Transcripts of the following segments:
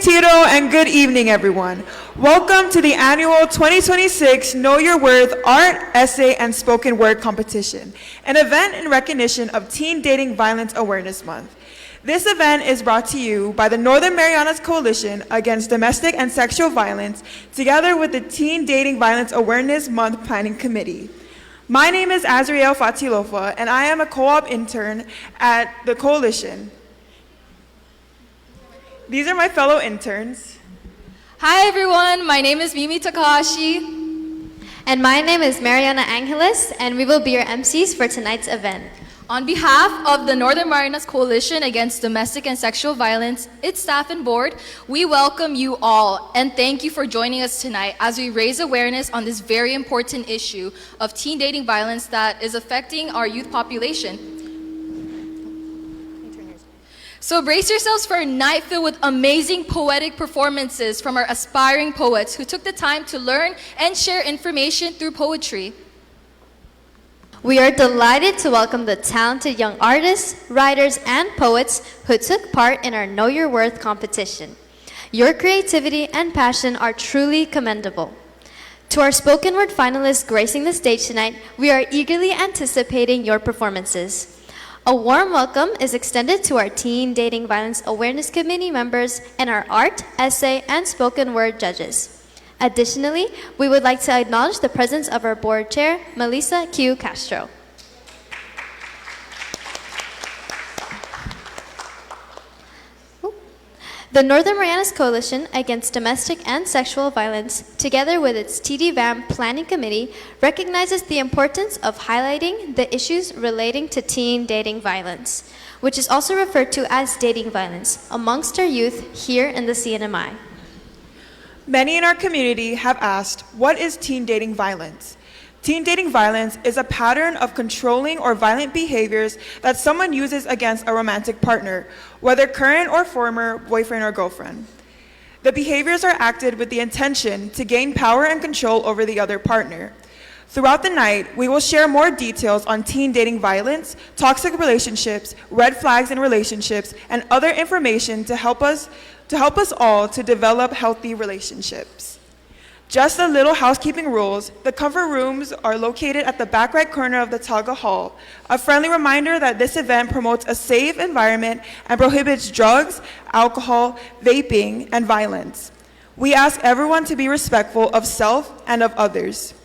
Tito, and good evening, everyone. Welcome to the annual 2026 Know Your Worth Art, Essay, and Spoken Word Competition, an event in recognition of Teen Dating Violence Awareness Month. This event is brought to you by the Northern Marianas Coalition Against Domestic and Sexual Violence, together with the Teen Dating Violence Awareness Month Planning Committee. My name is Azriel Fatilofa, and I am a co-op intern at the Coalition. These are my fellow interns. Hi everyone, my name is Mimi Takahashi. And my name is Mariana Angeles, and we will be your MCs for tonight's event. On behalf of the Northern Marianas Coalition Against Domestic and Sexual Violence, its staff and board, we welcome you all and thank you for joining us tonight as we raise awareness on this very important issue of teen dating violence that is affecting our youth population. So brace yourselves for a night filled with amazing poetic performances from our aspiring poets who took the time to learn and share information through poetry. We are delighted to welcome the talented young artists, writers, and poets who took part in our Know Your Worth competition. Your creativity and passion are truly commendable. To our spoken word finalists gracing the stage tonight, we are eagerly anticipating your performances. A warm welcome is extended to our Teen Dating Violence Awareness Committee members and our art, essay, and spoken word judges. Additionally, we would like to acknowledge the presence of our board chair, Melissa Q. Castro. The Northern Marianas Coalition Against Domestic and Sexual Violence, together with its TDVAM Planning Committee, recognizes the importance of highlighting the issues relating to teen dating violence, which is also referred to as dating violence, amongst our youth here in the CNMI. Many in our community have asked, what is teen dating violence? Teen dating violence is a pattern of controlling or violent behaviors that someone uses against a romantic partner, whether current or former boyfriend or girlfriend. The behaviors are acted with the intention to gain power and control over the other partner. Throughout the night, we will share more details on teen dating violence, toxic relationships, red flags in relationships, and other information to help us all to develop healthy relationships. Just a little housekeeping rules. The comfort rooms are located at the back right corner of the Taga Hall. A friendly reminder that this event promotes a safe environment and prohibits drugs, alcohol, vaping, and violence. We ask everyone to be respectful of self and of others.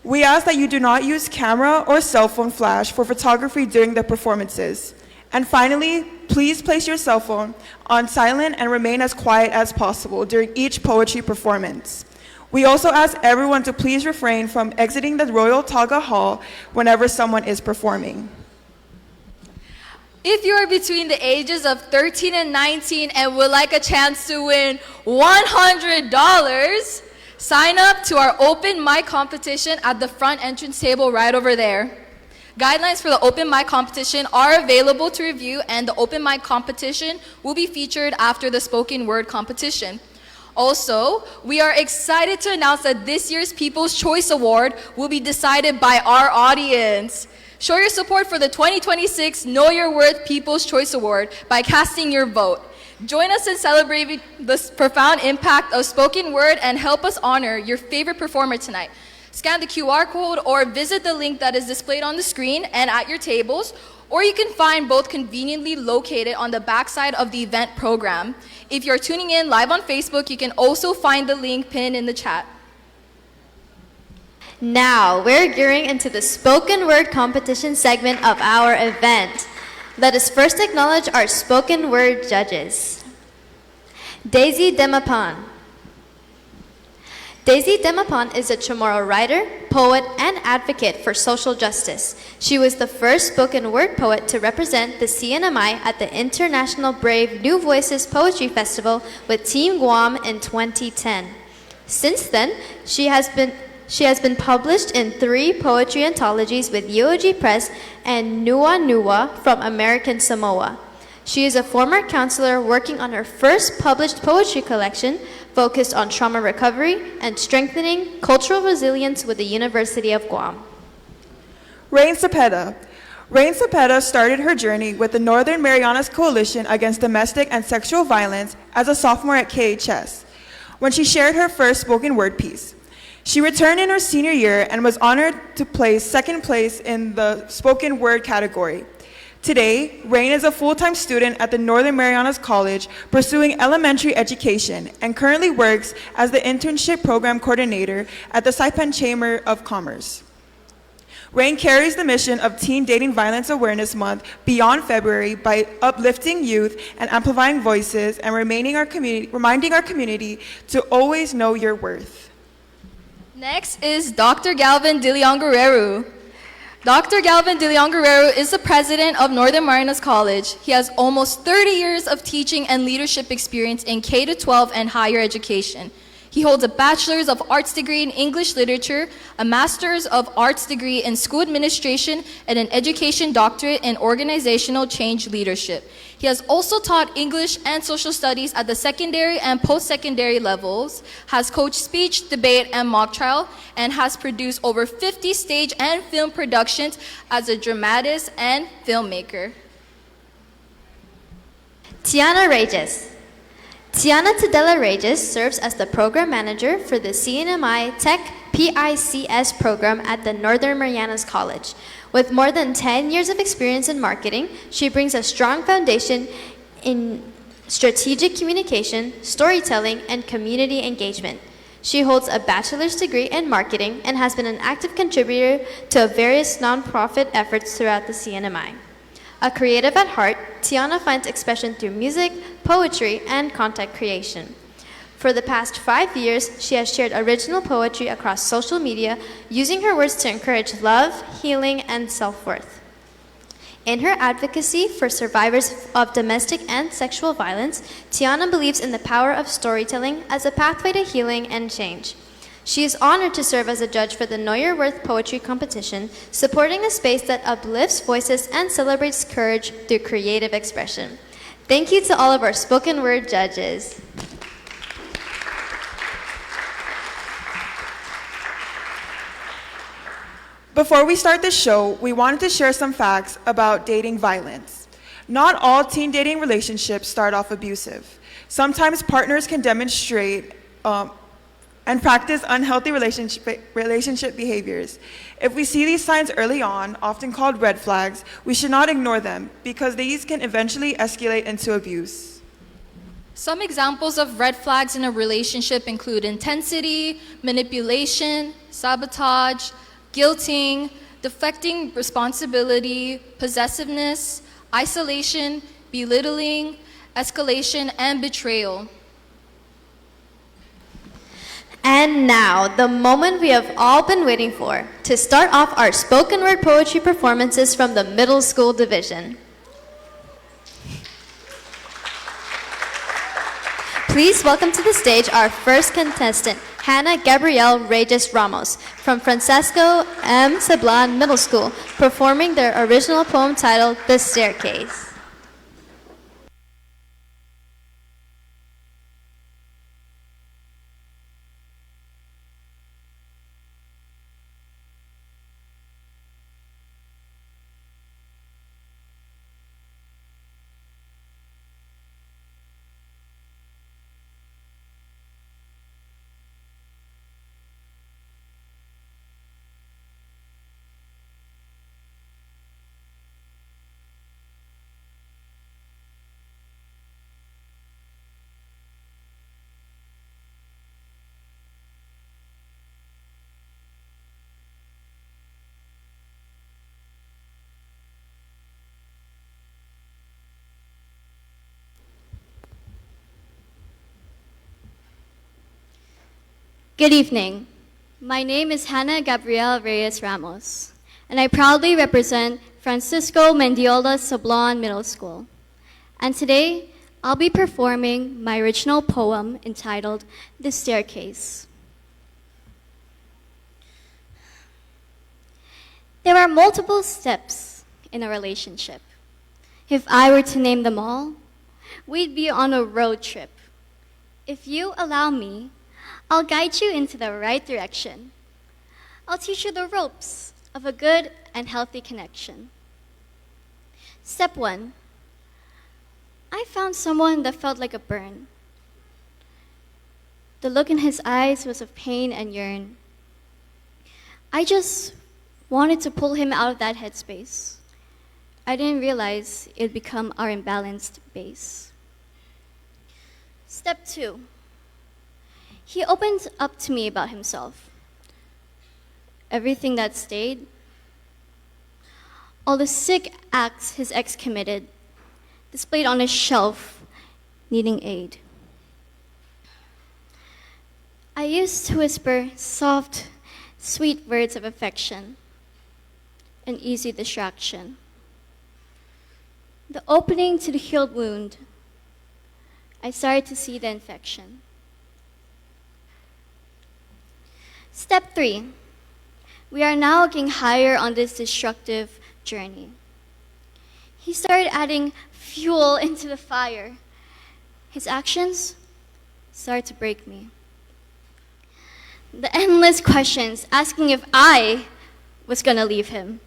We ask that you do not use camera or cell phone flash for photography during the performances. And finally, please place your cell phone on silent and remain as quiet as possible during each poetry performance. We also ask everyone to please refrain from exiting the Royal Taga Hall whenever someone is performing. If you are between the ages of 13 and 19 and would like a chance to win $100, sign up to our open mic competition at the front entrance table right over there. Guidelines for the open mic competition are available to review, and the open mic competition will be featured after the spoken word competition. Also, we are excited to announce that this year's People's Choice Award will be decided by our audience. Show your support for the 2026 Know Your Worth People's Choice Award by casting your vote. Join us in celebrating the profound impact of spoken word and help us honor your favorite performer tonight. Scan the QR code or visit the link that is displayed on the screen and at your tables, or you can find both conveniently located on the backside of the event program. If you're tuning in live on Facebook, you can also find the link pinned in the chat. Now, we're gearing into the spoken word competition segment of our event. Let us first acknowledge our spoken word judges. Daisy Demapan. Daisy Demapan is a Chamorro writer, poet, and advocate for social justice. She was the first spoken word poet to represent the CNMI at the International Brave New Voices Poetry Festival with Team Guam in 2010. Since then, she has been published in 3 poetry anthologies with UOG Press and Nua Nua from American Samoa. She is a former counselor working on her first published poetry collection focused on trauma recovery and strengthening cultural resilience with the University of Guam. Rain Cepeda. Rain Cepeda started her journey with the Northern Marianas Coalition Against Domestic and Sexual Violence as a sophomore at KHS, when she shared her first spoken word piece. She returned in her senior year and was honored to place second place in the spoken word category. Today, Rain is a full-time student at the Northern Marianas College pursuing elementary education and currently works as the internship program coordinator at the Saipan Chamber of Commerce. Rain carries the mission of Teen Dating Violence Awareness Month beyond February by uplifting youth and amplifying voices and reminding our community to always know your worth. Next is Dr. Galvin De Leon Guerrero. Dr. Galvin De Leon Guerrero is the president of Northern Marianas College. He has almost 30 years of teaching and leadership experience in K-12 and higher education. He holds a Bachelor's of Arts degree in English Literature, a Master's of Arts degree in School Administration, and an Education Doctorate in Organizational Change Leadership. He has also taught English and Social Studies at the secondary and post-secondary levels, has coached speech, debate, and mock trial, and has produced over 50 stage and film productions as a dramatist and filmmaker. Tiana Regis. Tiana Tadella Regis serves as the program manager for the CNMI Tech PICS program at the Northern Marianas College. With more than 10 years of experience in marketing, she brings a strong foundation in strategic communication, storytelling, and community engagement. She holds a bachelor's degree in marketing and has been an active contributor to various nonprofit efforts throughout the CNMI. A creative at heart, Tiana finds expression through music, poetry, and content creation. For the past 5 years, she has shared original poetry across social media, using her words to encourage love, healing, and self-worth. In her advocacy for survivors of domestic and sexual violence, Tiana believes in the power of storytelling as a pathway to healing and change. She is honored to serve as a judge for the Know Your Worth Poetry Competition, supporting a space that uplifts voices and celebrates courage through creative expression. Thank you to all of our spoken word judges. Before we start the show, we wanted to share some facts about dating violence. Not all teen dating relationships start off abusive. Sometimes partners can demonstrate and practice unhealthy relationship behaviors. If we see these signs early on, often called red flags, we should not ignore them because these can eventually escalate into abuse. Some examples of red flags in a relationship include intensity, manipulation, sabotage, guilting, deflecting responsibility, possessiveness, isolation, belittling, escalation, and betrayal. And now, the moment we have all been waiting for, to start off our spoken word poetry performances from the middle school division. Please welcome to the stage our first contestant, Hannah Gabrielle Regis Ramos, from Francesco M. Sablan Middle School, performing their original poem titled The Staircase. Good evening. My name is Hannah Gabrielle Reyes Ramos, and I proudly represent Francisco Mendiola Sablan Middle School. And today, I'll be performing my original poem entitled The Staircase. There are multiple steps in a relationship. If I were to name them all, we'd be on a road trip. If you allow me, I'll guide you into the right direction. I'll teach you the ropes of a good and healthy connection. Step 1. I found someone that felt like a burn. The look in his eyes was of pain and yearn. I just wanted to pull him out of that headspace. I didn't realize it'd become our imbalanced base. Step 2. He opened up to me about himself. Everything that stayed, all the sick acts his ex committed, displayed on a shelf, needing aid. I used to whisper soft, sweet words of affection, an easy distraction. The opening to the healed wound, I started to see the infection. Step 3. We are now getting higher on this destructive journey. He started adding fuel into the fire. His actions started to break me. The endless questions asking if I was gonna leave him,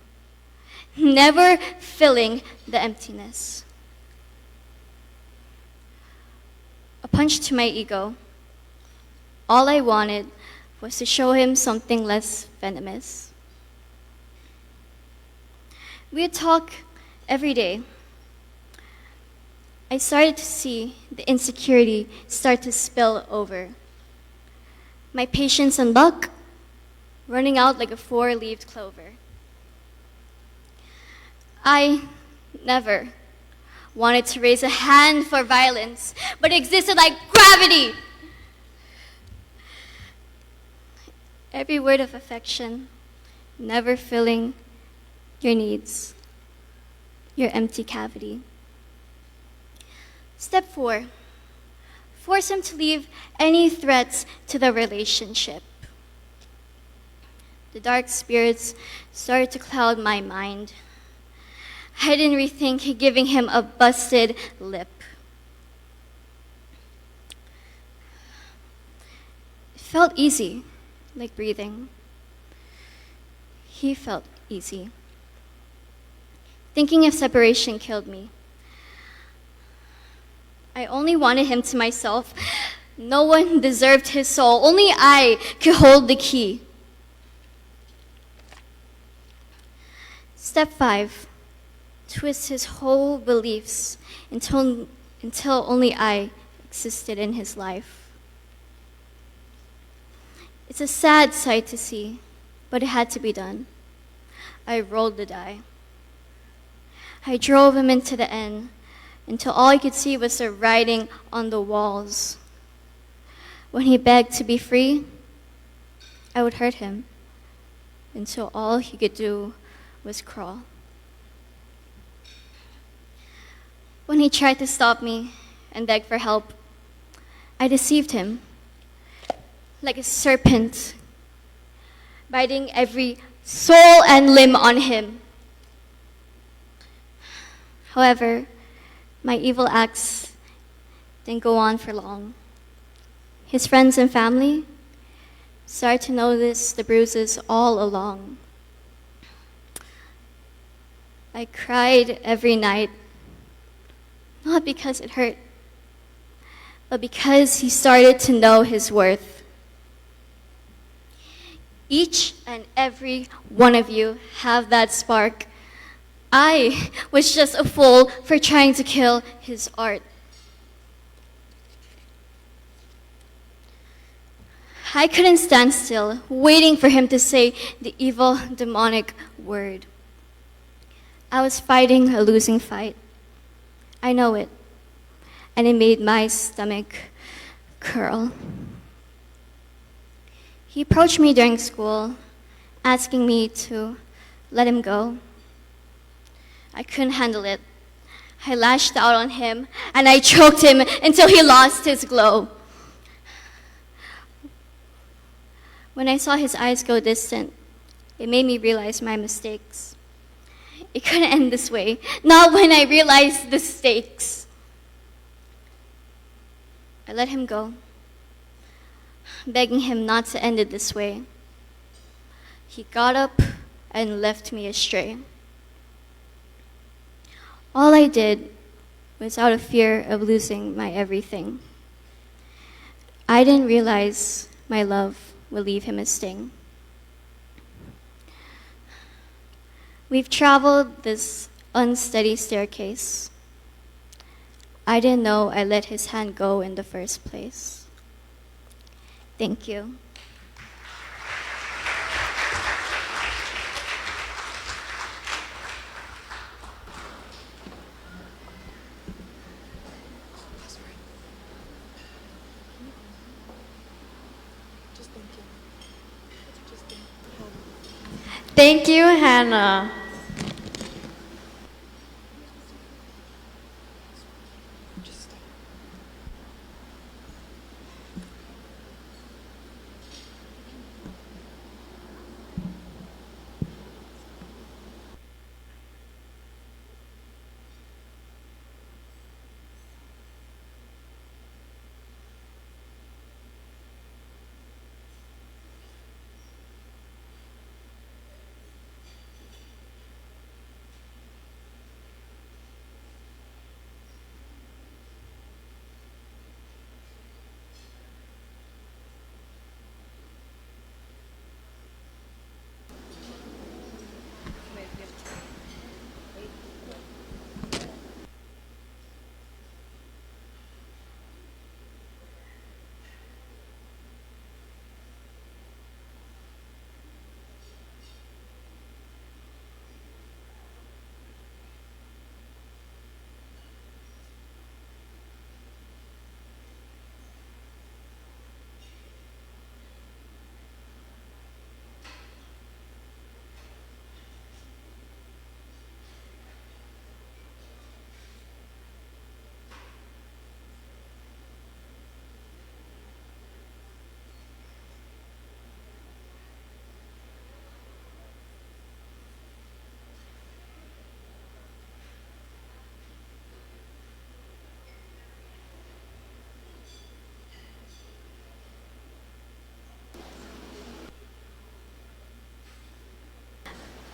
never filling the emptiness. A punch to my ego. All I wanted was to show him something less venomous. We'd talk every day. I started to see the insecurity start to spill over. My patience and luck running out like a four-leaved clover. I never wanted to raise a hand for violence, but existed like gravity. Every word of affection, never filling your needs, your empty cavity. Step 4. Force him to leave any threats to the relationship. The dark spirits started to cloud my mind. I didn't rethink giving him a busted lip. It felt easy, like breathing. He felt easy. Thinking of separation killed me. I only wanted him to myself. No one deserved his soul. Only I could hold the key. Step 5. Twist his whole beliefs until only I existed in his life. It's a sad sight to see, but it had to be done. I rolled the die. I drove him into the end until all I could see was the writing on the walls. When he begged to be free, I would hurt him until all he could do was crawl. When he tried to stop me and beg for help, I deceived him like a serpent, biting every soul and limb on him. However, my evil acts didn't go on for long. His friends and family started to notice the bruises all along. I cried every night, not because it hurt, but because he started to know his worth. Each and every one of you have that spark. I was just a fool for trying to kill his art. I couldn't stand still, waiting for him to say the evil, demonic word. I was fighting a losing fight. I know it, and it made my stomach curl. He approached me during school, asking me to let him go. I couldn't handle it. I lashed out on him, and I choked him until he lost his glow. When I saw his eyes go distant, it made me realize my mistakes. It couldn't end this way, not when I realized the stakes. I let him go, begging him not to end it this way. He got up and left me astray. All I did was out of fear of losing my everything. I didn't realize my love would leave him a sting. We've traveled this unsteady staircase. I didn't know I let his hand go in the first place. Thank you. Thank you, Hannah.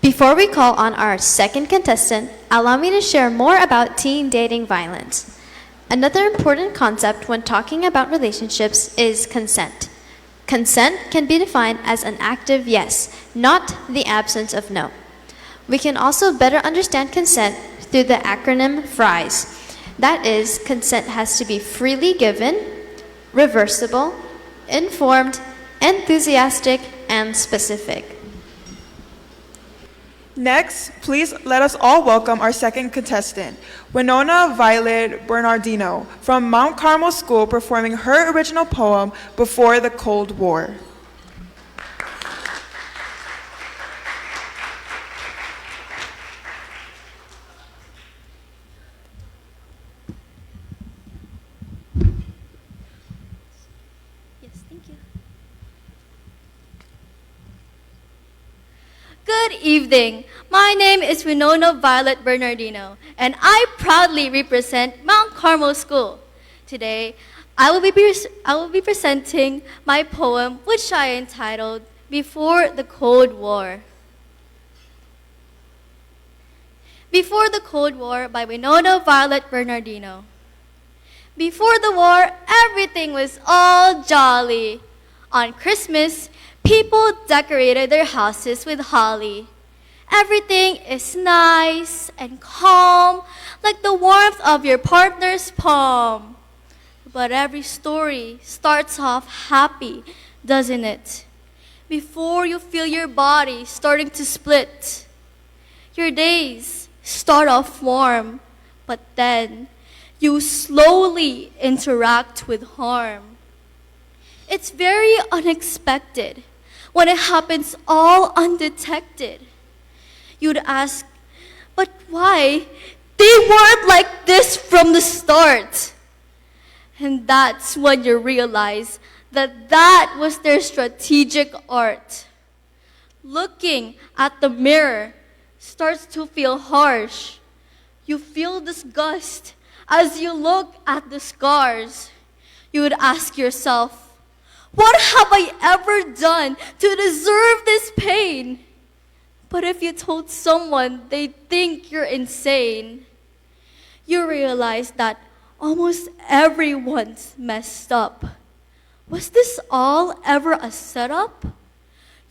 Before we call on our second contestant, allow me to share more about teen dating violence. Another important concept when talking about relationships is consent. Consent can be defined as an active yes, not the absence of no. We can also better understand consent through the acronym FRIES. That is, consent has to be freely given, reversible, informed, enthusiastic, and specific. Next, please let us all welcome our second contestant, Winona Violet Bernardino, from Mount Carmel School, performing her original poem, Before the Cold War. Yes, thank you. Good evening. My name is Winona Violet Bernardino, and I proudly represent Mount Carmel School. Today, I will be presenting my poem, which I entitled Before the Cold War. Before the Cold War by Winona Violet Bernardino. Before the war, everything was all jolly. On Christmas, people decorated their houses with holly. Everything is nice and calm, like the warmth of your partner's palm. But every story starts off happy, doesn't it? Before you feel your body starting to split. Your days start off warm, but then you slowly interact with harm. It's very unexpected when it happens all undetected. You'd ask, but why? They weren't like this from the start. And that's when you realize that that was their strategic art. Looking at the mirror starts to feel harsh. You feel disgust as you look at the scars. You would ask yourself, what have I ever done to deserve this pain? But if you told someone, they'd think you're insane. you realize that almost everyone's messed up. Was this all ever a setup?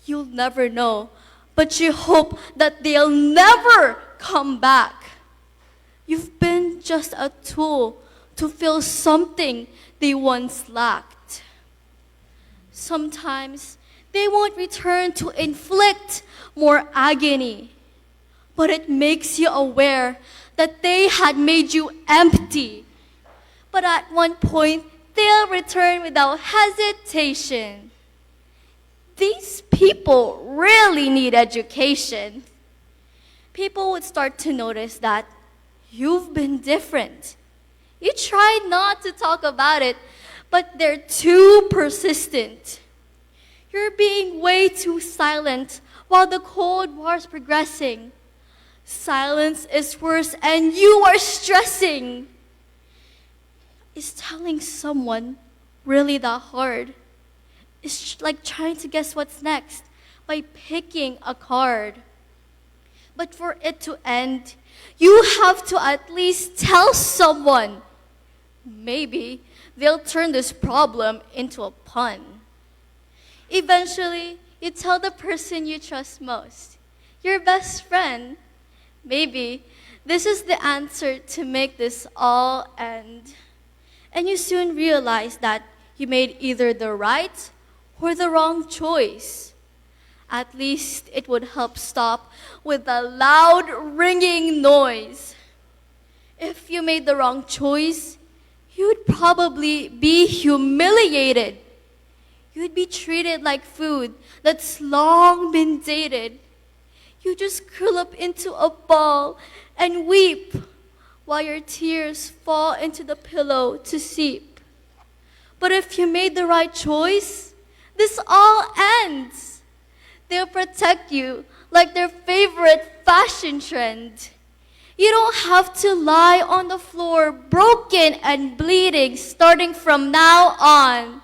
You'll never know, but you hope that they'll never come back. You've been just a tool to fill something they once lacked. Sometimes they won't return to inflict more agony, but it makes you aware that they had made you empty. But at one point, they'll return without hesitation. These people really need education. People would start to notice that you've been different. You tried not to talk about it, but they're too persistent. You're being way too silent while the Cold War's progressing. Silence is worse and you are stressing. Is telling someone really that hard? It's like trying to guess what's next by picking a card. But for it to end, you have to at least tell someone. Maybe they'll turn this problem into a pun. Eventually, you tell the person you trust most, your best friend. Maybe this is the answer to make this all end. And you soon realize that you made either the right or the wrong choice. At least it would help stop with the loud ringing noise. If you made the wrong choice, you'd probably be humiliated. You'd be treated like food that's long been dated. You just curl up into a ball and weep while your tears fall into the pillow to seep. But if you made the right choice, this all ends. They'll protect you like their favorite fashion trend. You don't have to lie on the floor broken and bleeding starting from now on.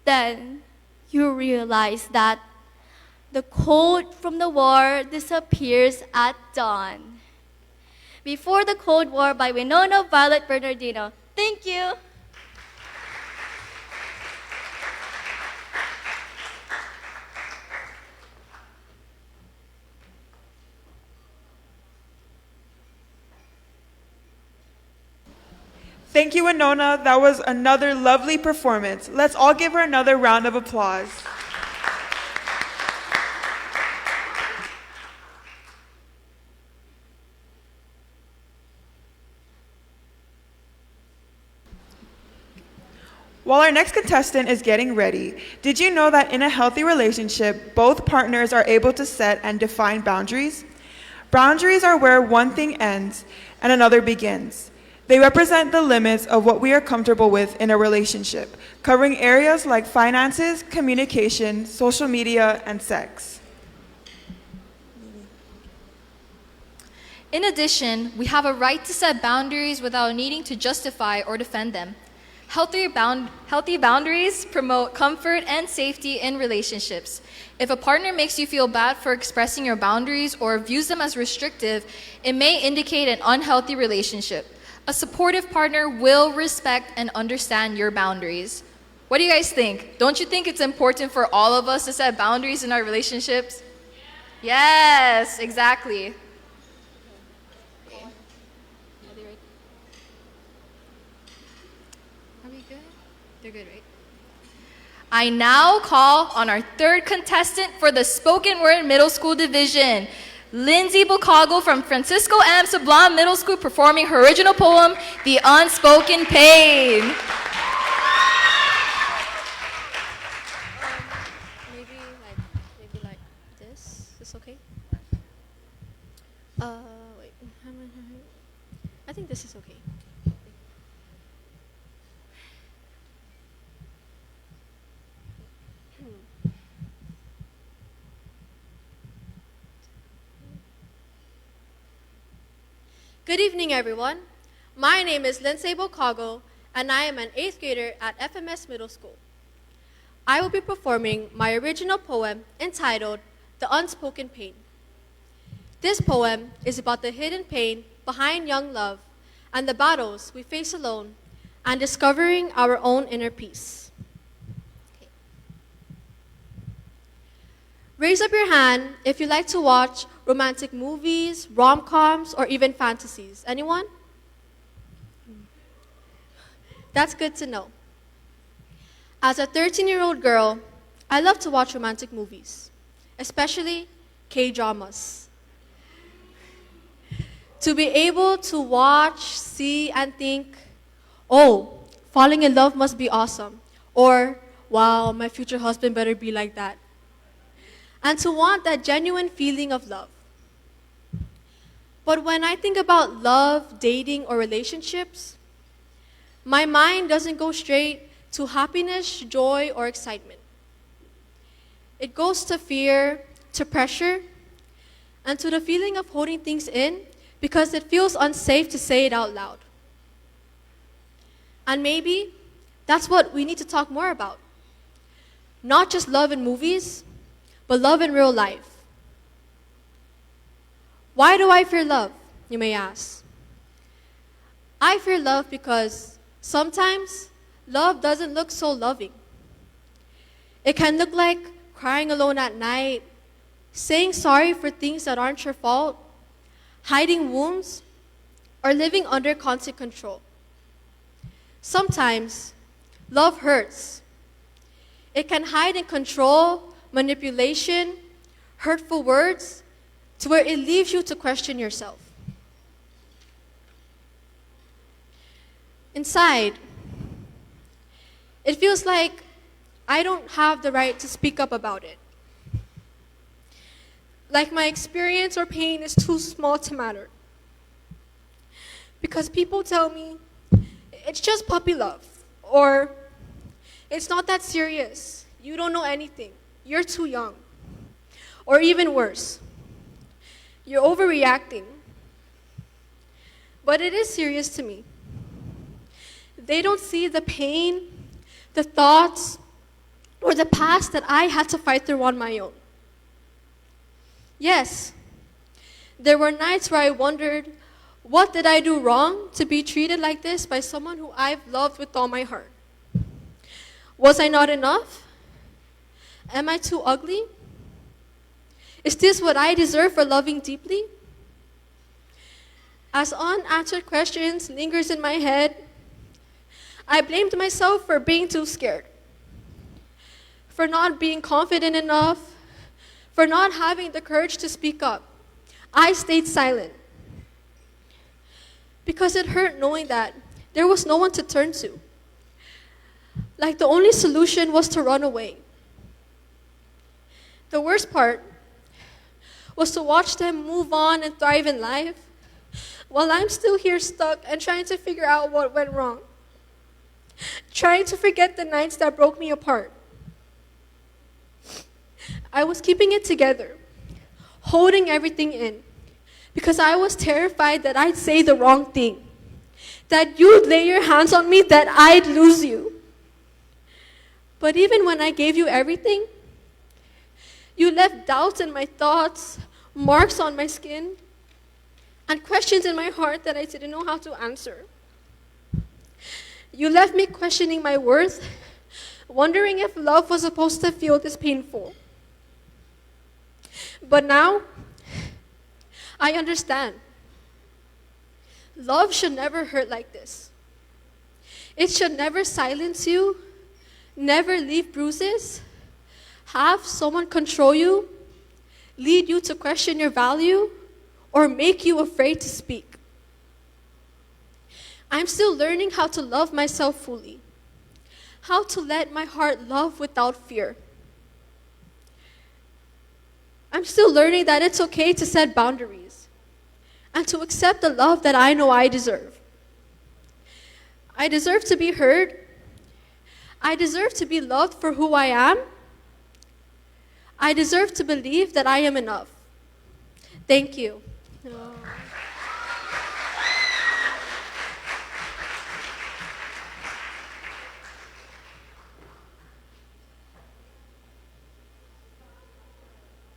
Then you realize that the cold from the war disappears at dawn. Before the Cold War by Winona Violet Bernardino. Thank you. Thank you, Winona. That was another lovely performance. Let's all give her another round of applause. While our next contestant is getting ready, did you know that in a healthy relationship, both partners are able to set and define boundaries? Boundaries are where one thing ends and another begins. They represent the limits of what we are comfortable with in a relationship, covering areas like finances, communication, social media, and sex. In addition, we have a right to set boundaries without needing to justify or defend them. Healthy boundaries promote comfort and safety in relationships. If a partner makes you feel bad for expressing your boundaries or views them as restrictive, it may indicate an unhealthy relationship. A supportive partner will respect and understand your boundaries. What do you guys think? Don't you think it's important for all of us to set boundaries in our relationships? Yes, exactly. Are we good? They're good, right? I now call on our third contestant for the Spoken Word Middle School Division, Lindsay Bukago from Francisco M. Sablon Middle School, performing her original poem, The Unspoken Pain. Maybe like this. Is this okay? Wait. I think this is okay. Good evening, everyone. My name is Lindsay Bukago, and I am an 8th grader at FMS Middle School. I will be performing my original poem entitled The Unspoken Pain. This poem is about the hidden pain behind young love, and the battles we face alone, and discovering our own inner peace. Raise up your hand if you like to watch romantic movies, rom-coms, or even fantasies. Anyone? That's good to know. As a 13-year-old girl, I love to watch romantic movies, especially K-dramas. To be able to watch, see, and think, oh, falling in love must be awesome. Or, wow, my future husband better be like that. And to want that genuine feeling of love. But when I think about love, dating, or relationships, my mind doesn't go straight to happiness, joy, or excitement. It goes to fear, to pressure, and to the feeling of holding things in because it feels unsafe to say it out loud. And maybe that's what we need to talk more about. Not just love in movies, but love in real life. Why do I fear love, you may ask? I fear love because sometimes love doesn't look so loving. It can look like crying alone at night, saying sorry for things that aren't your fault, hiding wounds, or living under constant control. Sometimes love hurts. It can hide in control, manipulation, hurtful words, to where it leaves you to question yourself. Inside, it feels like I don't have the right to speak up about it. Like my experience or pain is too small to matter. Because people tell me, it's just puppy love, or it's not that serious, you don't know anything, you're too young. Or even worse, you're overreacting. But it is serious to me. They don't see the pain, the thoughts, or the past that I had to fight through on my own. Yes, there were nights where I wondered, what did I do wrong to be treated like this by someone who I've loved with all my heart? Was I not enough? Am I too ugly? Is this what I deserve for loving deeply? As unanswered questions lingers in my head, I blamed myself for being too scared, for not being confident enough, for not having the courage to speak up. I stayed silent because it hurt knowing that there was no one to turn to. Like the only solution was to run away. The worst part was to watch them move on and thrive in life while I'm still here stuck and trying to figure out what went wrong. Trying to forget the nights that broke me apart. I was keeping it together, holding everything in, because I was terrified that I'd say the wrong thing, that you'd lay your hands on me, that I'd lose you. But even when I gave you everything, you left doubts in my thoughts, marks on my skin, and questions in my heart that I didn't know how to answer. You left me questioning my worth, wondering if love was supposed to feel this painful. But now, I understand. Love should never hurt like this. It should never silence you, never leave bruises, have someone control you, lead you to question your value, or make you afraid to speak. I'm still learning how to love myself fully, how to let my heart love without fear. I'm still learning that it's okay to set boundaries and to accept the love that I know I deserve. I deserve to be heard. I deserve to be loved for who I am. I deserve to believe that I am enough. Thank you.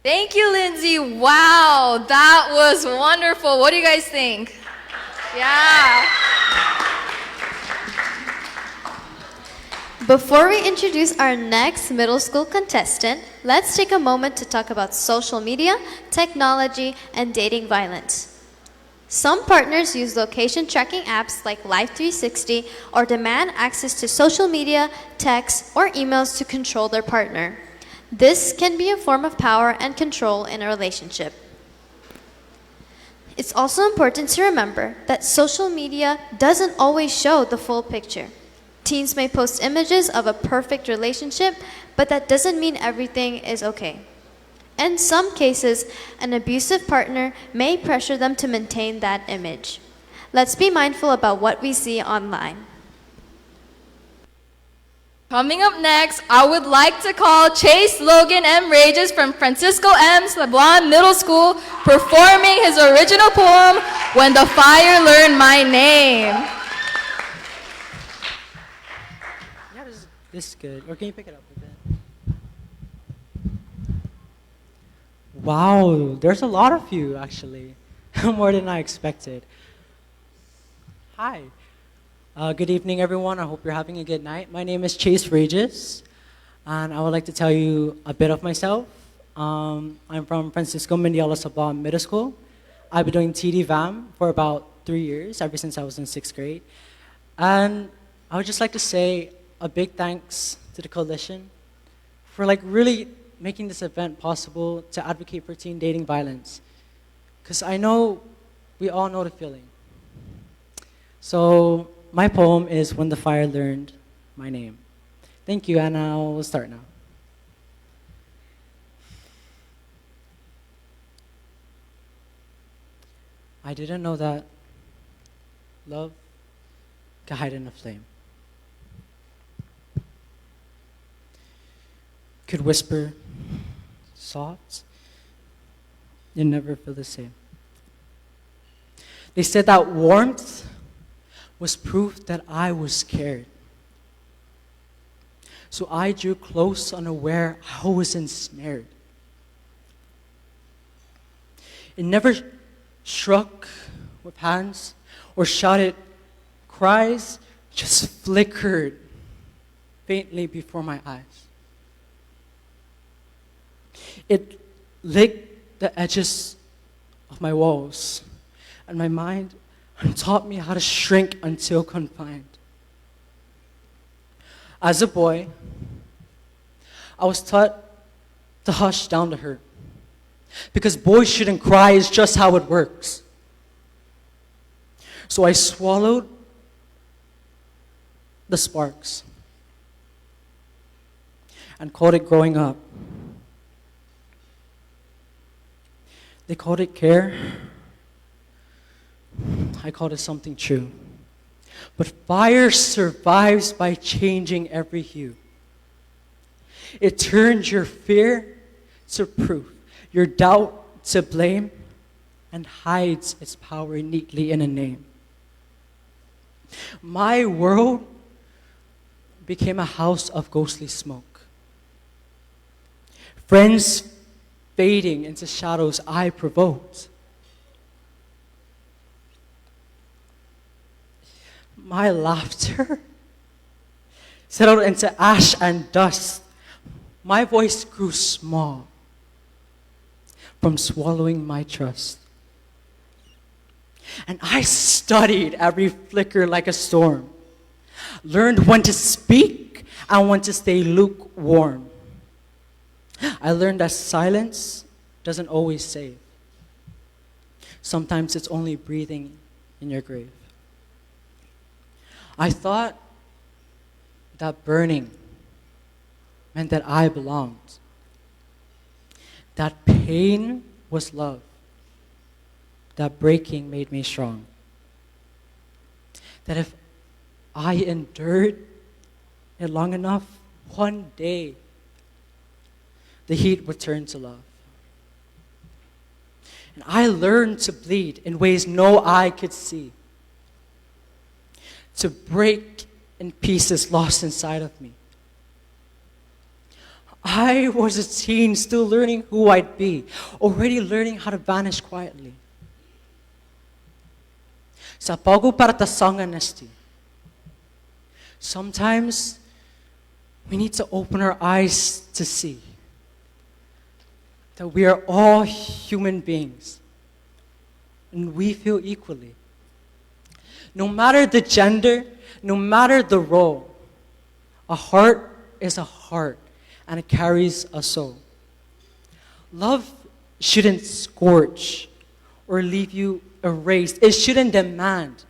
Thank you, Lindsay. Wow, that was wonderful. What do you guys think? Yeah. Before we introduce our next middle school contestant, let's take a moment to talk about social media, technology, and dating violence. Some partners use location tracking apps like Life360 or demand access to social media, texts, or emails to control their partner. This can be a form of power and control in a relationship. It's also important to remember that social media doesn't always show the full picture. Teens may post images of a perfect relationship, but that doesn't mean everything is okay. In some cases, an abusive partner may pressure them to maintain that image. Let's be mindful about what we see online. Coming up next, I would like to call Chase Logan M. Rages from Francisco M. Sablon Middle School performing his original poem, When the Fire Learned My Name. Yeah, this is good. Or can you pick it up a bit? Wow, there's a lot of you actually. More than I expected. Hi. Good evening, everyone. I hope you're having a good night. My name is Chase Regis, and I would like to tell you a bit of myself. I'm from Francisco Mendiola Sablon Middle School. I've been doing TDVAM for about 3 years, ever since I was in 6th grade. And I would just like to say a big thanks to the coalition for really making this event possible to advocate for teen dating violence. Because I know we all know the feeling. So my poem is When the Fire Learned My Name. Thank you, and I'll start now. I didn't know that love could hide in a flame. Could whisper soft and never feel the same. They said that warmth was proof that I was scared. So I drew close, unaware I was ensnared. It never struck with hands or shouted cries, just flickered faintly before my eyes. It licked the edges of my walls and my mind and taught me how to shrink until confined. As a boy, I was taught to hush down the hurt because boys shouldn't cry is just how it works. So I swallowed the sparks and called it growing up. They called it care. I called it something true. But fire survives by changing every hue. It turns your fear to proof, your doubt to blame, and hides its power neatly in a name. My world became a house of ghostly smoke. Friends fading into shadows I provoked. My laughter settled into ash and dust. My voice grew small from swallowing my trust. And I studied every flicker like a storm, learned when to speak and when to stay lukewarm. I learned that silence doesn't always save. Sometimes it's only breathing in your grave. I thought that burning meant that I belonged. That pain was love. That breaking made me strong. That if I endured it long enough, one day the heat would turn to love. And I learned to bleed in ways no eye could see. To break in pieces lost inside of me. I was a teen still learning who I'd be, already learning how to vanish quietly. Sa pagpartasang honesty. Sometimes we need to open our eyes to see that we are all human beings and we feel equally. No matter the gender, no matter the role, a heart is a heart and it carries a soul. Love shouldn't scorch or leave you erased. It shouldn't demand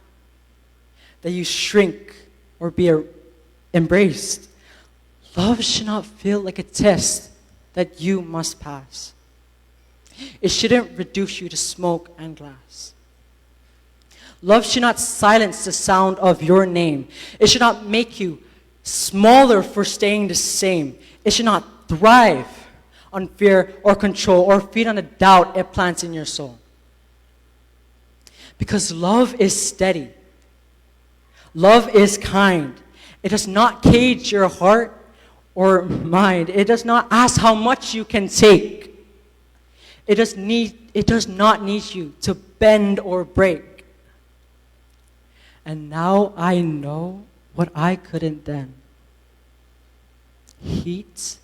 that you shrink or be embraced. Love should not feel like a test that you must pass. It shouldn't reduce you to smoke and glass. Love should not silence the sound of your name. It should not make you smaller for staying the same. It should not thrive on fear or control or feed on the doubt it plants in your soul. Because love is steady. Love is kind. It does not cage your heart or mind. It does not ask how much you can take. It does not need you to bend or break. And now I know what I couldn't then. Heat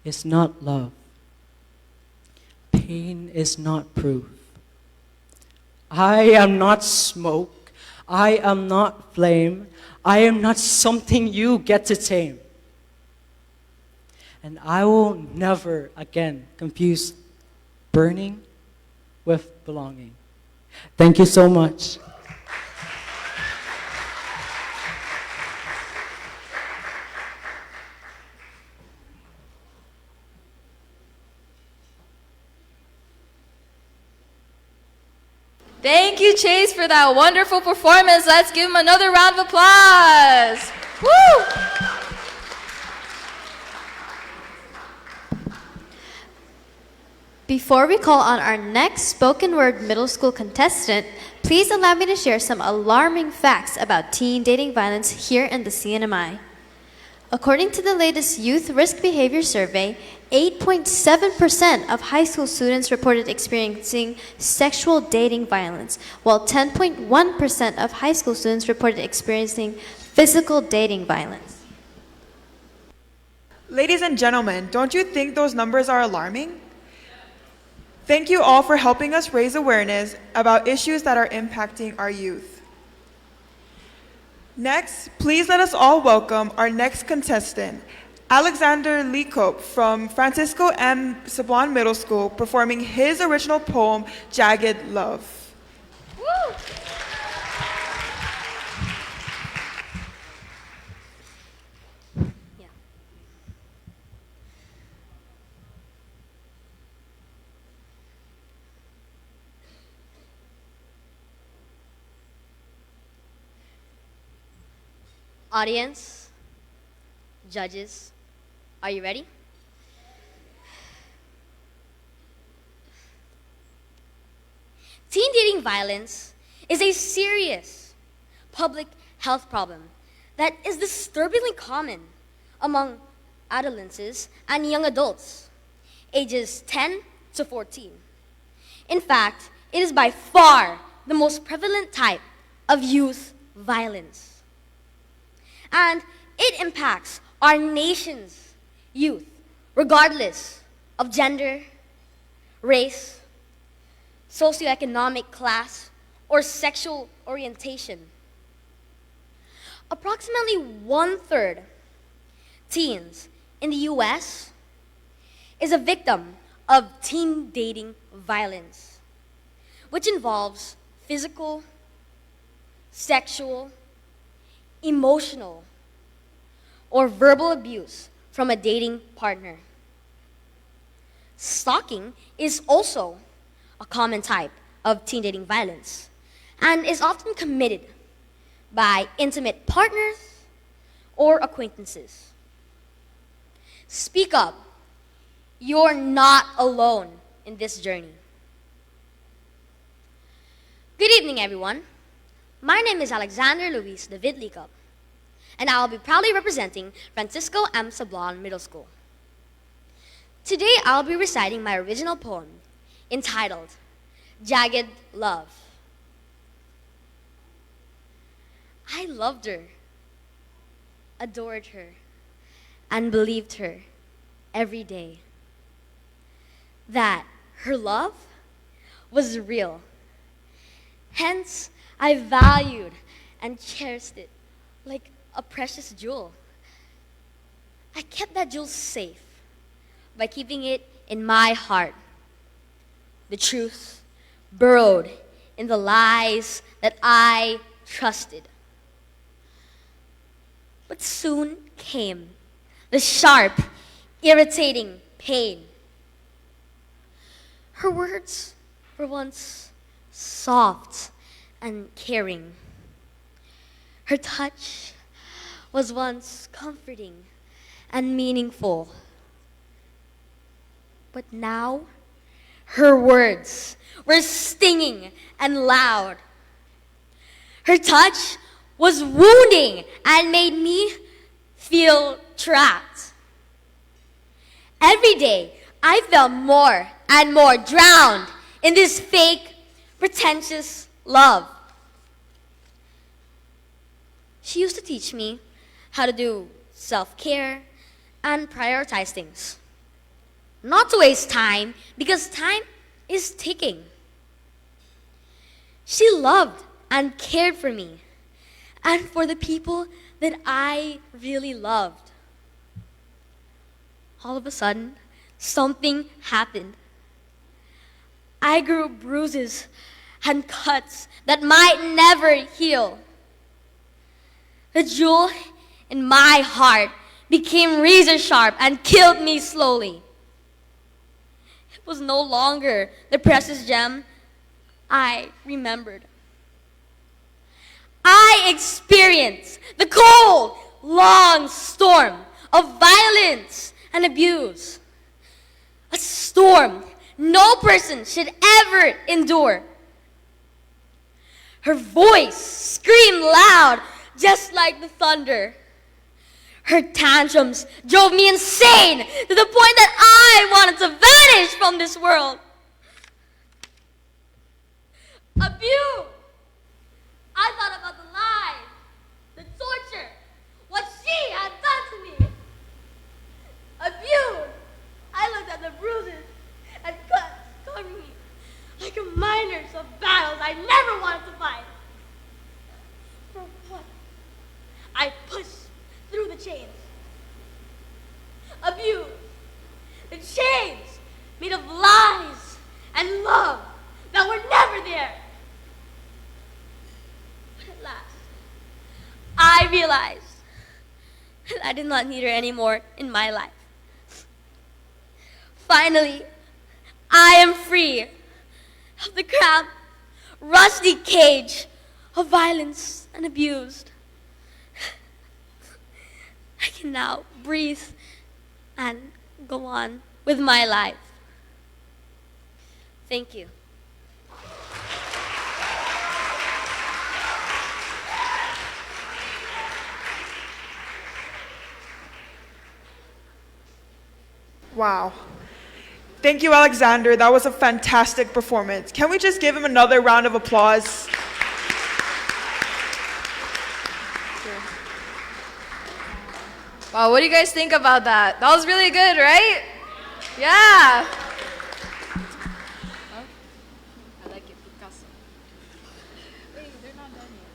is not love. Pain is not proof. I am not smoke. I am not flame. I am not something you get to tame. And I will never again confuse burning with belonging. Thank you so much. Thank you, Chase, for that wonderful performance. Let's give him another round of applause. Woo! Before we call on our next spoken word middle school contestant, please allow me to share some alarming facts about teen dating violence here in the CNMI. According to the latest Youth Risk Behavior Survey, 8.7% of high school students reported experiencing sexual dating violence, while 10.1% of high school students reported experiencing physical dating violence. Ladies and gentlemen, don't you think those numbers are alarming? Thank you all for helping us raise awareness about issues that are impacting our youth. Next, please let us all welcome our next contestant, Alexander Leacope from Francisco M. Sablon Middle School, performing his original poem, Jagged Love. Woo! Audience, judges, are you ready? Teen dating violence is a serious public health problem that is disturbingly common among adolescents and young adults, ages 10 to 14. In fact, it is by far the most prevalent type of youth violence. And it impacts our nation's youth, regardless of gender, race, socioeconomic class, or sexual orientation. Approximately 1/3 teens in the US is a victim of teen dating violence, which involves physical, sexual, emotional, or verbal abuse from a dating partner. Stalking is also a common type of teen dating violence and is often committed by intimate partners or acquaintances. Speak up. You're not alone in this journey. Good evening, everyone. My name is Alexander Luis David Leacope, and I will be proudly representing Francisco M. Sablon Middle School. Today, I'll be reciting my original poem entitled, Jagged Love. I loved her, adored her, and believed her every day. That her love was real. Hence, I valued and cherished it like a precious jewel. I kept that jewel safe by keeping it in my heart. The truth burrowed in the lies that I trusted. But soon came the sharp, irritating pain. Her words were once soft and caring. Her touch was once comforting and meaningful. But now, her words were stinging and loud. Her touch was wounding and made me feel trapped. Every day, I felt more and more drowned in this fake, pretentious love. She used to teach me how to do self-care and prioritize things. Not to waste time, because time is ticking. She loved and cared for me and for the people that I really loved. All of a sudden, something happened. I grew bruises and cuts that might never heal. The jewel in my heart became razor sharp and killed me slowly. It was no longer the precious gem I remembered. I experienced the cold, long storm of violence and abuse. A storm no person should ever endure. Her voice screamed loud, just like the thunder. Her tantrums drove me insane to the point that I wanted to vanish from this world. Abuse! I thought about the lies, the torture, what she had done to me. Abuse! I looked at the bruises and cuts covering me like reminders of battles I never wanted to fight. For what? I pushed through the chains. Abuse. The chains made of lies and love that were never there. But at last, I realized that I did not need her anymore in my life. Finally, I am free of the cramped, rusty cage of violence and abuse. I can now breathe and go on with my life. Thank you. Wow. Thank you, Alexander. That was a fantastic performance. Can we just give him another round of applause? Wow, what do you guys think about that? That was really good, right? Yeah. I like it, Picasso. Wait, they're not done yet.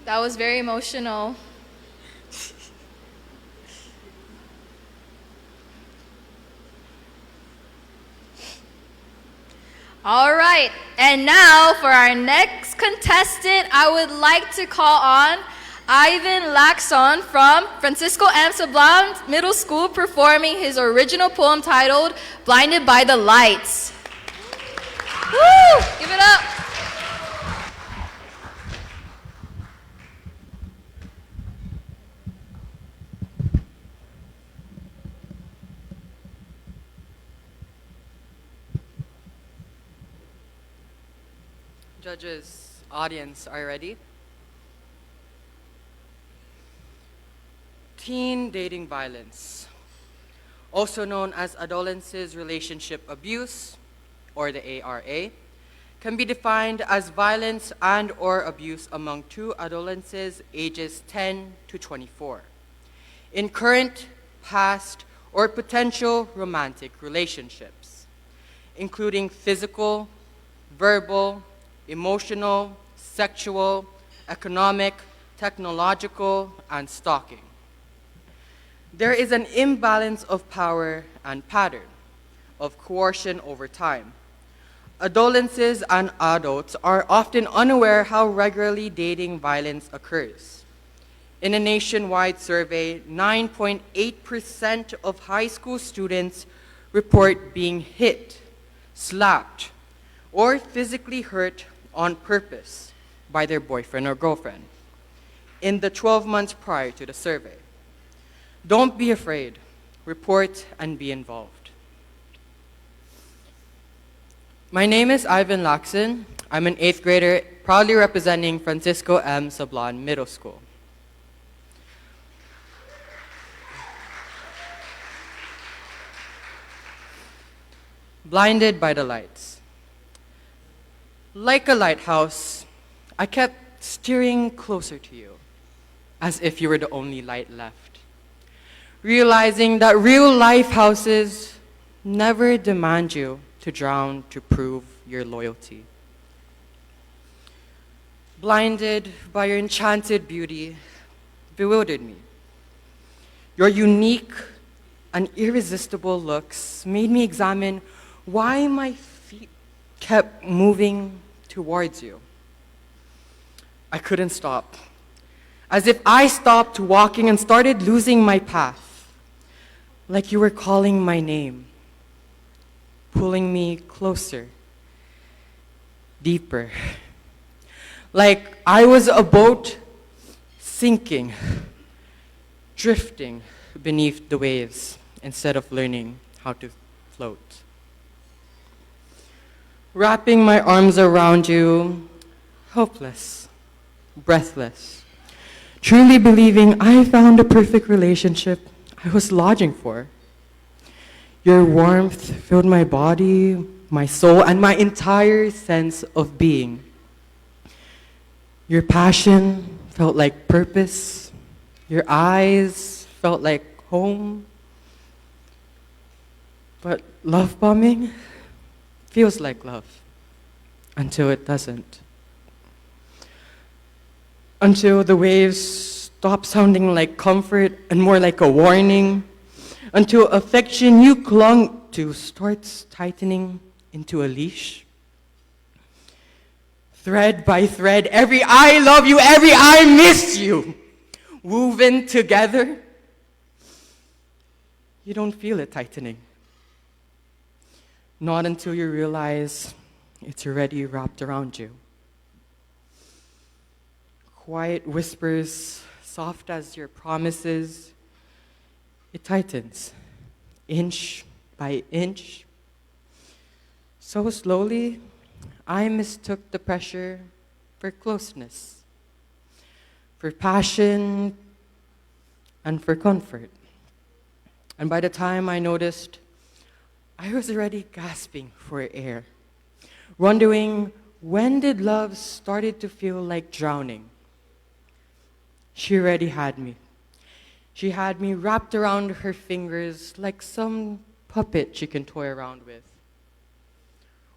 That was very emotional. All right, and now for our next contestant, I would like to call on Ivan Laxon from Francisco M. Sablan Middle School performing his original poem titled Blinded by the Lights. Woo! Give it up. Judges, audience, are you ready? Teen dating violence. also known as adolescents' relationship abuse, or the ARA, can be defined as violence and or abuse among two adolescents ages 10 to 24 in current, past, or potential romantic relationships, including physical, verbal, emotional, sexual, economic, technological, and stalking. There is an imbalance of power and pattern of coercion over time. Adolescents and adults are often unaware how regularly dating violence occurs. In a nationwide survey, 9.8% of high school students report being hit, slapped, or physically hurt on purpose by their boyfriend or girlfriend in the 12 months prior to the survey. Don't be afraid. Report and be involved. My name is Ivan Laxon. I'm an 8th grader, proudly representing Francisco M. Sablon Middle School. Blinded by the lights. Like a lighthouse, I kept steering closer to you, as if you were the only light left. Realizing that real life houses never demand you to drown to prove your loyalty. Blinded by your enchanted beauty, bewildered me. Your unique and irresistible looks made me examine why my feet kept moving towards you. I couldn't stop. As if I stopped walking and started losing my path, like you were calling my name, pulling me closer, deeper, like I was a boat sinking, drifting beneath the waves instead of learning how to float. Wrapping my arms around you, helpless, breathless, truly believing I found the perfect relationship I was lodging for. Your warmth filled my body, my soul, and my entire sense of being. Your passion felt like purpose. Your eyes felt like home. But love bombing feels like love until it doesn't. Until the waves stop sounding like comfort and more like a warning. Until affection you clung to starts tightening into a leash. Thread by thread, every I love you, every I miss you, woven together. You don't feel it tightening. Not until you realize it's already wrapped around you. Quiet whispers, soft as your promises, it tightens, inch by inch. So slowly, I mistook the pressure for closeness, for passion, and for comfort. And by the time I noticed, I was already gasping for air, wondering when did love started to feel like drowning. She already had me. She had me wrapped around her fingers like some puppet she can toy around with,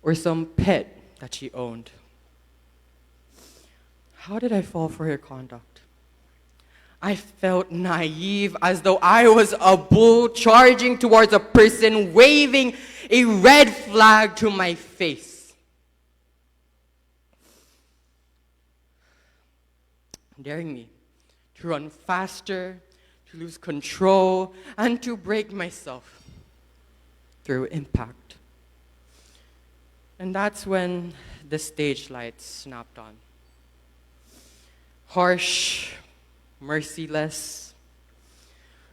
or some pet that she owned. How did I fall for her conduct? I felt naive, as though I was a bull charging towards a person waving a red flag to my face. Daring me to run faster, to lose control, and to break myself through impact. And that's when the stage lights snapped on. Harsh, merciless,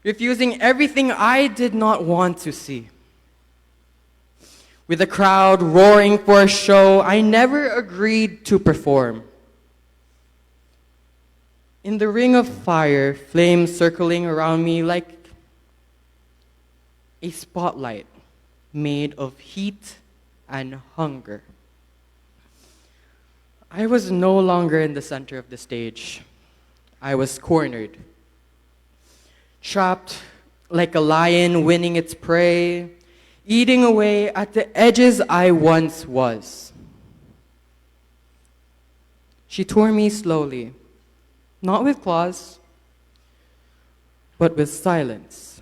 refusing everything I did not want to see. With the crowd roaring for a show I never agreed to perform. In the ring of fire, flames circling around me like a spotlight made of heat and hunger. I was no longer in the center of the stage. I was cornered, trapped like a lion winning its prey, eating away at the edges I once was. She tore me slowly, not with claws, but with silence.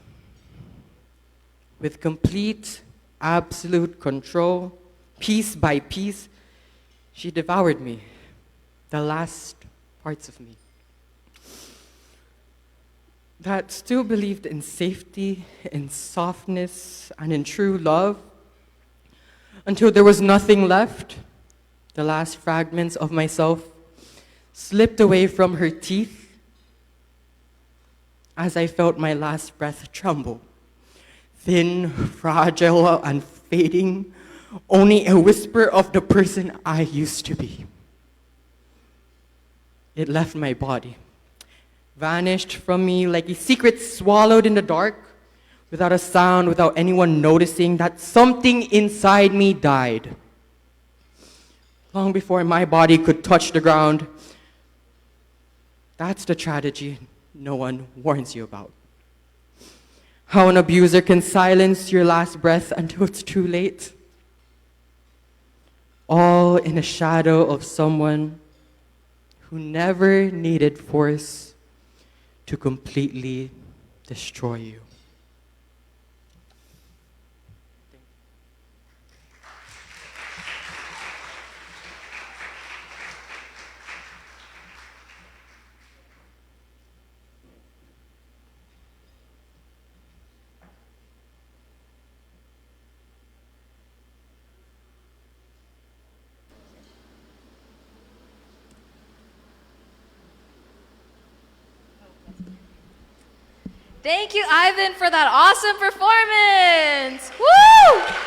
With complete, absolute control, piece by piece, she devoured me, the last parts of me. That still believed in safety, in softness, and in true love, until there was nothing left. The last fragments of myself slipped away from her teeth as I felt my last breath tremble. Thin, fragile, and fading, only a whisper of the person I used to be. It left my body, vanished from me like a secret swallowed in the dark, without a sound, without anyone noticing that something inside me died. Long before my body could touch the ground. That's the tragedy no one warns you about. How an abuser can silence your last breath until it's too late. All in the shadow of someone who never needed force to completely destroy you. Thank you, Ivan, for that awesome performance. Woo!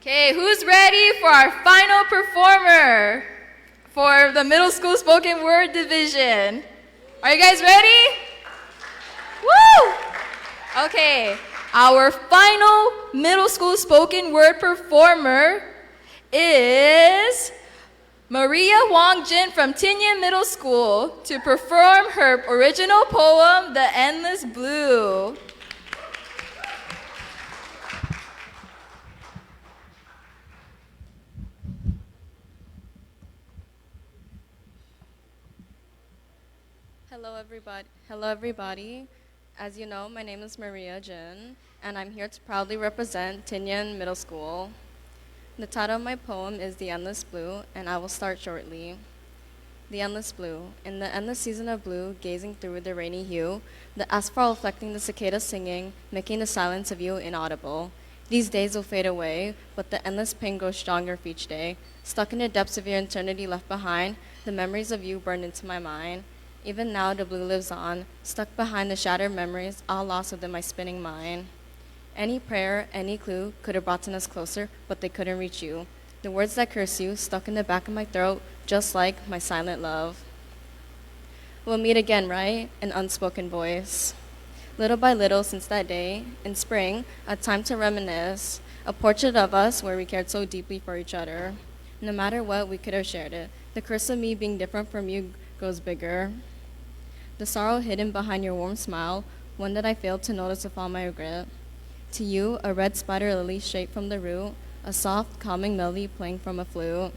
Okay, who's ready for our final performer for the middle school spoken word division? Are you guys ready? Woo! Okay, our final middle school spoken word performer is Maria Wong Jin from Tinian Middle School to perform her original poem, The Endless Blue. Hello, everybody. As you know, my name is Maria Jin, and I'm here to proudly represent Tinian Middle School. The title of my poem is The Endless Blue, and I will start shortly. The endless blue. In the endless season of blue, gazing through the rainy hue, the asphalt reflecting the cicada singing, making the silence of you inaudible. These days will fade away, but the endless pain grows stronger for each day. Stuck in the depths of your eternity left behind, the memories of you burned into my mind. Even now the blue lives on, stuck behind the shattered memories, all lost within my spinning mind. Any prayer, any clue could have brought us closer, but they couldn't reach you. The words that curse you, stuck in the back of my throat, just like my silent love. We'll meet again, right? An unspoken voice. Little by little since that day, in spring, a time to reminisce, a portrait of us where we cared so deeply for each other. No matter what, we could have shared it. The curse of me being different from you grows bigger. The sorrow hidden behind your warm smile, one that I failed to notice with all my regret. To you, a red spider lily shaped from the root, a soft, calming melody playing from a flute.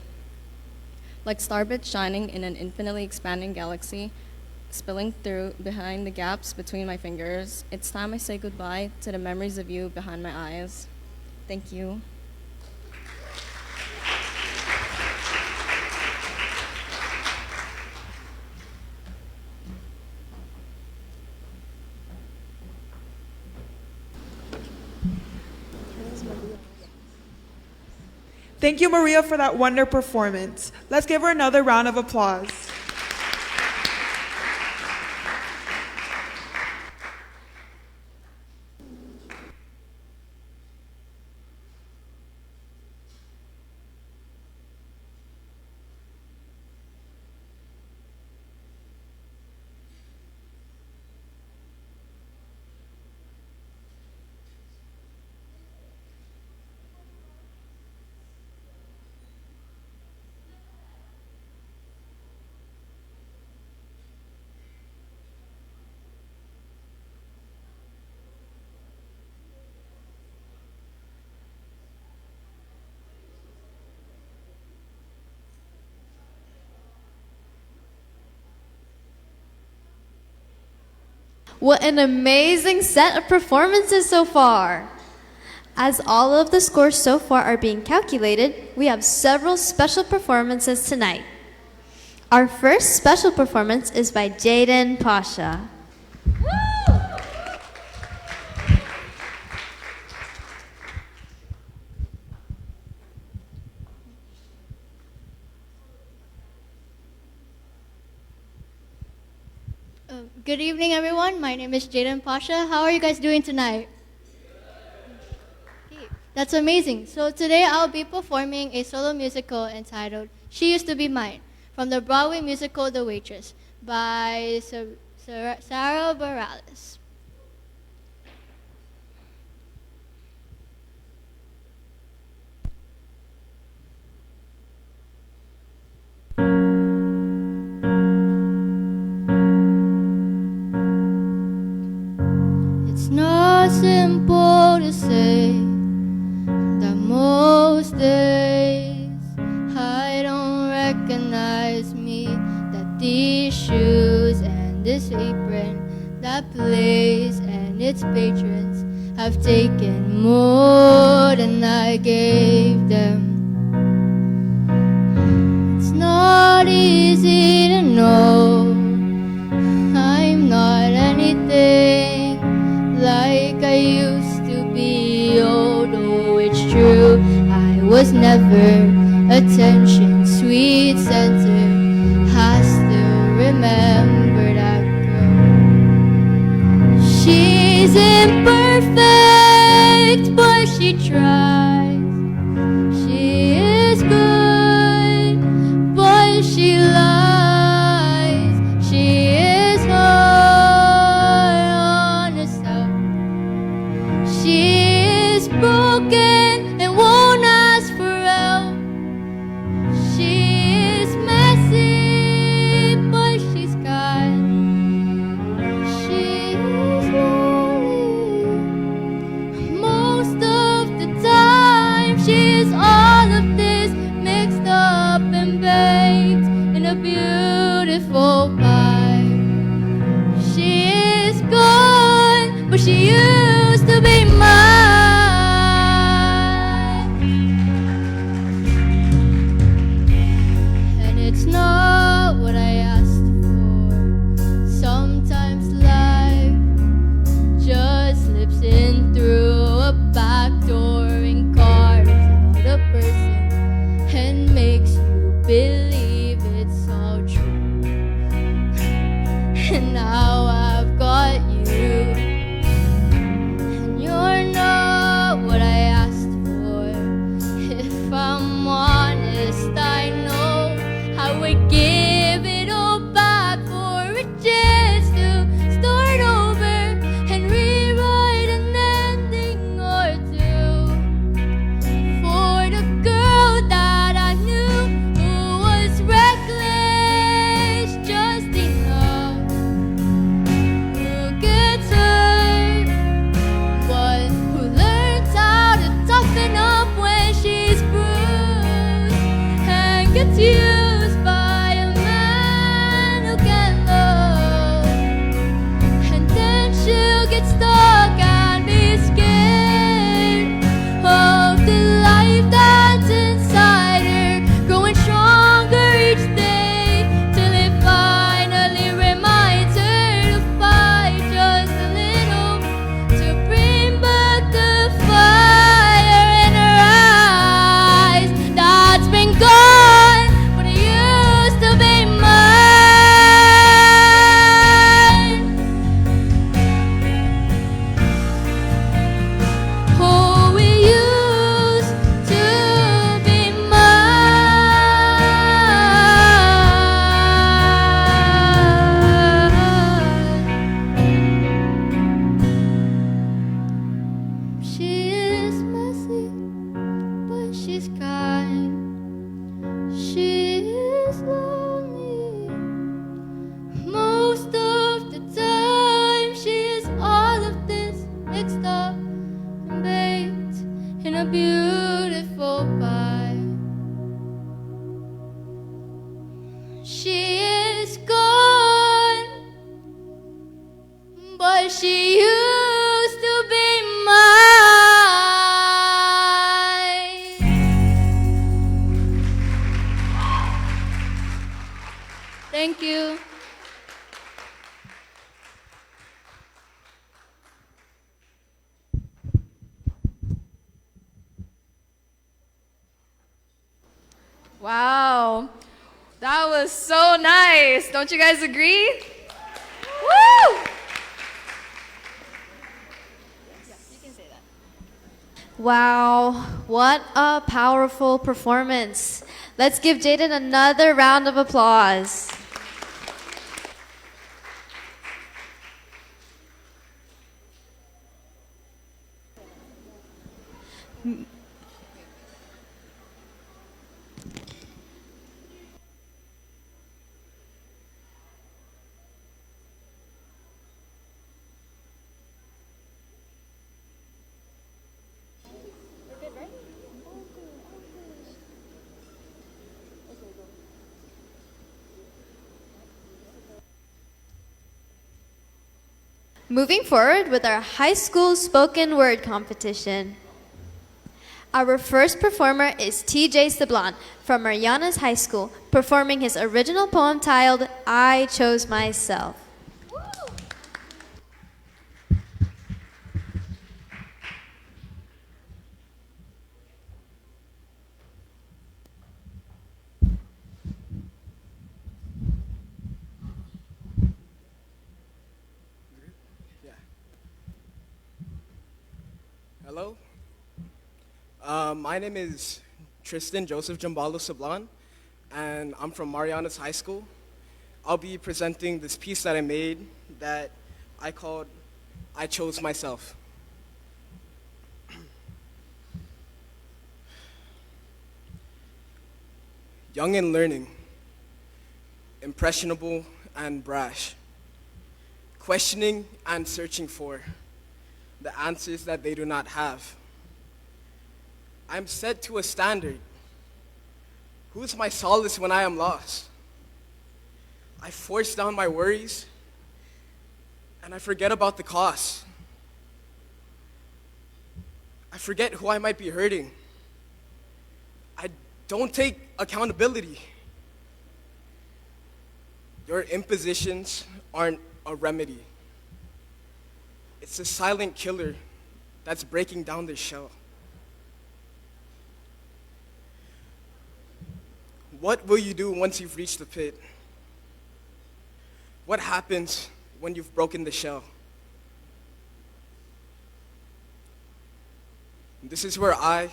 Like starbits shining in an infinitely expanding galaxy, spilling through behind the gaps between my fingers, it's time I say goodbye to the memories of you behind my eyes. Thank you. Thank you, Maria, for that wonder performance. Let's give her another round of applause. What an amazing set of performances so far! As all of the scores so far are being calculated, we have several special performances tonight. Our first special performance is by Jaden Pasha. Good evening, everyone. My name is Jaden Pasha. How are you guys doing tonight? Okay, that's amazing. So today I'll be performing a solo musical entitled She Used to Be Mine from the Broadway musical The Waitress by Sarah Bareilles. It's not simple to say that most days I don't recognize me, that these shoes and this apron, that place and its patrons have taken more than I gave them. It's not easy to know I'm not anything like I used to be, although it's true I was never attention sweet center. I still remember that girl. She's imperfect, but she tries. She is good, but she lies. She is hard on herself. She is broken and won't ask for help. She is messy, but she's kind. She is lonely most of the time. She is all of this mixed up and baked in a beautiful pie. She is gone, but she used to be mine. And it's not what I asked for. Sometimes life just slips in through a back door and carves out a person and makes you believe it's all true. And now I've got you, and you're not what I asked for. If I'm honest, I know I would give it all back for a chance to start over and rewrite an ending or two. For the girl that I knew who was reckless just enough, who gets hurt, but who learns how to toughen up when she's bruised and gets used by a man who can love. And then she'll get stuck and be scared of the life that's inside her, growing stronger each day till it finally reminds her to fight just a little, to bring back the fire in her eyes that a beautiful pie. She is gone, but she used to be mine. Thank you. Wow, that was so nice. Don't you guys agree? Woo! Wow, what a powerful performance. Let's give Jaden another round of applause. Moving forward with our high school spoken word competition. Our first performer is TJ Sablon from Marianas High School, performing his original poem titled, I Chose Myself. Hello. My name is Tristan Joseph Jambalo Sablon, and I'm from Marianas High School. I'll be presenting this piece that I made that I called I Chose Myself. Young and learning, impressionable and brash, questioning and searching for the answers that they do not have. I'm set to a standard. Who's my solace when I am lost? I force down my worries, and I forget about the cost. I forget who I might be hurting. I don't take accountability. Your impositions aren't a remedy. It's a silent killer that's breaking down the shell. What will you do once you've reached the pit? What happens when you've broken the shell? This is where I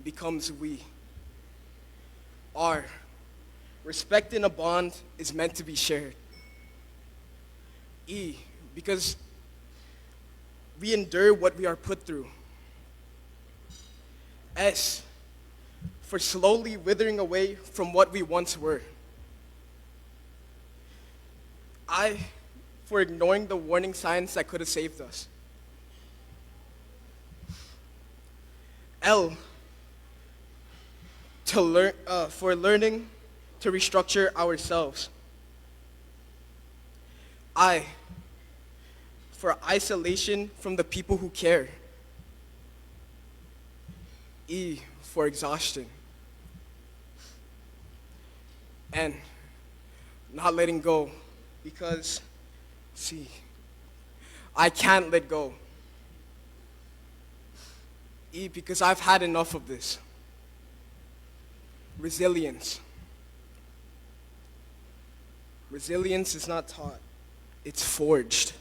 becomes we. R. Respect in a bond is meant to be shared. E. Because we endure what we are put through. S. For slowly withering away from what we once were. I. For ignoring the warning signs that could have saved us. L. For learning to restructure ourselves. I. For isolation from the people who care. E. For exhaustion. And not letting go because, see, I can't let go. E, because I've had enough of this. Resilience. Resilience is not taught, it's forged.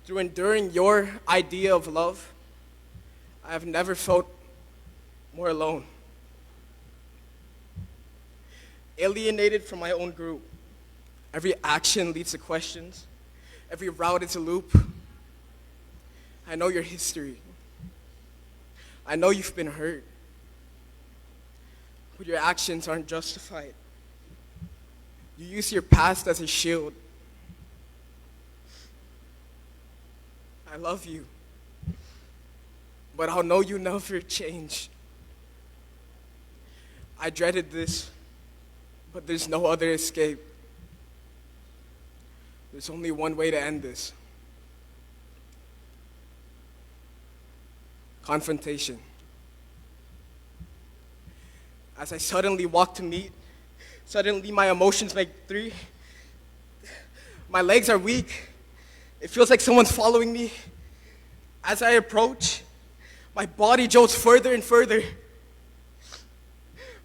Through enduring your idea of love, I have never felt more alone. Alienated from my own group. Every action leads to questions. Every route is a loop. I know your history. I know you've been hurt. But your actions aren't justified. You use your past as a shield. I love you. but I'll know you never change. I dreaded this, but there's no other escape. There's only one way to end this. Confrontation. As I suddenly walk to meet, suddenly my emotions make three. My legs are weak. It feels like someone's following me. As I approach, my body jolts further and further.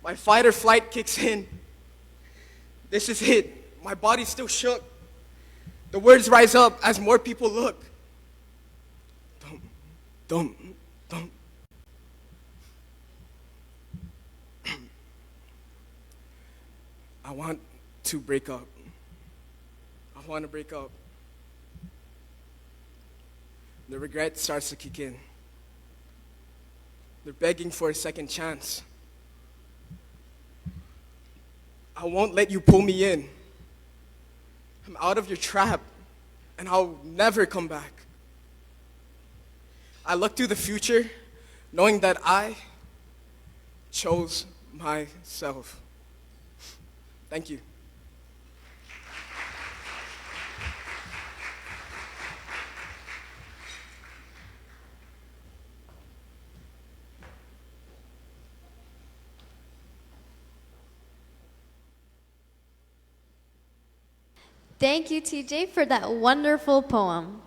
My fight or flight kicks in. This is it. My body's still shook. The words rise up as more people look. Don't. I want to break up. I want to break up. The regret starts to kick in. They're begging for a second chance. I won't let you pull me in. I'm out of your trap, and I'll never come back. I look to the future, knowing that I chose myself. Thank you. Thank you, TJ, for that wonderful poem.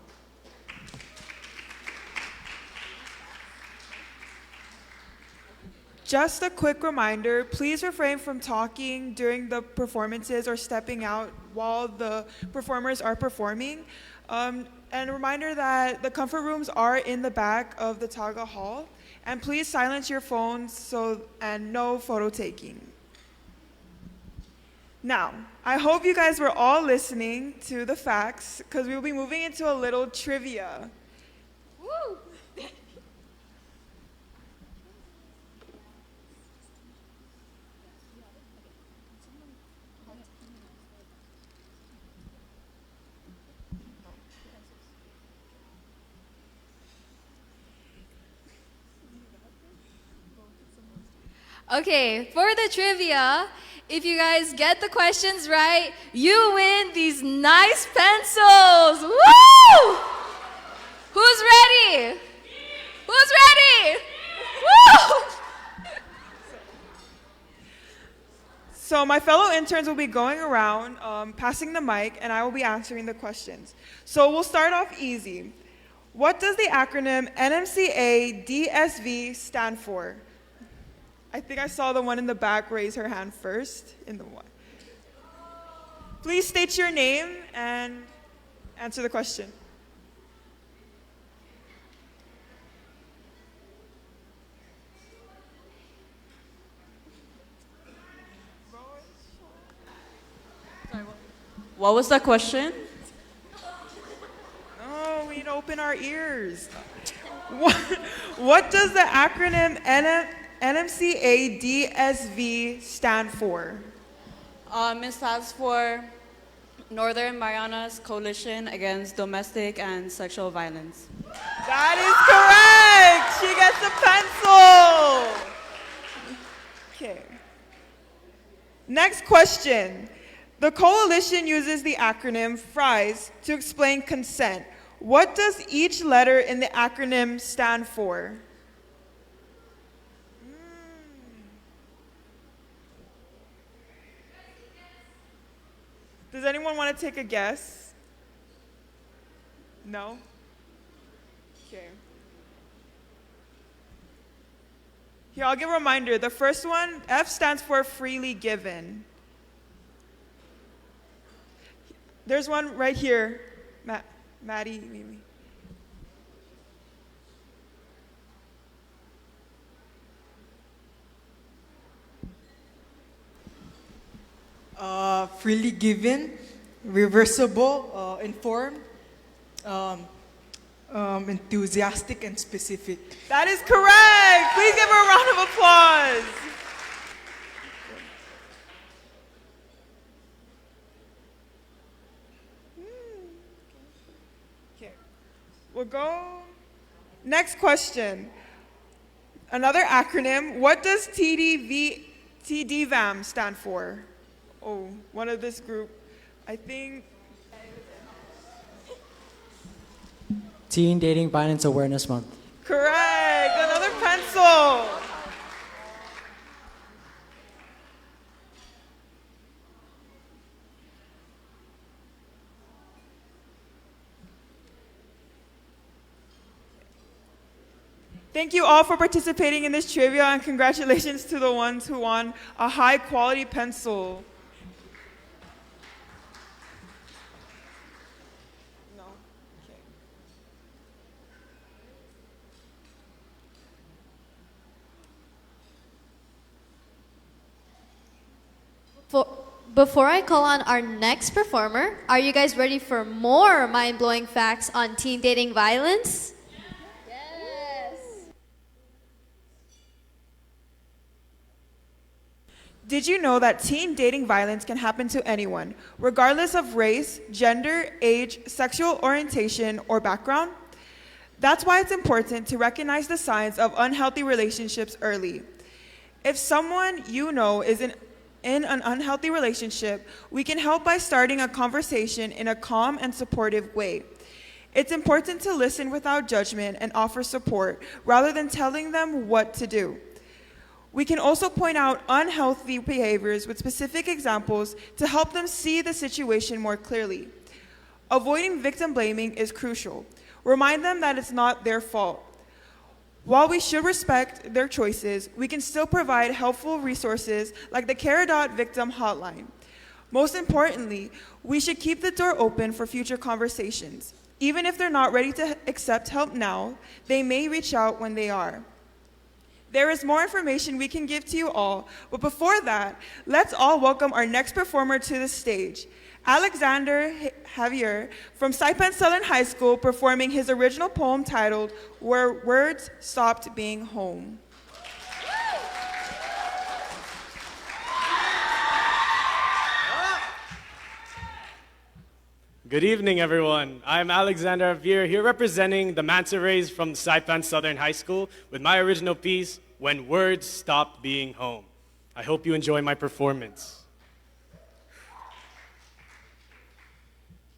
Just a quick reminder, please refrain from talking during the performances or stepping out while the performers are performing. And a reminder that the comfort rooms are in the back of the Taga Hall. And please silence your phones and no photo taking. Now, I hope you guys were all listening to the facts because we'll be moving into a little trivia. Woo! Okay, for the trivia, if you guys get the questions right, you win these nice pencils. Woo! Who's ready? Who's ready? Woo! So my fellow interns will be going around, passing the mic, and I will be answering the questions. So we'll start off easy. What does the acronym NMCA DSV stand for? I think I saw the one in the back raise her hand first. Please state your name and answer the question. What was the question? Oh, we need to open our ears. What does the acronym NMCA DSV stand for? It stands for Northern Marianas Coalition Against Domestic and Sexual Violence. That is correct! She gets a pencil! Okay. Next question. The coalition uses the acronym FRIES to explain consent. What does each letter in the acronym stand for? Does anyone want to take a guess? No? Okay. Here, I'll give a reminder. The first one, F stands for freely given. There's one right here. Maddie, Mimi. Freely given, reversible, informed, enthusiastic, and specific. That is correct. Please give her a round of applause. Okay. We'll go. Next question. Another acronym, what does TDVAM stand for? Oh, one of this group, I think. Teen Dating Violence Awareness Month. Correct, another pencil. Thank you all for participating in this trivia, and congratulations to the ones who won a high quality pencil. No? Okay. Before I call on our next performer, are you guys ready for more mind-blowing facts on teen dating violence? Did you know that teen dating violence can happen to anyone, regardless of race, gender, age, sexual orientation, or background? That's why it's important to recognize the signs of unhealthy relationships early. If someone you know is in an unhealthy relationship, we can help by starting a conversation in a calm and supportive way. It's important to listen without judgment and offer support rather than telling them what to do. We can also point out unhealthy behaviors with specific examples to help them see the situation more clearly. Avoiding victim blaming is crucial. Remind them that it's not their fault. While we should respect their choices, we can still provide helpful resources like the Care Victim Hotline. Most importantly, we should keep the door open for future conversations. Even if they're not ready to accept help now, they may reach out when they are. There is more information we can give to you all, but before that, let's all welcome our next performer to the stage. Alexander Javier from Saipan Southern High School, performing his original poem titled Where Words Stopped Being Home. Good evening, everyone. I'm Alexander Javier, here representing the Manta Rays from Saipan Southern High School with my original piece, When Words Stopped Being Home. I hope you enjoy my performance.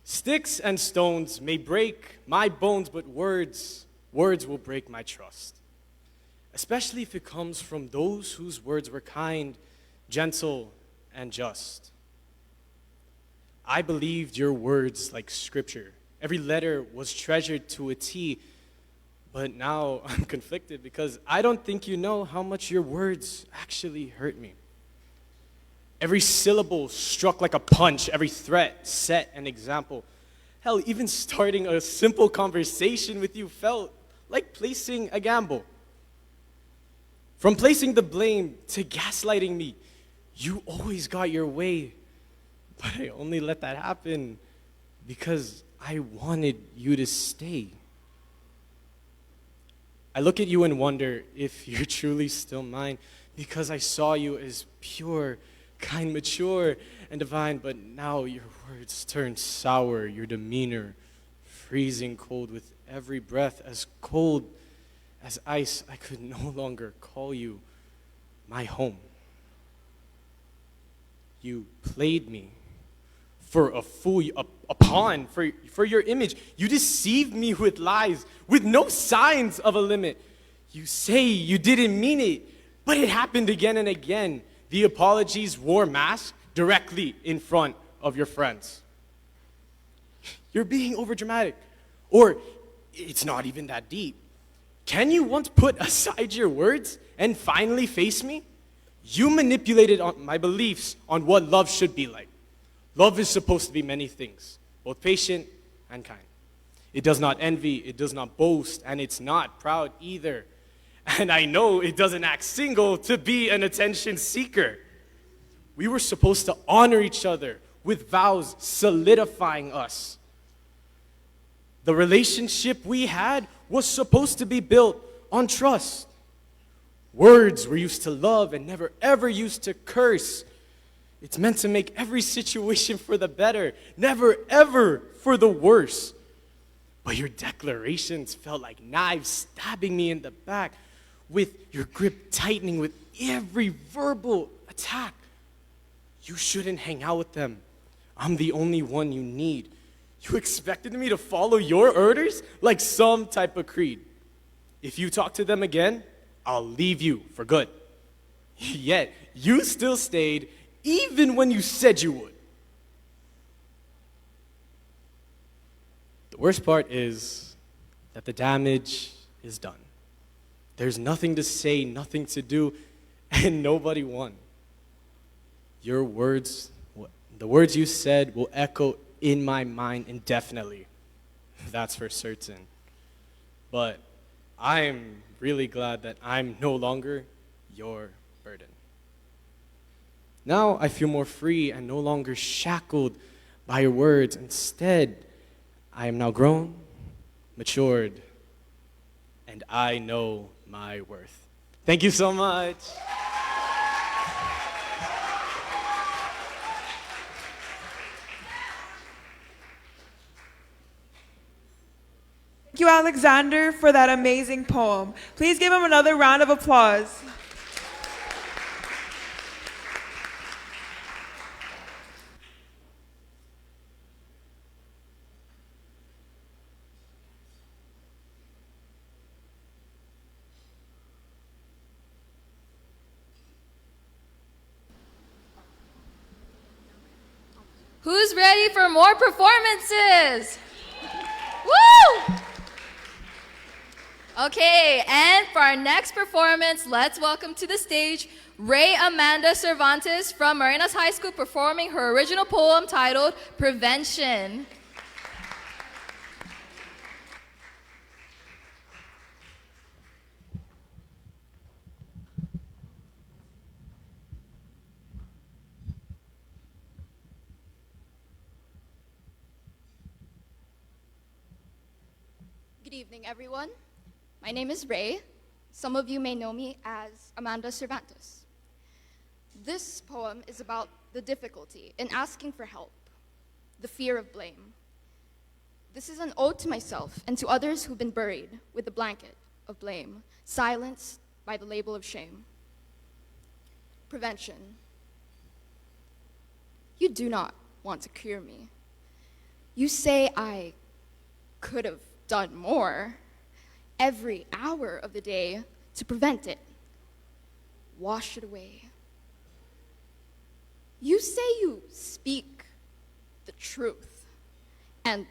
Sticks and stones may break my bones, but words will break my trust. Especially if it comes from those whose words were kind, gentle, and just. I believed your words like scripture. Every letter was treasured to a T, but now I'm conflicted because I don't think you know how much your words actually hurt me. Every syllable struck like a punch, every threat set an example. Hell, even starting a simple conversation with you felt like placing a gamble. From placing the blame to gaslighting me, you always got your way. But I only let that happen because I wanted you to stay. I look at you and wonder if you're truly still mine because I saw you as pure, kind, mature, and divine, but now your words turn sour, your demeanor freezing cold with every breath, as cold as ice. I could no longer call you my home. You played me for a fool, a pawn for your image. You deceived me with lies, with no signs of a limit. You say you didn't mean it, but it happened again and again. The apologies wore masks directly in front of your friends. You're being overdramatic, or it's not even that deep. Can you once put aside your words and finally face me? You manipulated my beliefs on what love should be like. Love is supposed to be many things, both patient and kind. It does not envy, it does not boast, and it's not proud either. And I know it doesn't act single to be an attention seeker. We were supposed to honor each other with vows solidifying us. The relationship we had was supposed to be built on trust. Words were used to love and never ever used to curse. It's meant to make every situation for the better, never ever for the worse. But your declarations felt like knives stabbing me in the back. with your grip tightening with every verbal attack. You shouldn't hang out with them. I'm the only one you need. You expected me to follow your orders like some type of creed. If you talk to them again, I'll leave you for good. Yet, you still stayed even when you said you would. The worst part is that the damage is done. There's nothing to say, nothing to do, and nobody won. Your words, the words you said will echo in my mind indefinitely. That's for certain. But I'm really glad that I'm no longer your burden. Now I feel more free and no longer shackled by your words. Instead, I am now grown, matured, and I know my worth. Thank you so much. Thank you, Alexander, for that amazing poem. Please give him another round of applause. Who's ready for more performances? Woo! Okay, and for our next performance, let's welcome to the stage Ray Amanda Cervantes from Marianas High School performing her original poem titled Prevention. Good evening, everyone. My name is Ray. Some of you may know me as Amanda Cervantes. This poem is about the difficulty in asking for help, the fear of blame. This is an ode to myself and to others who've been buried with the blanket of blame, silenced by the label of shame. Prevention. You do not want to cure me. You say I could have done more every hour of the day to prevent it. Wash it away. You say you speak the truth, and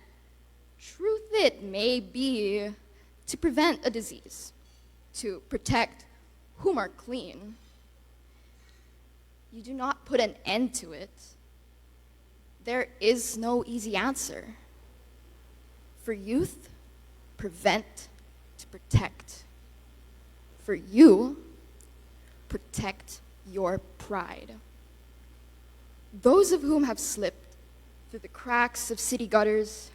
truth it may be to prevent a disease, to protect whom are clean. You do not put an end to it. There is no easy answer. For youth, prevent to protect. For you, protect your pride. Those of whom have slipped through the cracks of city gutters,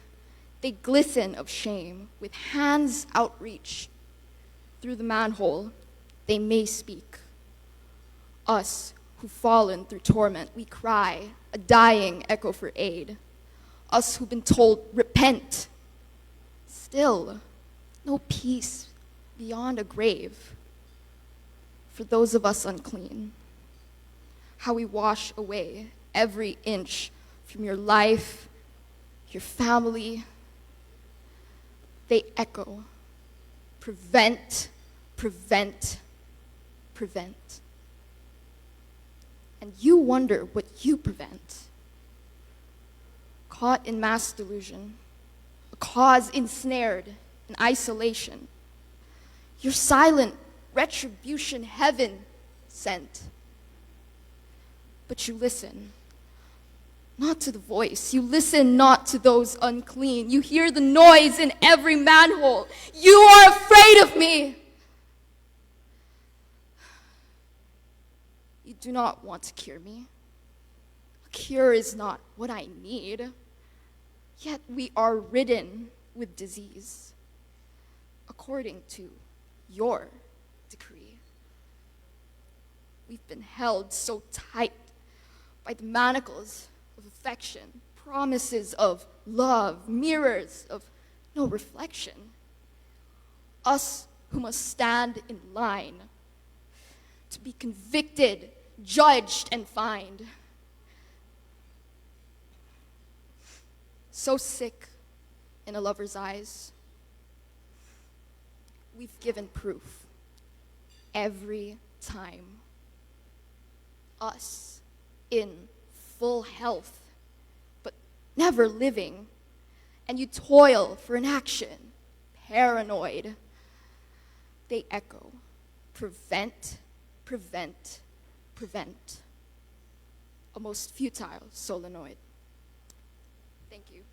they glisten of shame with hands outreached. Through the manhole, they may speak. Us who've fallen through torment, we cry, a dying echo for aid. Us who've been told, repent. Still, no peace beyond a grave. For those of us unclean, how we wash away every inch from your life, your family, they echo, prevent, prevent, prevent. And you wonder what you prevent. Caught in mass delusion, a cause ensnared in isolation. Your silent retribution heaven sent. But you listen, not to the voice. You listen not to those unclean. You hear the noise in every manhole. You are afraid of me. You do not want to cure me. A cure is not what I need. Yet we are ridden with disease, according to your decree. We've been held so tight by the manacles of affection, promises of love, mirrors of no reflection. Us who must stand in line to be convicted, judged, and fined. So sick in a lover's eyes. We've given proof every time. Us in full health, but never living, and you toil for an action, paranoid. They echo, prevent, prevent, prevent. A most futile solenoid. Thank you.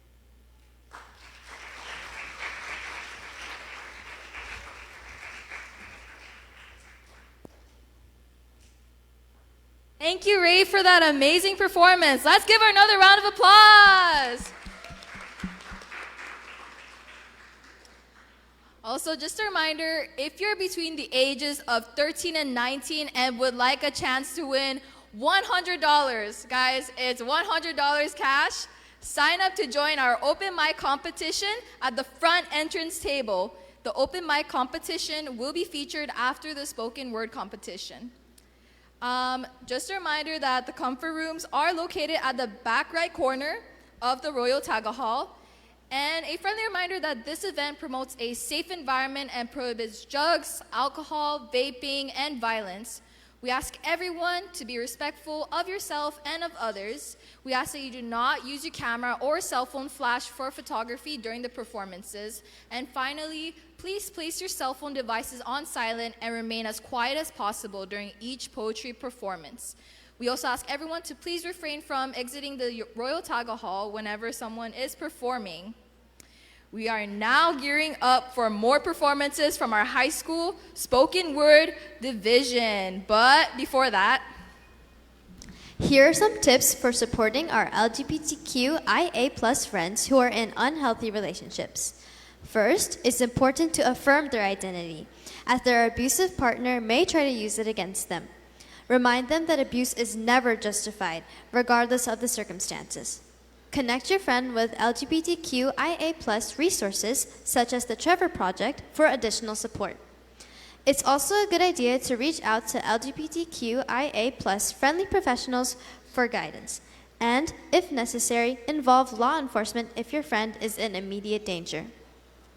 Thank you, Ray, for that amazing performance. Let's give her another round of applause. Also, just a reminder, if you're between the ages of 13 and 19 and would like a chance to win $100, guys, it's $100 cash, sign up to join our open mic competition at the front entrance table. The open mic competition will be featured after the spoken word competition. Just a reminder that the comfort rooms are located at the back right corner of the Royal Taga Hall. And a friendly reminder that this event promotes a safe environment and prohibits drugs, alcohol, vaping, and violence. We ask everyone to be respectful of yourself and of others. We ask that you do not use your camera or cell phone flash for photography during the performances. And finally, please place your cell phone devices on silent and remain as quiet as possible during each poetry performance. We also ask everyone to please refrain from exiting the Royal Taga Hall whenever someone is performing. We are now gearing up for more performances from our high school spoken word division. But before that, here are some tips for supporting our LGBTQIA+ friends who are in unhealthy relationships. First, it's important to affirm their identity, as their abusive partner may try to use it against them. Remind them that abuse is never justified, regardless of the circumstances. Connect your friend with LGBTQIA+ resources, such as the Trevor Project, for additional support. It's also a good idea to reach out to LGBTQIA+ friendly professionals for guidance, and, if necessary, involve law enforcement if your friend is in immediate danger.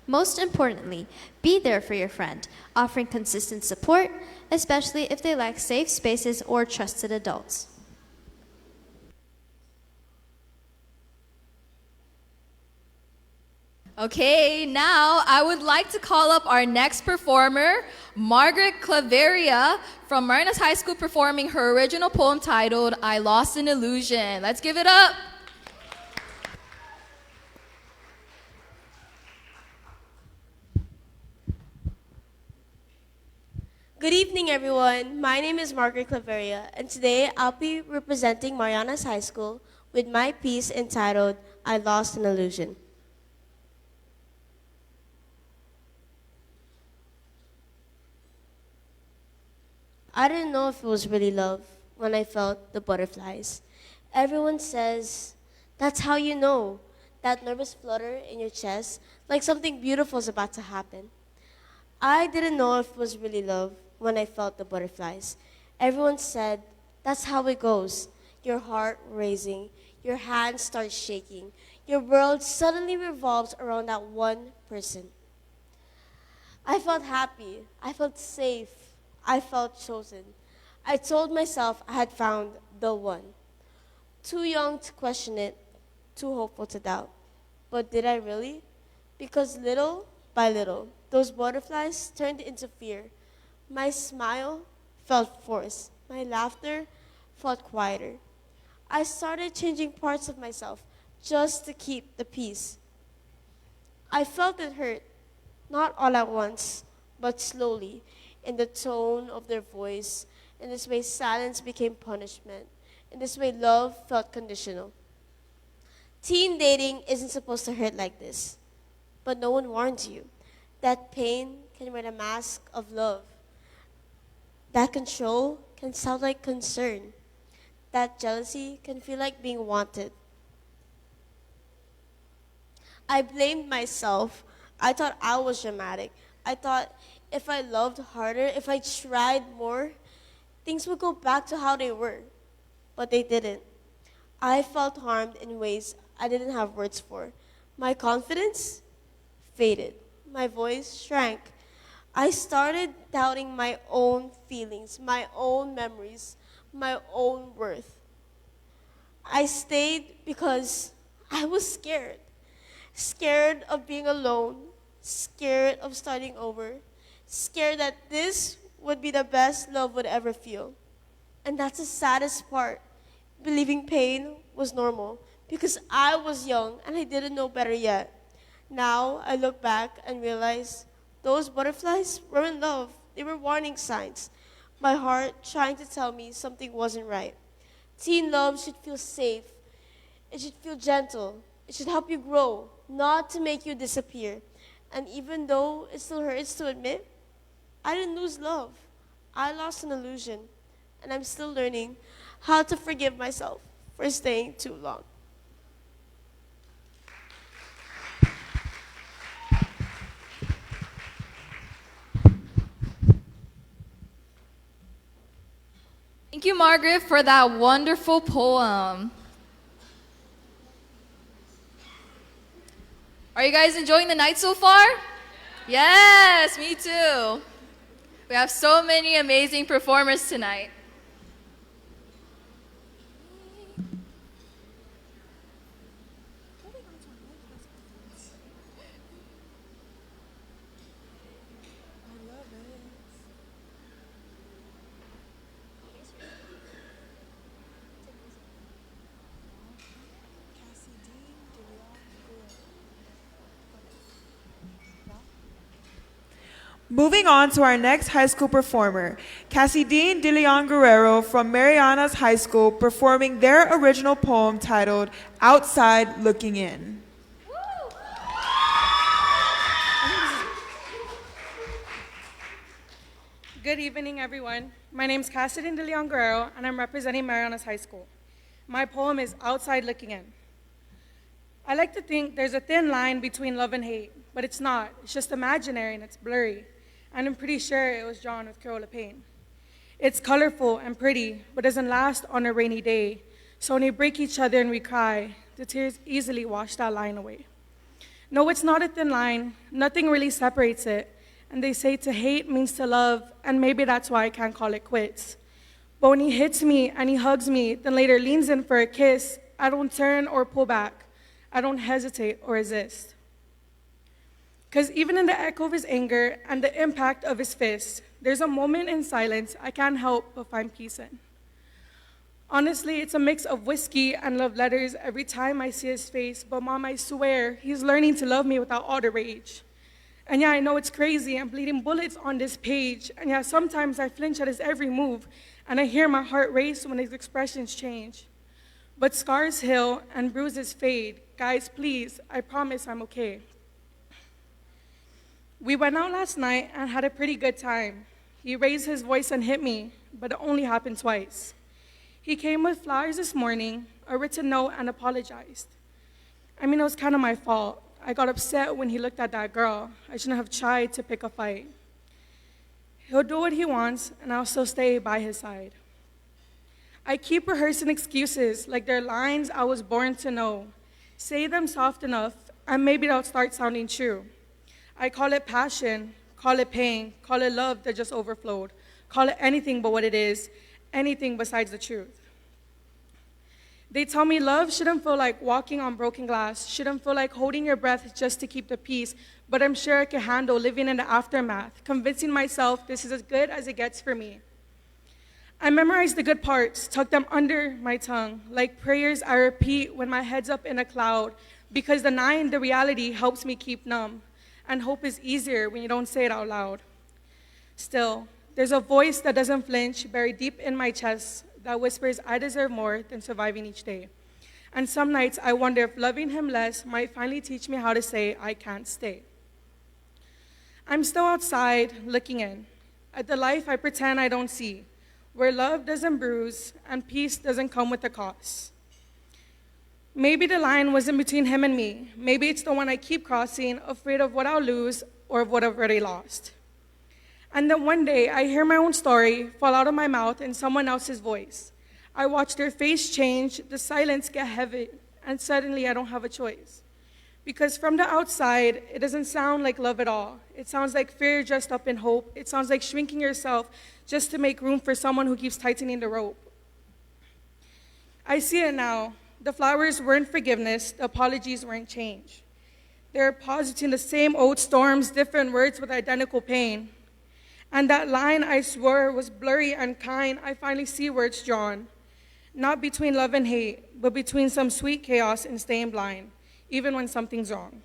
Most importantly, be there for your friend, offering consistent support, especially if they lack safe spaces or trusted adults. okay, now I would like to call up our next performer, Margaret Claveria from Marianas High School, performing her original poem titled, I Lost an Illusion. Let's give it up. Good evening, everyone. My name is Margaret Claveria, and today I'll be representing Marianas High School with my piece entitled, I Lost an Illusion. I didn't know if it was really love when I felt the butterflies. Everyone says, that's how you know, that nervous flutter in your chest, like something beautiful is about to happen. I didn't know if it was really love when I felt the butterflies. Everyone said, that's how it goes. Your heart racing, your hands start shaking. Your world suddenly revolves around that one person. I felt happy. I felt safe. I felt chosen. I told myself I had found the one. Too young to question it, too hopeful to doubt. But did I really? Because little by little, those butterflies turned into fear. My smile felt forced. My laughter felt quieter. I started changing parts of myself just to keep the peace. I felt it hurt, not all at once, but slowly, in the tone of their voice. In this way, silence became punishment. In this way, love felt conditional. Teen dating isn't supposed to hurt like this, but no one warns you. That pain can wear a mask of love. That control can sound like concern. That jealousy can feel like being wanted. I blamed myself. I thought I was dramatic. I thought if I loved harder, if I tried more, things would go back to how they were. But they didn't. I felt harmed in ways I didn't have words for. My confidence faded. My voice shrank. I started doubting my own feelings, my own memories, my own worth. I stayed because I was scared. Scared of being alone, scared of starting over, scared that this would be the best love would ever feel. And that's the saddest part. Believing pain was normal because I was young and I didn't know better yet. Now I look back and realize those butterflies weren't love, they were warning signs. My heart trying to tell me something wasn't right. Teen love should feel safe. It should feel gentle. It should help you grow, not to make you disappear. And even though it still hurts to admit, I didn't lose love. I lost an illusion. And I'm still learning how to forgive myself for staying too long. Thank you, Margaret, for that wonderful poem. Are you guys enjoying the night so far? Yes, me too. We have so many amazing performers tonight. Moving on to our next high school performer, Cassidine De Leon Guerrero from Marianas High School, performing their original poem titled Outside Looking In. Good evening, everyone. My name is Cassidine De Leon Guerrero, and I'm representing Marianas High School. My poem is Outside Looking In. I like to think there's a thin line between love and hate, but it's not. It's just imaginary and it's blurry. And I'm pretty sure it was drawn with Crayola paint. It's colorful and pretty, but doesn't last on a rainy day. So when we break each other and we cry, the tears easily wash that line away. No, it's not a thin line. Nothing really separates it. And they say to hate means to love, and maybe that's why I can't call it quits. But when he hits me and he hugs me, then later leans in for a kiss, I don't turn or pull back. I don't hesitate or resist. Because even in the echo of his anger and the impact of his fist, there's a moment in silence I can't help but find peace in. Honestly, it's a mix of whiskey and love letters every time I see his face, but Mom, I swear, he's learning to love me without all the rage. And yeah, I know it's crazy, I'm bleeding bullets on this page, and yeah, sometimes I flinch at his every move, and I hear my heart race when his expressions change. But scars heal and bruises fade. Guys, please, I promise I'm okay. We went out last night and had a pretty good time. He raised his voice and hit me, but it only happened twice. He came with flowers this morning, a written note, and apologized. I mean, it was kind of my fault. I got upset when he looked at that girl. I shouldn't have tried to pick a fight. He'll do what he wants, and I'll still stay by his side. I keep rehearsing excuses like they're lines I was born to know. Say them soft enough, and maybe they'll start sounding true. I call it passion, call it pain, call it love that just overflowed, call it anything but what it is, anything besides the truth. They tell me love shouldn't feel like walking on broken glass, shouldn't feel like holding your breath just to keep the peace, but I'm sure I can handle living in the aftermath, convincing myself this is as good as it gets for me. I memorize the good parts, tuck them under my tongue, like prayers I repeat when my head's up in a cloud, because denying the reality helps me keep numb. And hope is easier when you don't say it out loud. Still, there's a voice that doesn't flinch, buried deep in my chest, that whispers I deserve more than surviving each day. And some nights I wonder if loving him less might finally teach me how to say I can't stay. I'm still outside looking in, at the life I pretend I don't see, where love doesn't bruise and peace doesn't come with a cost. Maybe the line wasn't between him and me. Maybe it's the one I keep crossing, afraid of what I'll lose or of what I've already lost. And then one day, I hear my own story fall out of my mouth in someone else's voice. I watch their face change, the silence get heavy, and suddenly I don't have a choice. Because from the outside, it doesn't sound like love at all. It sounds like fear dressed up in hope. It sounds like shrinking yourself just to make room for someone who keeps tightening the rope. I see it now. The flowers weren't forgiveness. The apologies weren't change. They're positing the same old storms, different words with identical pain. And that line I swore was blurry and kind, I finally see where it's drawn. Not between love and hate, but between some sweet chaos and staying blind, even when something's wrong.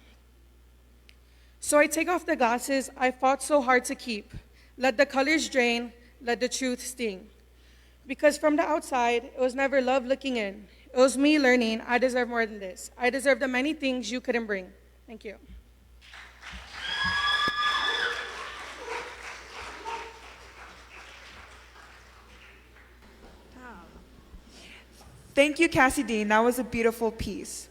So I take off the glasses I fought so hard to keep. Let the colors drain, let the truth sting. Because from the outside, it was never love looking in. It was me learning I deserve more than this. I deserve the many things you couldn't bring. Thank you. Thank you, Cassie Dean. That was a beautiful piece.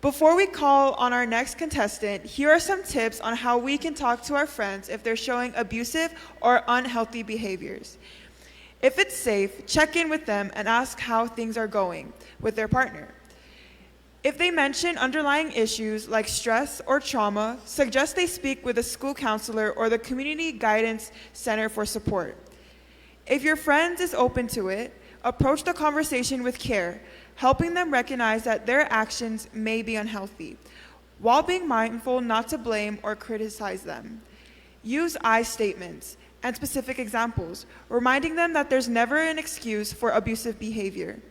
Before we call on our next contestant, here are some tips on how we can talk to our friends if they're showing abusive or unhealthy behaviors. If it's safe, check in with them and ask how things are going with their partner. If they mention underlying issues like stress or trauma, suggest they speak with a school counselor or the Community Guidance Center for support. If your friend is open to it, approach the conversation with care, helping them recognize that their actions may be unhealthy, while being mindful not to blame or criticize them. Use I statements and specific examples, reminding them that there's never an excuse for abusive behavior.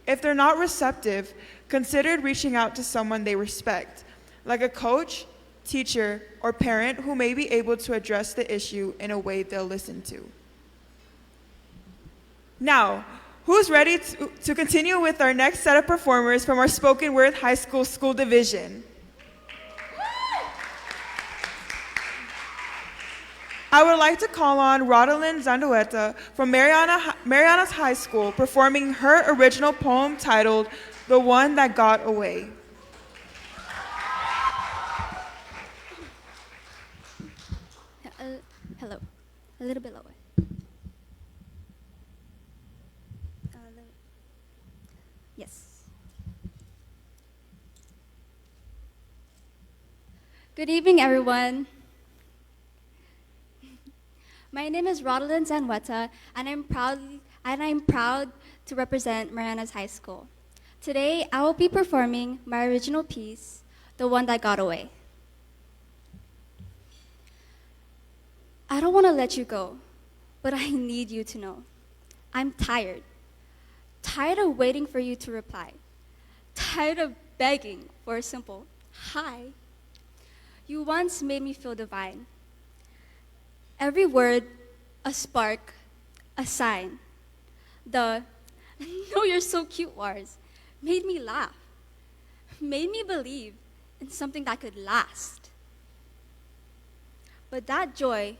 If they're not receptive, consider reaching out to someone they respect, like a coach, teacher, or parent who may be able to address the issue in a way they'll listen to. Now, who's ready to continue with our next set of performers from our Spoken Word High School School Division? I would like to call on Rodalyn Zandueta from Marianas High School performing her original poem titled The One That Got Away. Hello. A little bit lower. Yes. Good evening, everyone. My name is Rodalyn Zanweta, and I'm proud to represent Marianas High School. Today, I will be performing my original piece, The One That Got Away. I don't want to let you go, but I need you to know. I'm tired. Tired of waiting for you to reply. Tired of begging for a simple hi. You once made me feel divine. Every word, a spark, a sign. The "no, you're so cute" wars made me laugh, made me believe in something that could last. But that joy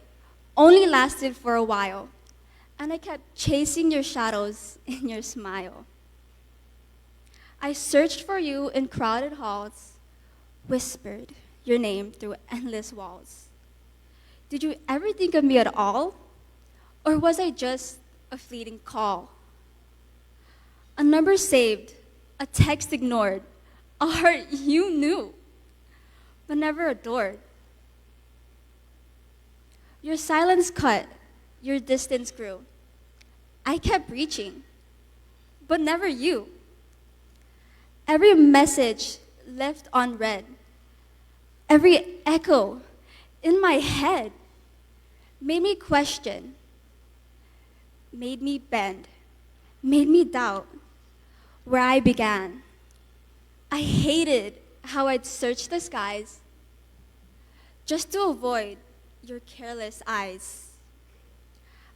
only lasted for a while, and I kept chasing your shadows in your smile. I searched for you in crowded halls, whispered your name through endless walls. Did you ever think of me at all? Or was I just a fleeting call? A number saved, a text ignored, a heart you knew, but never adored. Your silence cut, your distance grew. I kept reaching, but never you. Every message left unread, every echo in my head made me question, made me bend, made me doubt where I began. I hated how I'd search the skies just to avoid your careless eyes.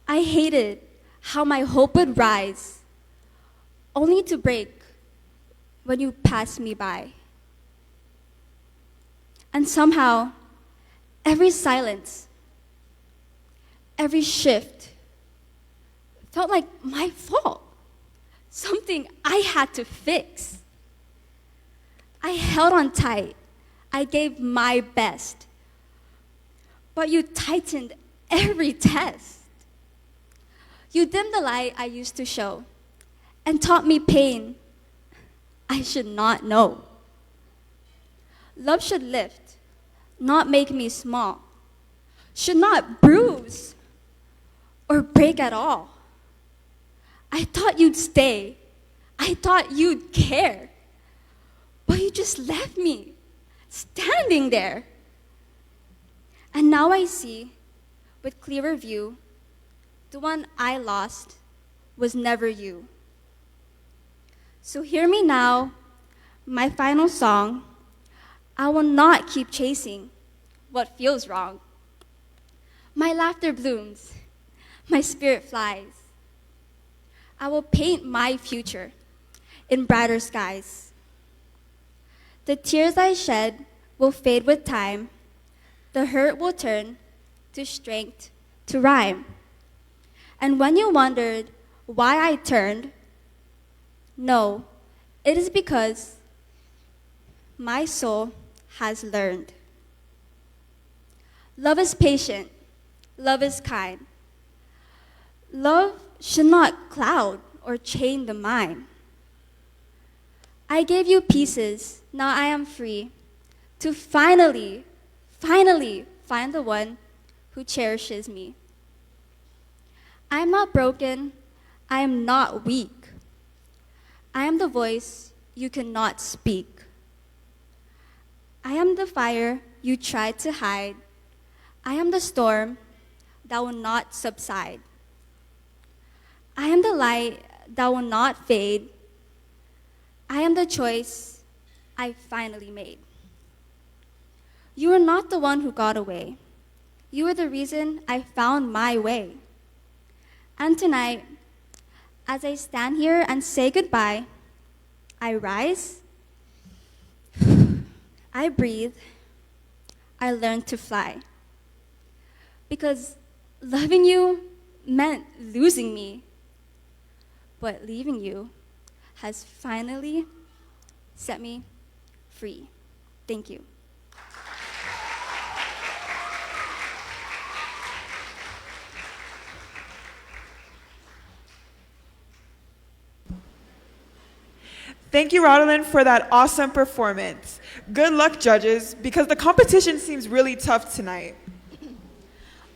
I hated how my hope would rise only to break when you passed me by. And somehow, every silence, every shift felt like my fault, something I had to fix. I held on tight, I gave my best, but you tightened every test. You dimmed the light I used to show and taught me pain I should not know. Love should lift, not make me small, should not bruise or break at all. I thought you'd stay, I thought you'd care, but you just left me standing there. And now I see, with clearer view, the one I lost was never you. So hear me now, my final song. I will not keep chasing what feels wrong. My laughter blooms, my spirit flies. I will paint my future in brighter skies. The tears I shed will fade with time. The hurt will turn to strength to rhyme. And when you wondered why I turned, no, it is because my soul has learned. Love is patient, love is kind. Love should not cloud or chain the mind. I gave you pieces, now I am free to finally find the one who cherishes me. I am not broken, I am not weak. I am the voice you cannot speak. I am the fire you tried to hide. I am the storm that will not subside. I am the light that will not fade. I am the choice I finally made. You are not the one who got away. You are the reason I found my way. And tonight, as I stand here and say goodbye, I rise, I breathe, I learn to fly. Because loving you meant losing me, but leaving you has finally set me free. Thank you. Thank you, Rodolin, for that awesome performance. Good luck, judges, because the competition seems really tough tonight.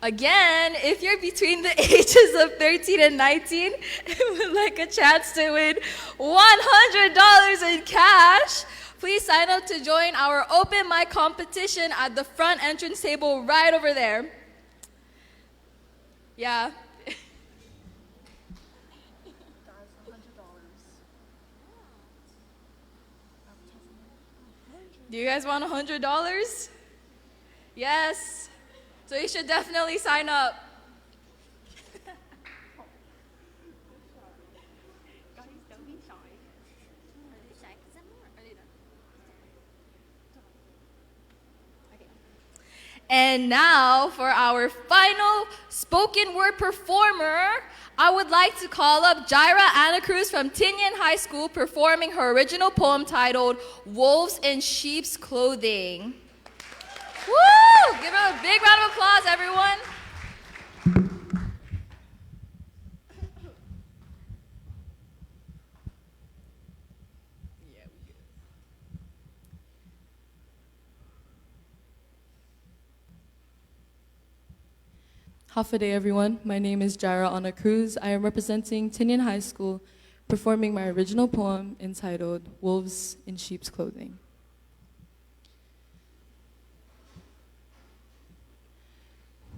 Again, if you're between the ages of 13 and 19 and would like a chance to win $100 in cash, please sign up to join our open mic competition at the front entrance table right over there. Yeah. Do you guys want $100? Yes. So you should definitely sign up. And now for our final spoken word performer, I would like to call up Jaira Anna Cruz from Tinian High School performing her original poem titled Wolves in Sheep's Clothing. Woo! Give her a big round of applause, everyone. Half a day, everyone. My name is Jaira Anna Cruz. I am representing Tinian High School, performing my original poem entitled Wolves in Sheep's Clothing.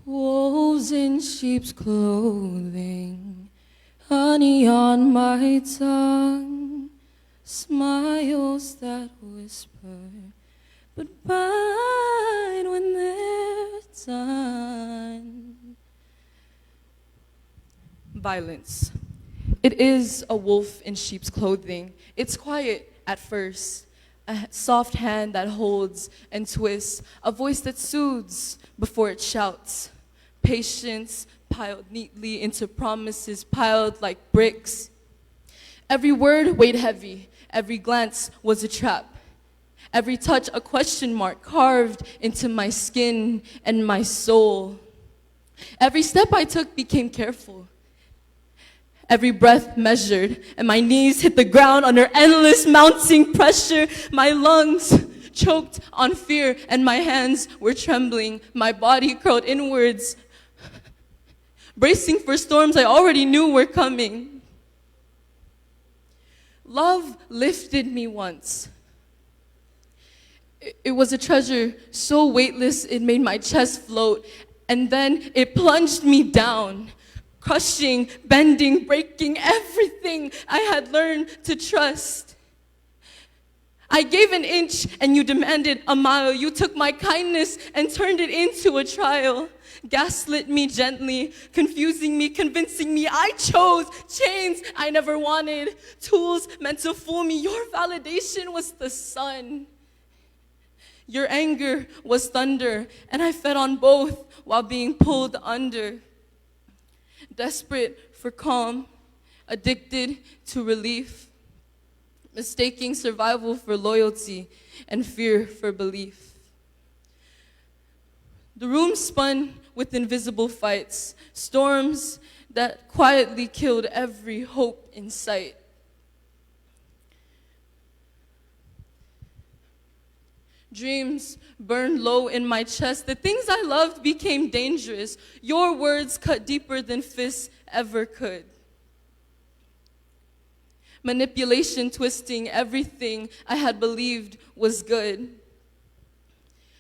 Wolves in sheep's clothing, honey on my tongue, smiles that whisper, but bite when they're done. Violence. It is a wolf in sheep's clothing. It's quiet at first, a soft hand that holds and twists, a voice that soothes before it shouts. Patience piled neatly into promises piled like bricks. Every word weighed heavy, every glance was a trap. Every touch a question mark carved into my skin and my soul. Every step I took became careful. Every breath measured, and my knees hit the ground under endless mounting pressure. My lungs choked on fear, and my hands were trembling. My body curled inwards, bracing for storms I already knew were coming. Love lifted me once. It was a treasure so weightless it made my chest float, and then it plunged me down, crushing, bending, breaking everything I had learned to trust. I gave an inch and you demanded a mile. You took my kindness and turned it into a trial. Gaslit me gently, confusing me, convincing me I chose chains I never wanted, tools meant to fool me. Your validation was the sun. Your anger was thunder, and I fed on both while being pulled under. Desperate for calm, addicted to relief, mistaking survival for loyalty and fear for belief. The room spun with invisible fights, storms that quietly killed every hope in sight. Dreams burned low in my chest. The things I loved became dangerous. Your words cut deeper than fists ever could. Manipulation twisting everything I had believed was good.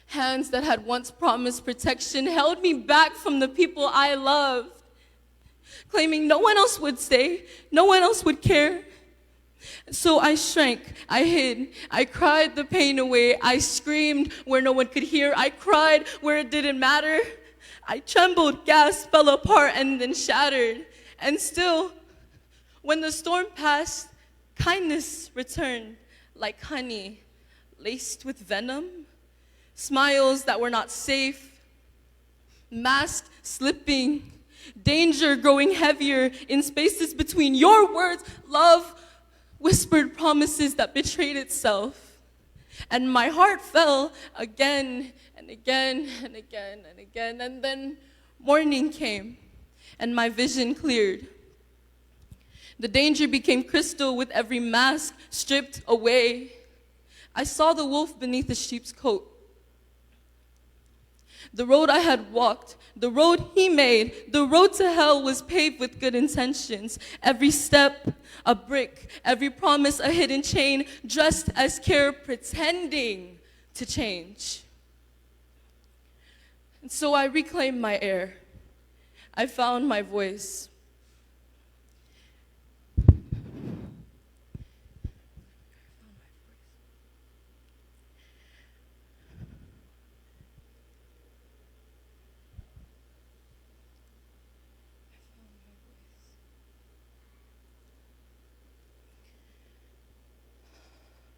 Hands that had once promised protection held me back from the people I loved, claiming no one else would stay, no one else would care. So I shrank, I hid, I cried the pain away. I screamed where no one could hear. I cried where it didn't matter. I trembled, gasped, fell apart, and then shattered. And still, when the storm passed, kindness returned like honey laced with venom. Smiles that were not safe, masks slipping, danger growing heavier in spaces between your words. Love whispered promises that betrayed itself. And my heart fell again and again and again and again. And then morning came and my vision cleared. The danger became crystal with every mask stripped away. I saw the wolf beneath the sheep's coat. The road I had walked, the road he made, the road to hell was paved with good intentions. Every step, a brick, every promise, a hidden chain, dressed as care, pretending to change. And so I reclaimed my air. I found my voice.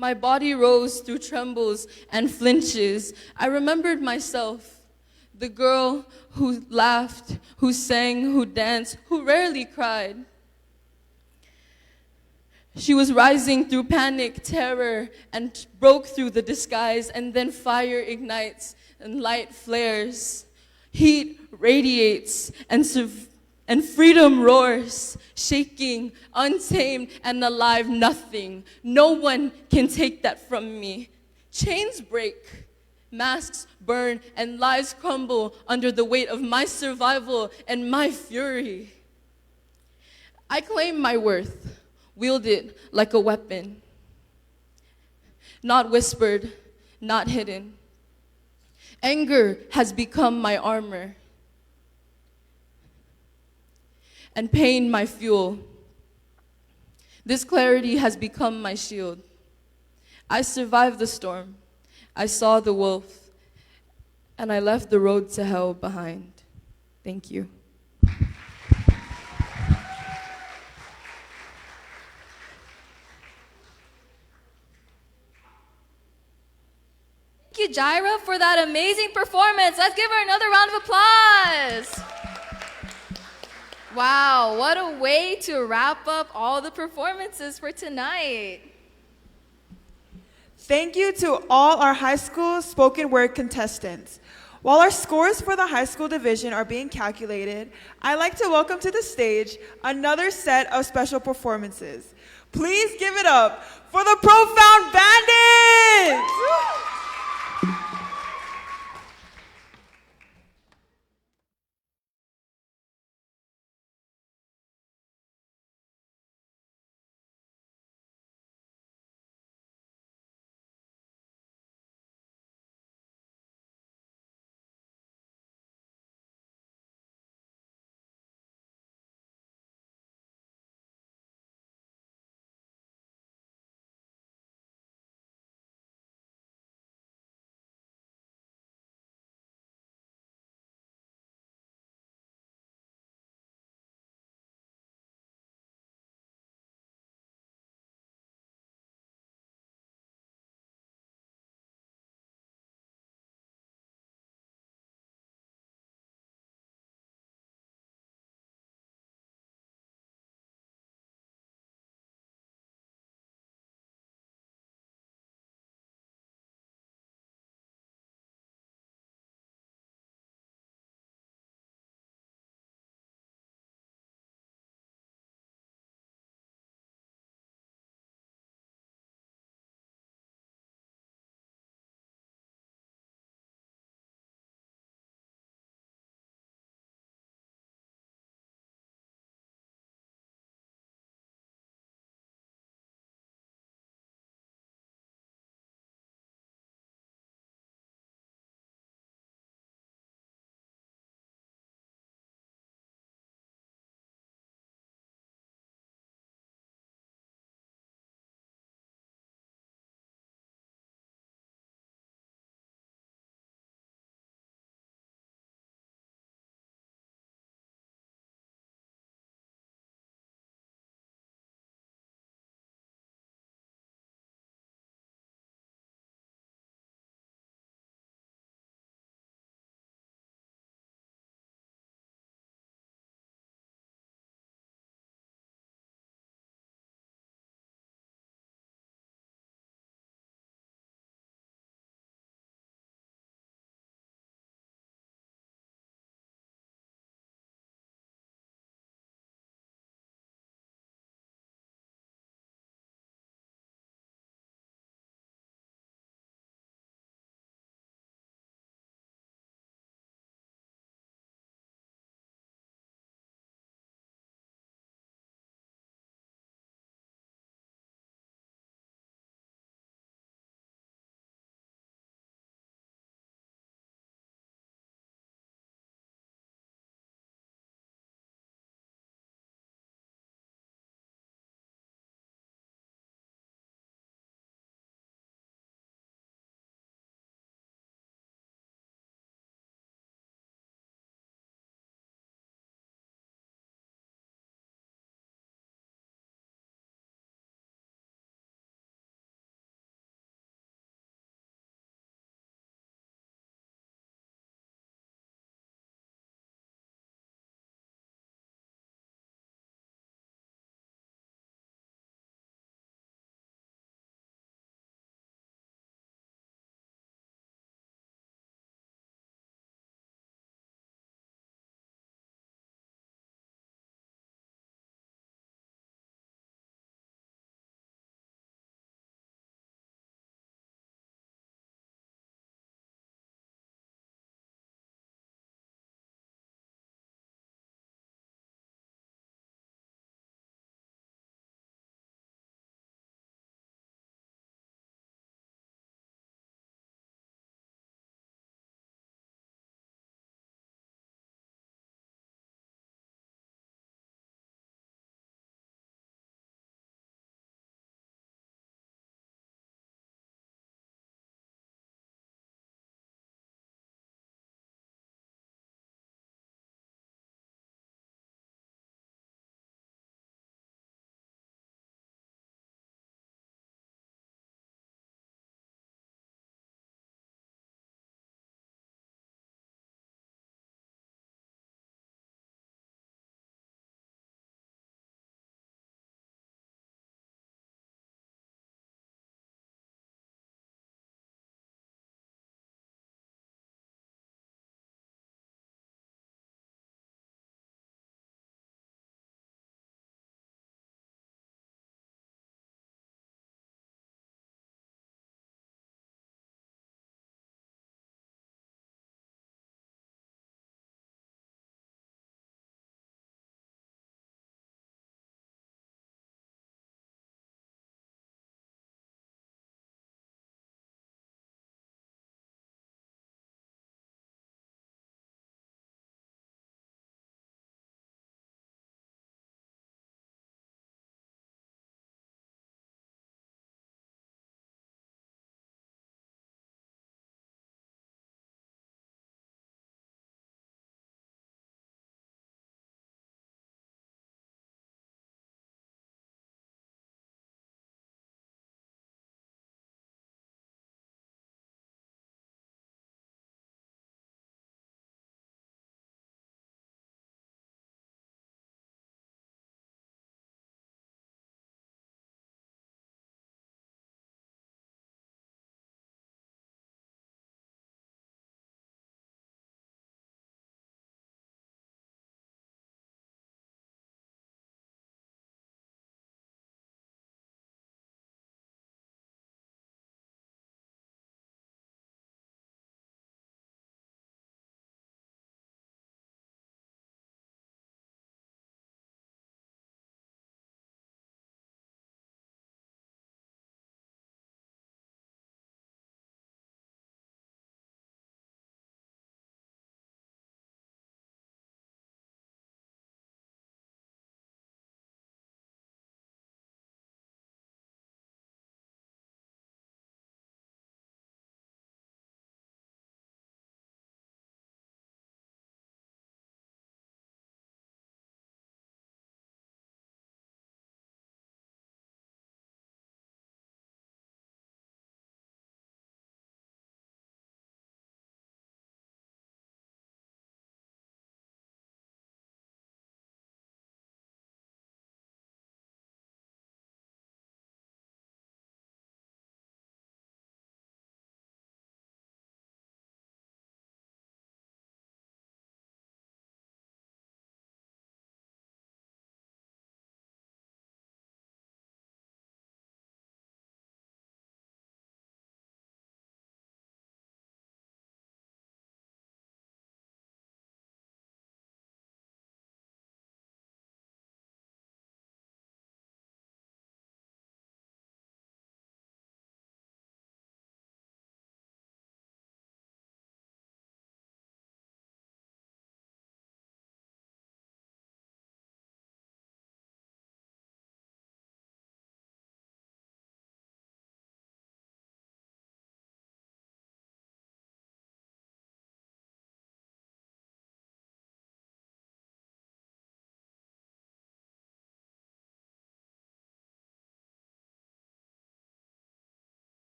My body rose through trembles and flinches. I remembered myself, the girl who laughed, who sang, who danced, who rarely cried. She was rising through panic, terror, and broke through the disguise, and then fire ignites and light flares. Heat radiates and freedom roars, shaking, untamed, and alive. Nothing, no one can take that from me. Chains break, masks burn, and lives crumble under the weight of my survival and my fury. I claim my worth, wield it like a weapon. Not whispered, not hidden. Anger has become my armor, and pain my fuel. This clarity has become my shield. I survived the storm. I saw the wolf, and I left the road to hell behind. Thank you. Thank you, Jaira, for that amazing performance. Let's give her another round of applause. Wow, what a way to wrap up all the performances for tonight. Thank you to all our high school spoken word contestants. While our scores for the high school division are being calculated, I'd like to welcome to the stage another set of special performances. Please give it up for the Profound Bandits!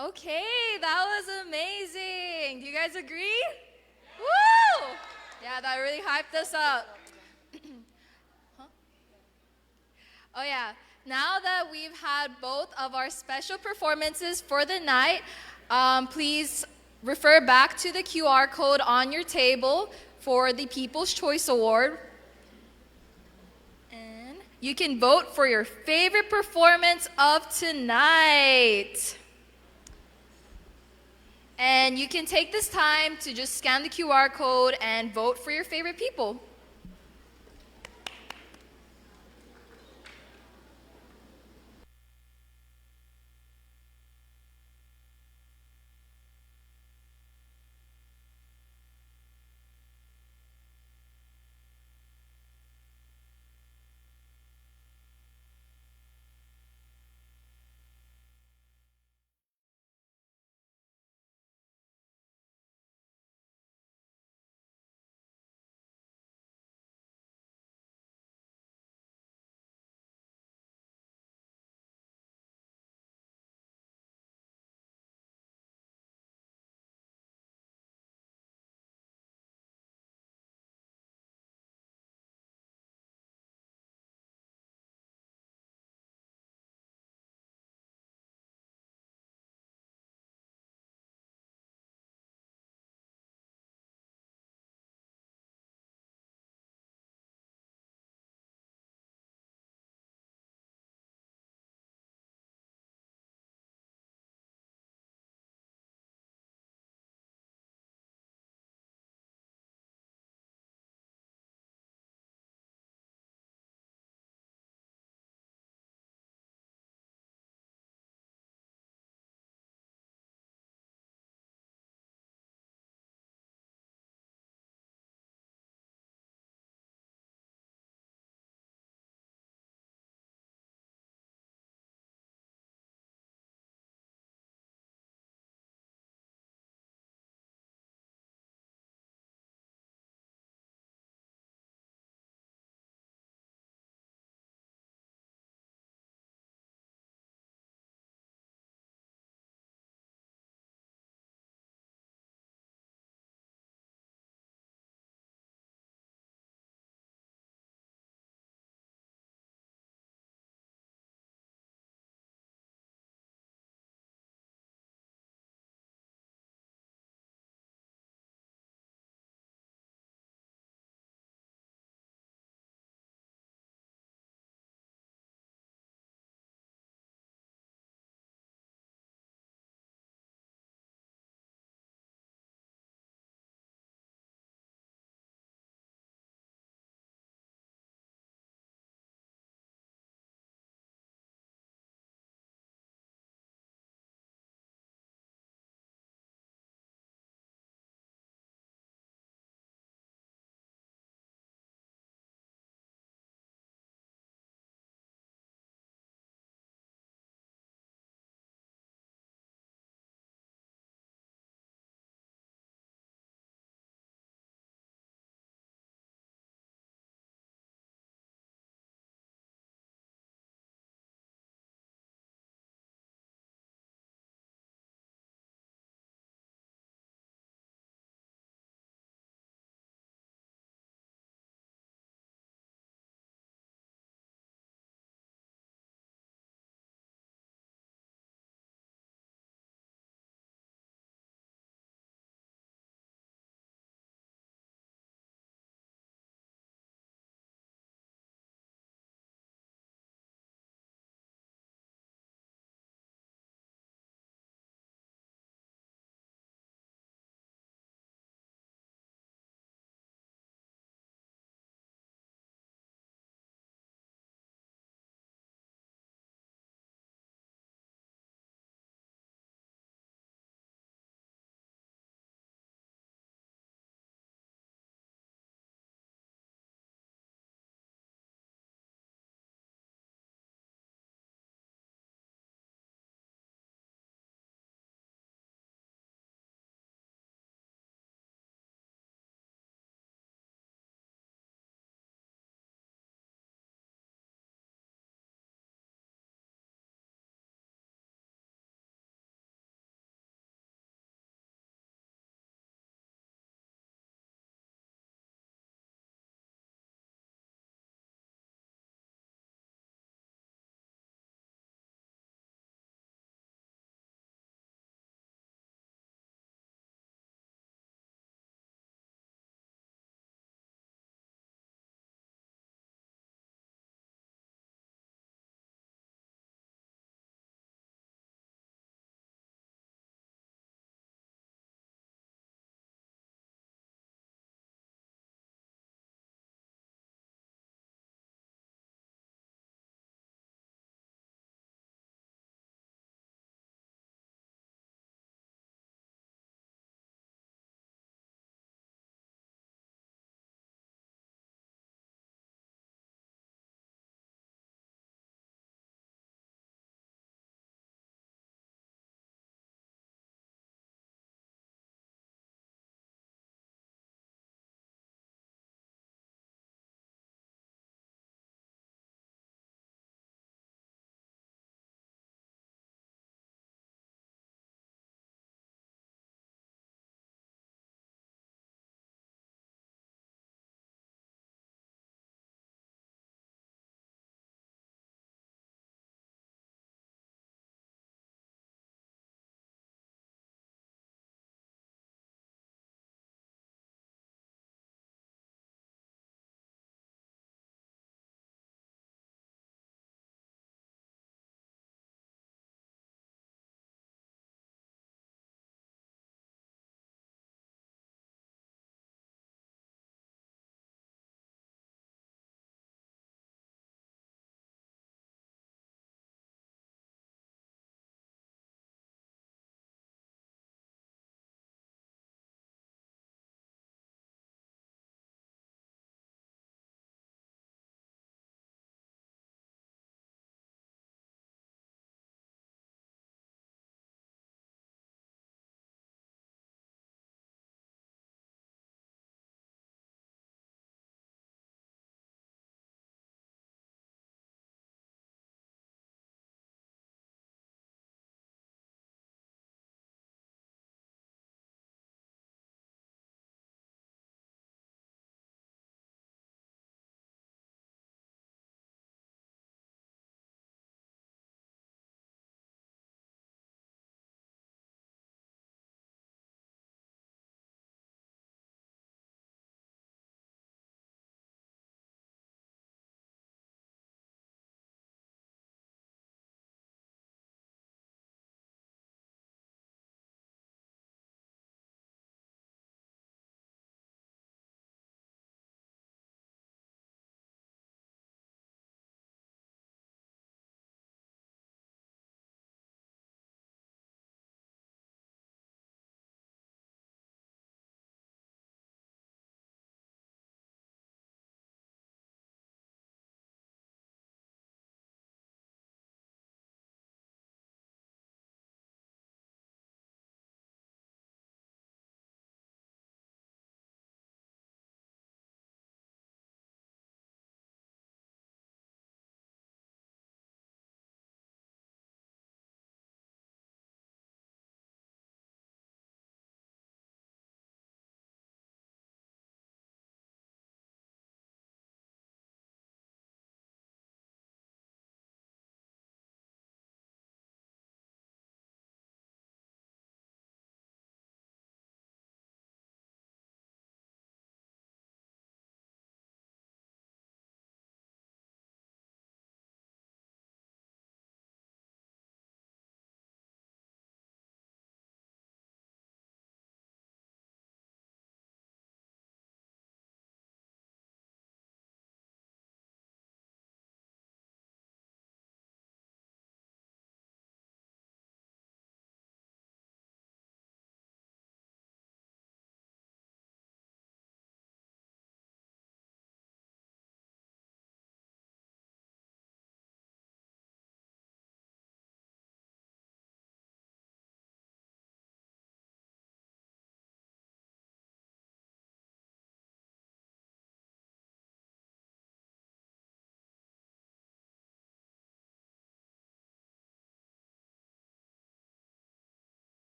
Okay, that was amazing. Do you guys agree? Woo! Yeah, that really hyped us up. Huh? Oh yeah, now that we've had both of our special performances for the night, please refer back to the QR code on your table for the People's Choice Award. And you can vote for your favorite performance of tonight. And you can take this time to just scan the QR code and vote for your favorite people.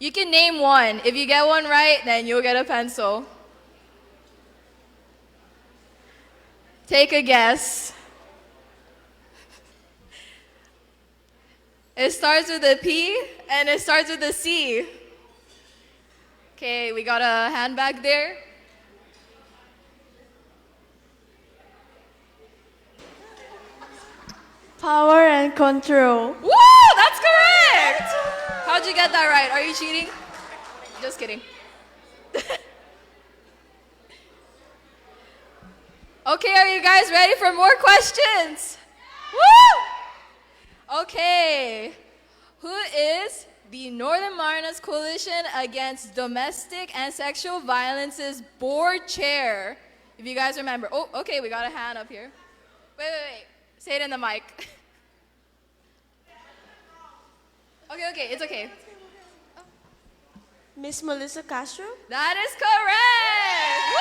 You can name one. If you get one right, then you'll get a pencil. Take a guess. It starts with a P and it starts with a C. Okay, we got a hand back there. Power and control. Woo! That's correct! How'd you get that right? Are you cheating? Just kidding. Okay, are you guys ready for more questions? Woo! Okay. Who is the Northern Marianas Coalition Against Domestic and Sexual Violence's board chair? If you guys remember. Oh, okay, we got a hand up here. Wait. Say it in the mic. Okay, it's okay. Miss Melissa Castro? That is correct. Woo!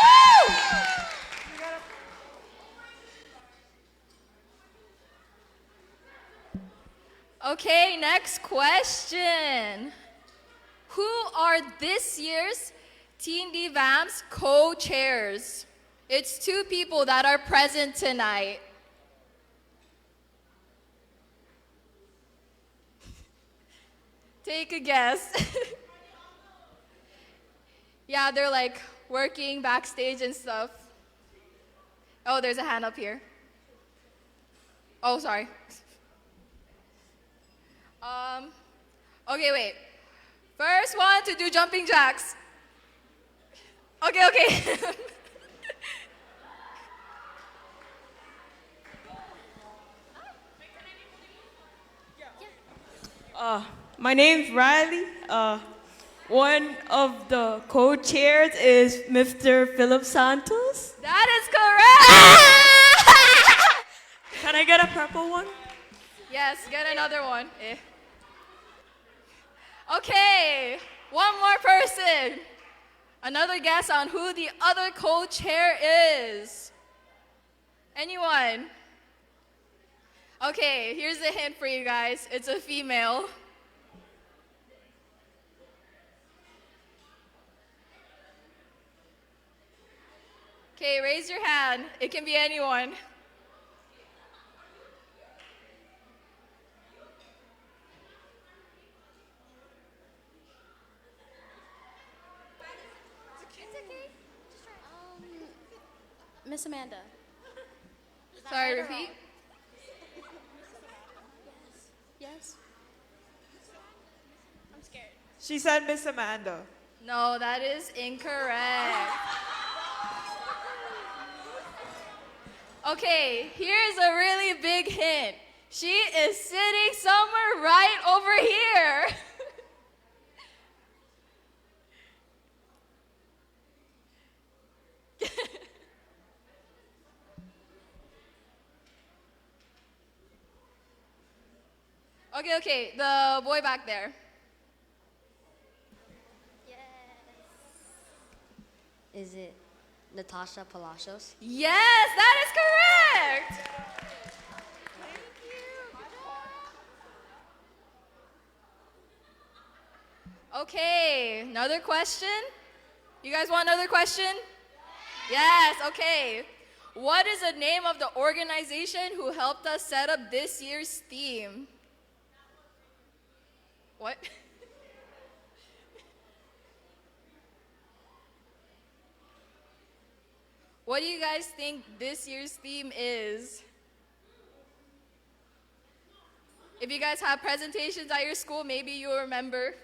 Okay, next question. Who are this year's TDVAM's co-chairs? It's 2 people that are present tonight. Take a guess. Yeah, they're like working backstage and stuff. Oh, there's a hand up here. Oh, sorry. Okay, wait. First one to do jumping jacks. Okay. My name's Riley. One of the co-chairs is Mr. Philip Santos. That is correct! Can I get a purple one? Yes, get another one. Okay, one more person. Another guess on who the other co-chair is. Anyone? Okay, here's a hint for you guys. It's a female. Okay, raise your hand. It can be anyone. Miss Amanda. Sorry, repeat. Yes. I'm scared. She said Miss Amanda. No, that is incorrect. Okay, here's a really big hint. She is sitting somewhere right over here. Okay, the boy back there. Is it Natasha Palacios? Yes, that is correct. Okay, another question? You guys want another question? Yes, okay. What is the name of the organization who helped us set up this year's theme? What? What do you guys think this year's theme is? If you guys have presentations at your school, maybe you'll remember.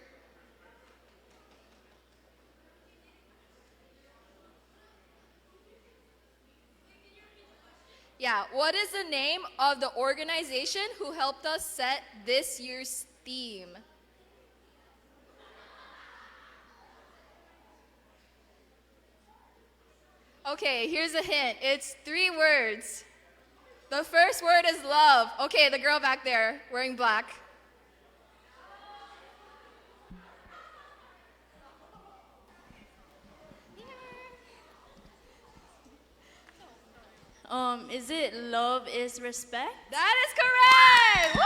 Yeah, what is the name of the organization who helped us set this year's theme? Okay, here's a hint. It's 3 words. The first word is love. Okay, the girl back there wearing black. Is it love is respect? That is correct! Woo!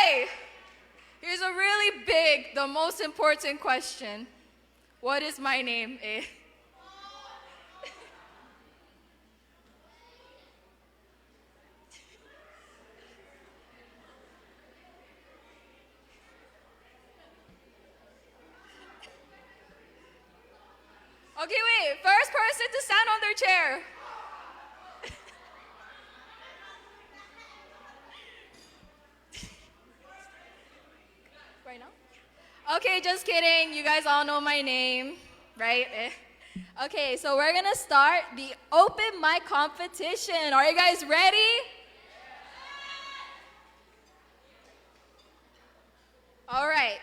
Okay, here's a really big, the most important question. What is my name? Okay, wait. First person to stand on their chair. Right now? Okay, just kidding. You guys all know my name, right? Okay, so we're gonna start the open mic competition. Are you guys ready? All right.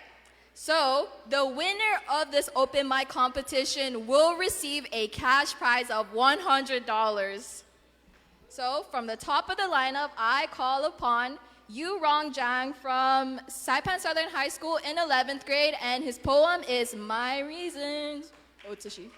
So, the winner of this open mic competition will receive a cash prize of $100. So, from the top of the lineup, I call upon Yu Rong Jang from Saipan Southern High School in 11th grade, and his poem is My Reasons. Oh, it's a she.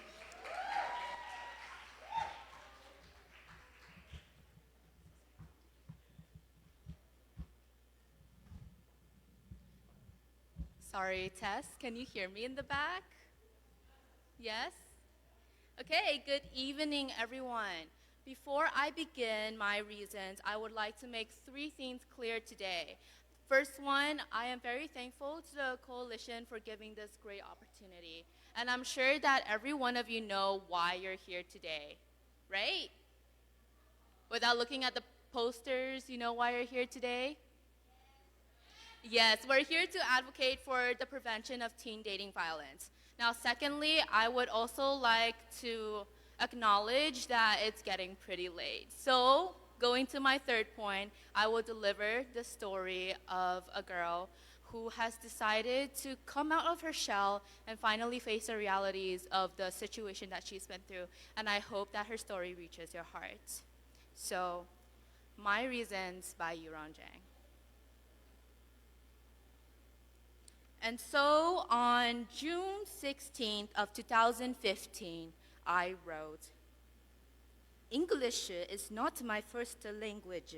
Sorry, Tess, can you hear me in the back? Yes? Okay, good evening, everyone. Before I begin my reasons, I would like to make 3 things clear today. First one, I am very thankful to the coalition for giving this great opportunity. And I'm sure that every one of you know why you're here today, right? Without looking at the posters, you know why you're here today? Yes, we're here to advocate for the prevention of teen dating violence. Now, secondly, I would also like to acknowledge that it's getting pretty late. So, going to my third point, I will deliver the story of a girl who has decided to come out of her shell and finally face the realities of the situation that she's been through. And I hope that her story reaches your heart. So, My Reasons by Yuron Jang. And so on June 16th of 2015, I wrote, English is not my first language.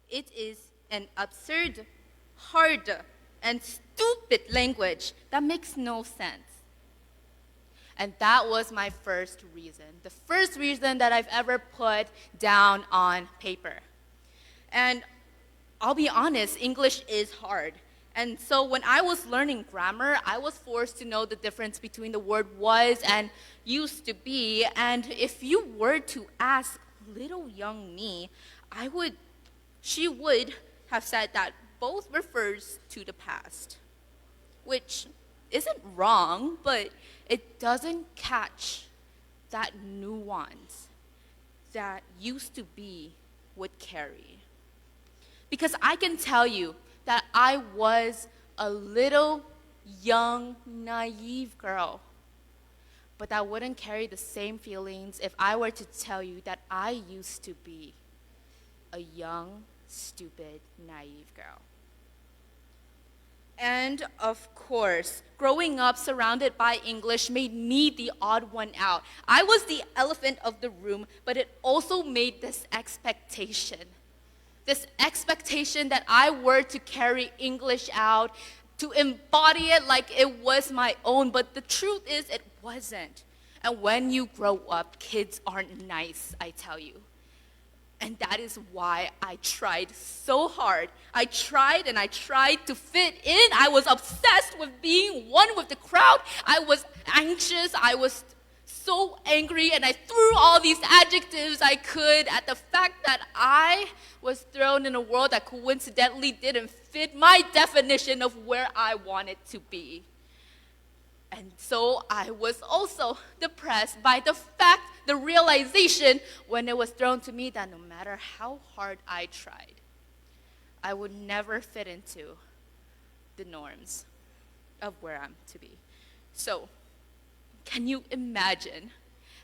It is an absurd, hard, and stupid language that makes no sense. And that was my first reason, the first reason that I've ever put down on paper. And I'll be honest, English is hard. And so when I was learning grammar, I was forced to know the difference between the word was and used to be. And if you were to ask little young me, she would have said that both refers to the past, which isn't wrong, but it doesn't catch that nuance that used to be would carry. Because I can tell you that I was a little young, naive girl. But that wouldn't carry the same feelings if I were to tell you that I used to be a young, stupid, naive girl. And of course, growing up surrounded by English made me the odd one out. I was the elephant of the room, but it also made this expectation that I were to carry English out, to embody it like it was my own, but the truth is it wasn't. And when you grow up, kids aren't nice, I tell you. And that is why I tried so hard. I tried and I tried to fit in. I was obsessed with being one with the crowd. I was anxious. I was so angry, and I threw all these adjectives I could at the fact that I was thrown in a world that coincidentally didn't fit my definition of where I wanted to be. And so I was also depressed by the realization when it was thrown to me that no matter how hard I tried, I would never fit into the norms of where I'm to be. So, can you imagine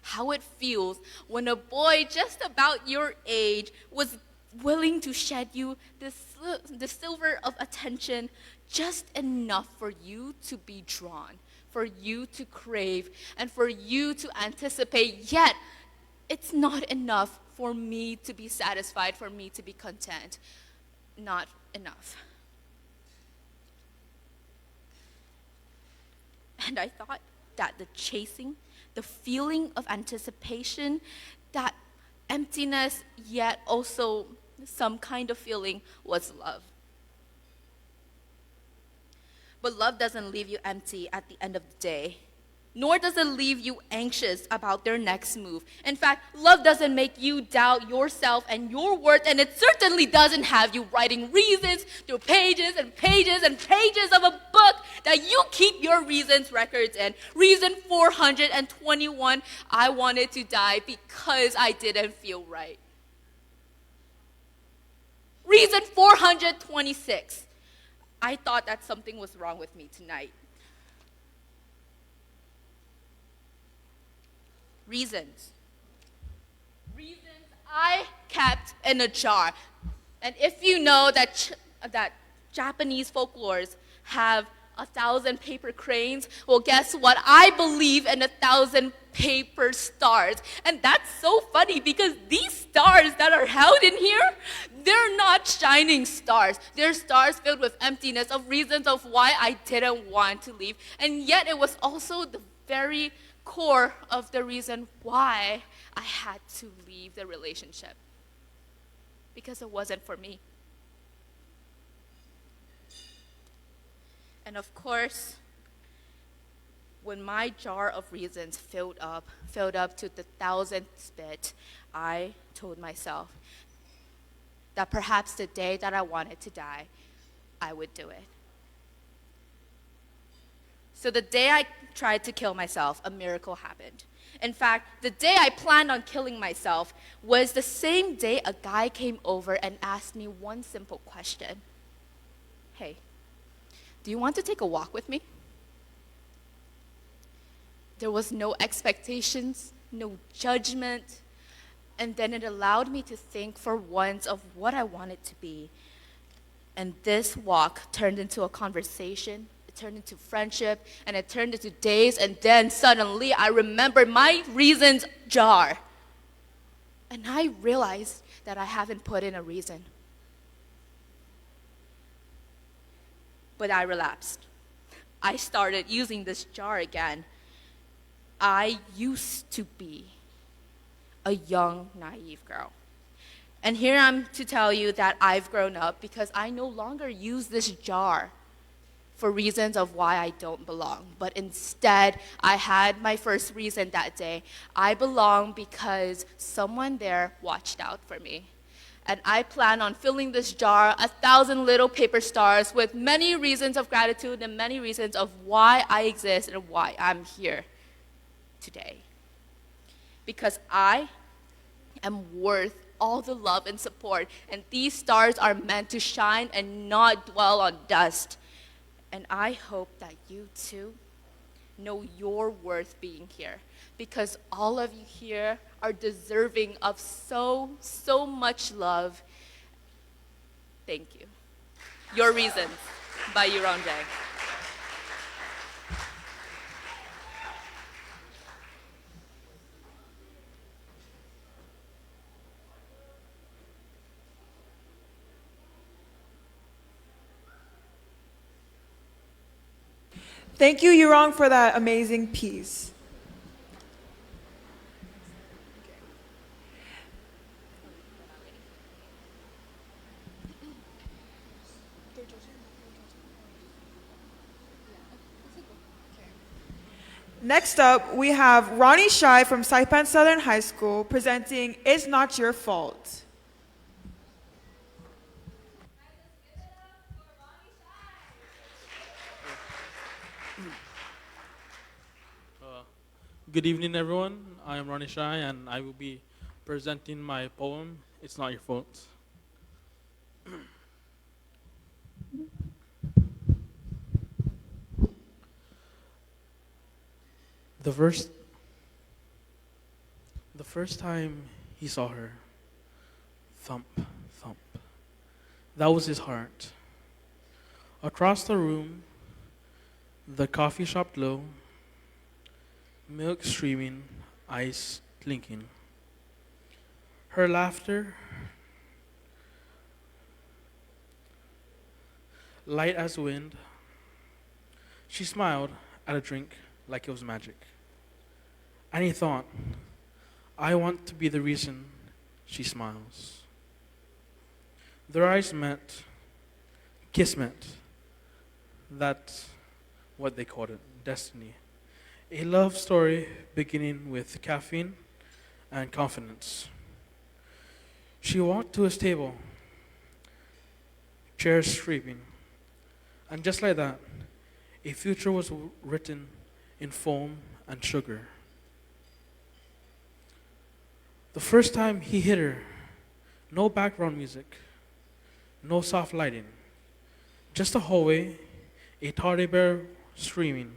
how it feels when a boy just about your age was willing to shed you the silver of attention just enough for you to be drawn, for you to crave, and for you to anticipate, yet it's not enough for me to be satisfied, for me to be content. Not enough. And I thought that the chasing, the feeling of anticipation, that emptiness, yet also some kind of feeling was love. But love doesn't leave you empty at the end of the day, nor does it leave you anxious about their next move. In fact, love doesn't make you doubt yourself and your worth, and it certainly doesn't have you writing reasons through pages and pages and pages of a book that you keep your reasons records in. Reason 421, I wanted to die because I didn't feel right. Reason 426, I thought that something was wrong with me tonight. Reasons I kept in a jar. And if you know that that Japanese folklores have 1,000 paper cranes, well, guess what? I believe in 1,000 paper stars. And that's so funny because these stars that are held in here, they're not shining stars. They're stars filled with emptiness of reasons of why I didn't want to leave. And yet it was also the very core of the reason why I had to leave the relationship. Because it wasn't for me. And of course, when my jar of reasons filled up to the 1,000th bit, I told myself that perhaps the day that I wanted to die, I would do it. So the day I tried to kill myself, a miracle happened. In fact, the day I planned on killing myself was the same day a guy came over and asked me one simple question. Hey, do you want to take a walk with me? There was no expectations, no judgment, and then it allowed me to think for once of what I wanted to be. And this walk turned into a conversation, it turned into friendship, and it turned into days, and then suddenly I remembered my reasons jar. And I realized that I haven't put in a reason. But I relapsed. I started using this jar again. I used to be a young, naive girl. And here I'm to tell you that I've grown up because I no longer use this jar for reasons of why I don't belong. But instead, I had my first reason that day. I belong because someone there watched out for me. And I plan on filling this jar 1,000 little paper stars with many reasons of gratitude and many reasons of why I exist and why I'm here today. Because I am worth all the love and support, and these stars are meant to shine and not dwell on dust. And I hope that you too know your worth being here, because all of you here are deserving of so much love. Thank you. Your Reasons by Yuron Day. Thank you, Yurong, for that amazing piece. Next up, we have Ronnie Shai from Saipan Southern High School presenting It's Not Your Fault. Good evening, everyone. I am Ronnie Shai, and I will be presenting my poem, It's Not Your Fault. The first time he saw her, thump, thump. That was his heart. Across the room, the coffee shop glow, milk streaming, ice clinking. Her laughter, light as wind. She smiled at a drink like it was magic. And he thought, I want to be the reason she smiles. Their eyes met, kiss met. That's what they called it, destiny. A love story beginning with caffeine and confidence. She walked to his table, chairs scraping, and just like that, a future was written in foam and sugar. The first time he hit her, no background music, no soft lighting, just a hallway, a teddy bear screaming.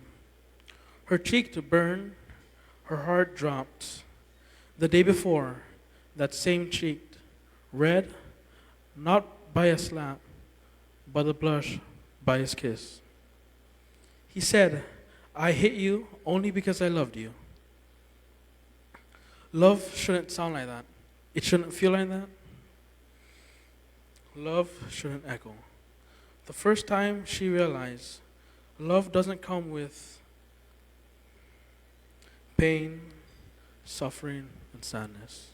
Her cheek to burn, her heart dropped. The day before, that same cheek, red, not by a slap, but a blush by his kiss. He said, I hit you only because I loved you. Love shouldn't sound like that. It shouldn't feel like that. Love shouldn't echo. The first time she realized love doesn't come with pain, suffering, and sadness.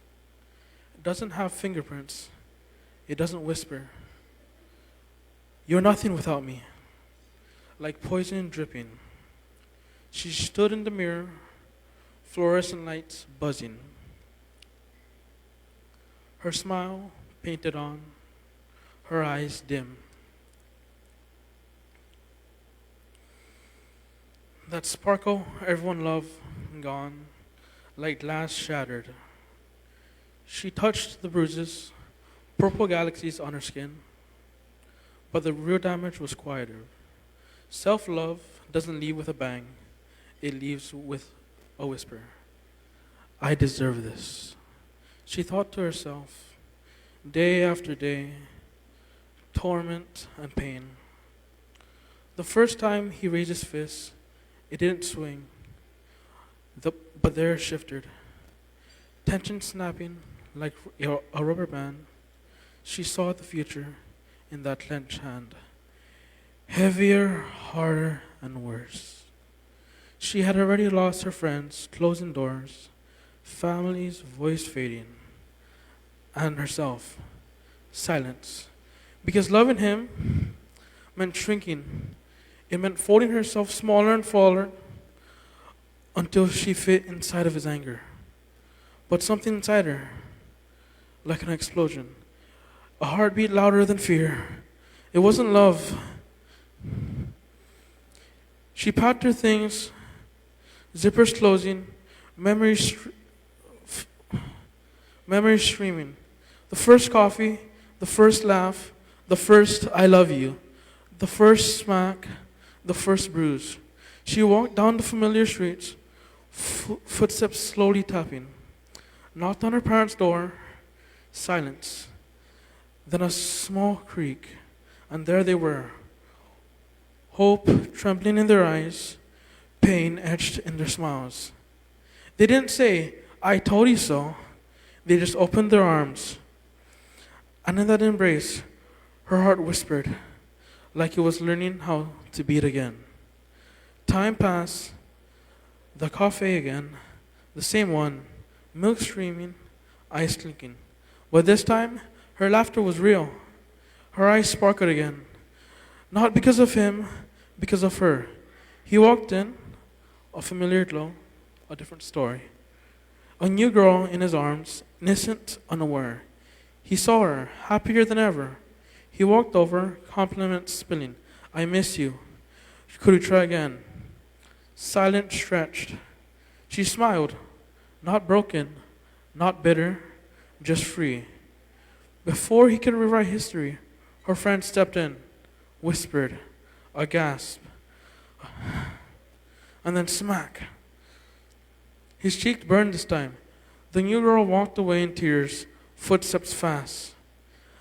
It doesn't have fingerprints. It doesn't whisper. You're nothing without me. Like poison dripping. She stood in the mirror, fluorescent lights buzzing. Her smile painted on, her eyes dim. That sparkle everyone loved, gone, like glass shattered. She touched the bruises, purple galaxies on her skin, but the real damage was quieter. Self-love doesn't leave with a bang, it leaves with a whisper. I deserve this. She thought to herself, day after day, torment and pain. The first time he raised his fist, it didn't swing, but there it shifted. Tension snapping like a rubber band. She saw the future in that clenched hand. Heavier, harder, and worse. She had already lost her friends, closing doors, family's voice fading, and herself, silence. Because loving him meant shrinking. It meant folding herself smaller and smaller until she fit inside of his anger. But something inside her, like an explosion, a heartbeat louder than fear. It wasn't love. She packed her things, zippers closing, memories streaming. The first coffee, the first laugh, the first I love you, the first smack, the first bruise. She walked down the familiar streets, footsteps slowly tapping. Knocked on her parents' door, silence. Then a small creak, and there they were. Hope trembling in their eyes, pain etched in their smiles. They didn't say, I told you so. They just opened their arms. And in that embrace, her heart whispered, like it was learning how to beat again. Time passed, the cafe again, the same one, milk streaming, ice clinking. But this time, her laughter was real. Her eyes sparkled again. Not because of him, because of her. He walked in, a familiar glow, a different story. A new girl in his arms, innocent, unaware. He saw her, happier than ever. He walked over, compliments spilling. I miss you. Could we try again? Silent, stretched. She smiled, not broken, not bitter, just free. Before he could rewrite history, her friend stepped in, whispered, a gasp, and then smack. His cheek burned this time. The new girl walked away in tears, footsteps fast.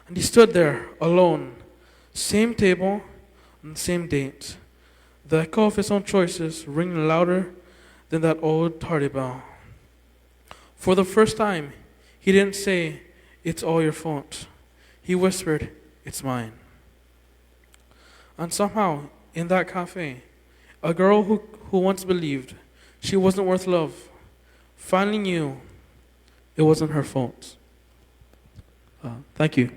And he stood there, alone, same table, and same date. The echo of his own choices ringing louder than that old tardy bell. For the first time, he didn't say, it's all your fault. He whispered, it's mine. And somehow, in that cafe, A girl who once believed she wasn't worth love finally knew it wasn't her fault. Thank you.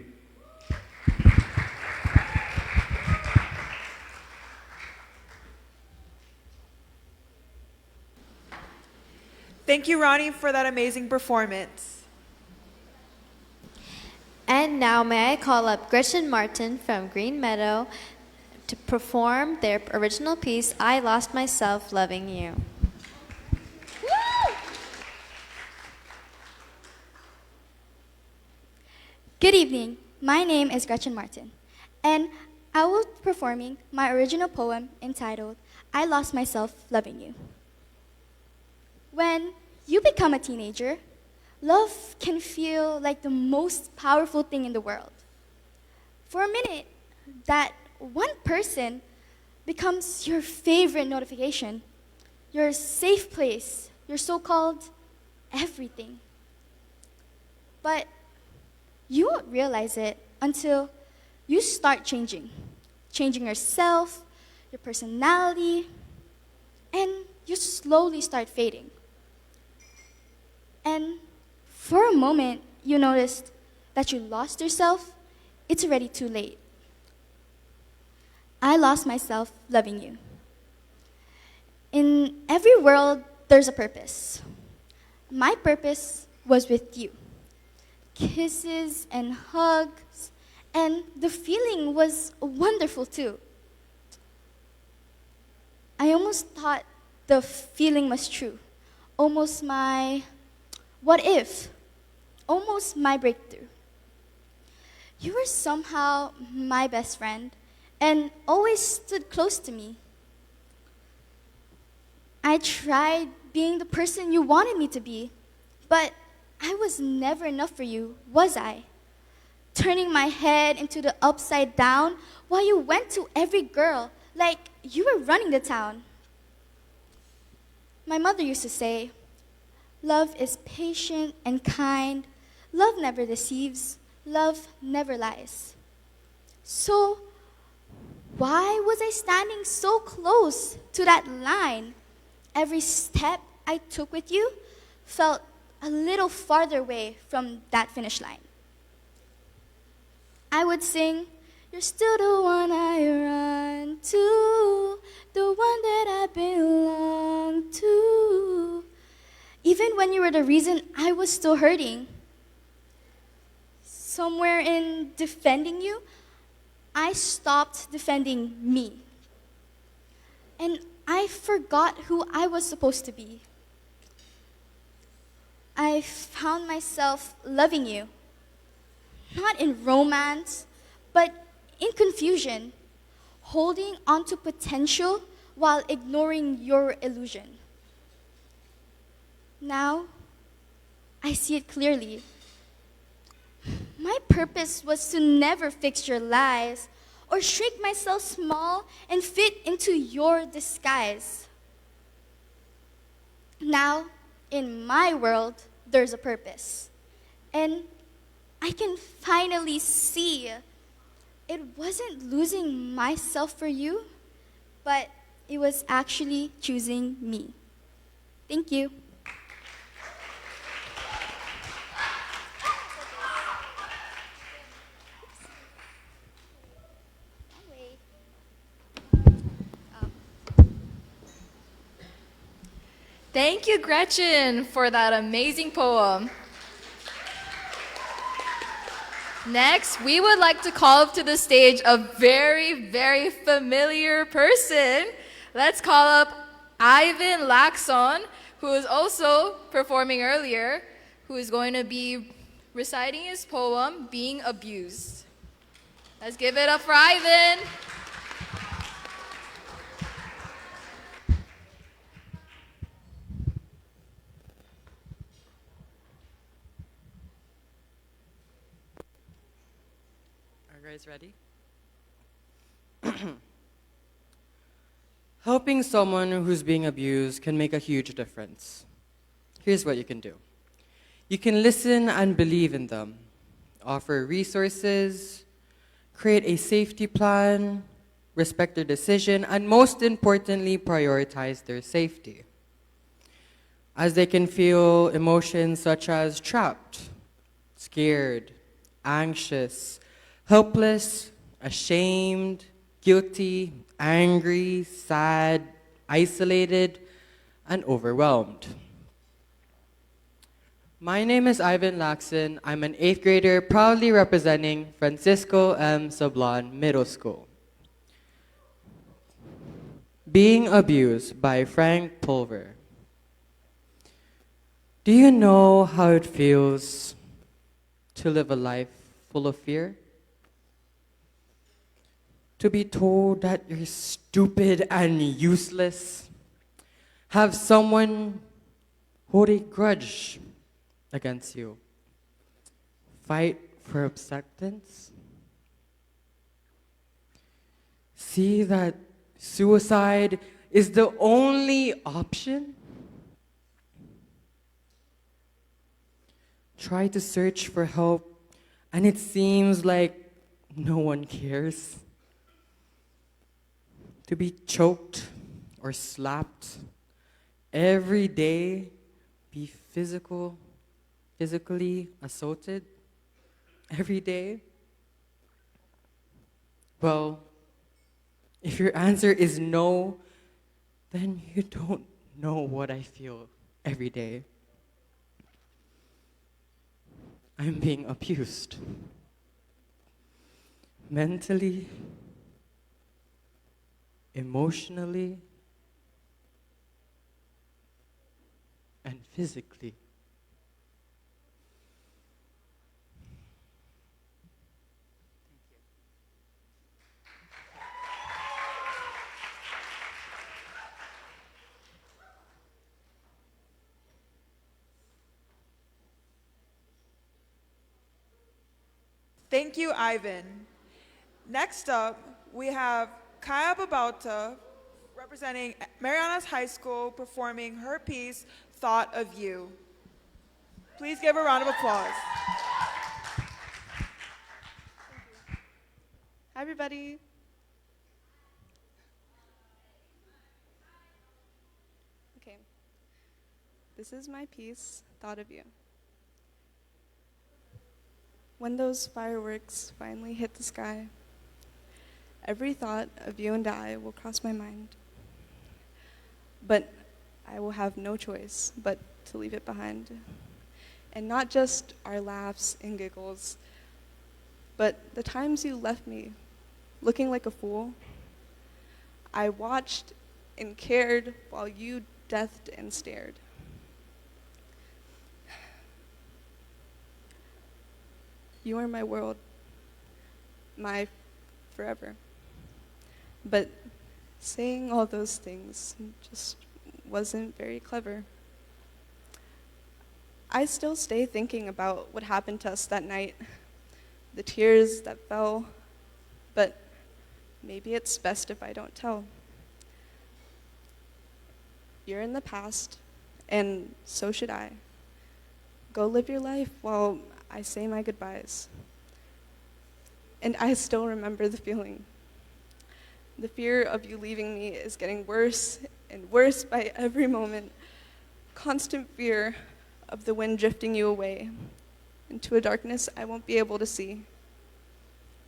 Thank you, Ronnie, for that amazing performance. And now may I call up Gretchen Martin from Green Meadow to perform their original piece, I Lost Myself Loving You. Good evening. My name is Gretchen Martin, and I will be performing my original poem entitled, I Lost Myself Loving You. When you become a teenager, love can feel like the most powerful thing in the world. For a minute, that one person becomes your favorite notification, your safe place, your so-called everything. But you won't realize it until you start changing yourself, your personality, and you slowly start fading. And for a moment, you noticed that you lost yourself. It's already too late. I lost myself loving you. In every world, there's a purpose. My purpose was with you. Kisses and hugs, and the feeling was wonderful too. I almost thought the feeling was true, almost my what if, almost my breakthrough. You were somehow my best friend and always stood close to me. I tried being the person you wanted me to be, but I was never enough for you, was I? Turning my head into the upside down while you went to every girl like you were running the town. My mother used to say, love is patient and kind. Love never deceives. Love never lies. So, why was I standing so close to that line? Every step I took with you felt a little farther away from that finish line. I would sing, you're still the one I run to, the one that I belong to. Even when you were the reason I was still hurting. Somewhere in defending you, I stopped defending me. And I forgot who I was supposed to be. I found myself loving you, not in romance, but in confusion, holding onto potential while ignoring your illusion. Now, I see it clearly. My purpose was to never fix your lies or shrink myself small and fit into your disguise. Now, in my world, there's a purpose. And I can finally see it wasn't losing myself for you, but it was actually choosing me. Thank you. Thank you, Gretchen, for that amazing poem. Next, we would like to call up to the stage a very, very familiar person. Let's call up Ivan Laxon, who is also performing earlier, who is going to be reciting his poem, Being Abused. Let's give it up for Ivan. Are you guys ready? Helping someone who's being abused can make a huge difference. Here's what you can do. You can listen and believe in them, offer resources, create a safety plan, respect their decision, and most importantly, prioritize their safety. As they can feel emotions such as trapped, scared, anxious, helpless, ashamed, guilty, angry, sad, isolated, and overwhelmed. My name is Ivan Laxon. I'm an 8th grader proudly representing Francisco M. Sablon Middle School. Being abused by Frank Pulver. Do you know how it feels to live a life full of fear? To be told that you're stupid and useless? Have someone hold a grudge against you? Fight for acceptance? See that suicide is the only option? Try to search for help, and it seems like no one cares. To be choked or slapped every day, be physically assaulted every day? Well, if your answer is no, then you don't know what I feel every day. I'm being abused. Mentally, emotionally, and physically. Thank you, Ivan. Next up, we have Kaya Babauta, representing Marianas High School, performing her piece, Thought of You. Please give a round of applause. Hi, everybody. Okay. This is my piece, Thought of You. When those fireworks finally hit the sky, every thought of you and I will cross my mind. But I will have no choice but to leave it behind. And not just our laughs and giggles, but the times you left me looking like a fool. I watched and cared while you deathed and stared. You are my world, my forever. But saying all those things just wasn't very clever. I still stay thinking about what happened to us that night, the tears that fell, but maybe it's best if I don't tell. You're in the past, and so should I. Go live your life while I say my goodbyes. And I still remember the feeling. The fear of you leaving me is getting worse and worse by every moment. Constant fear of the wind drifting you away into a darkness I won't be able to see,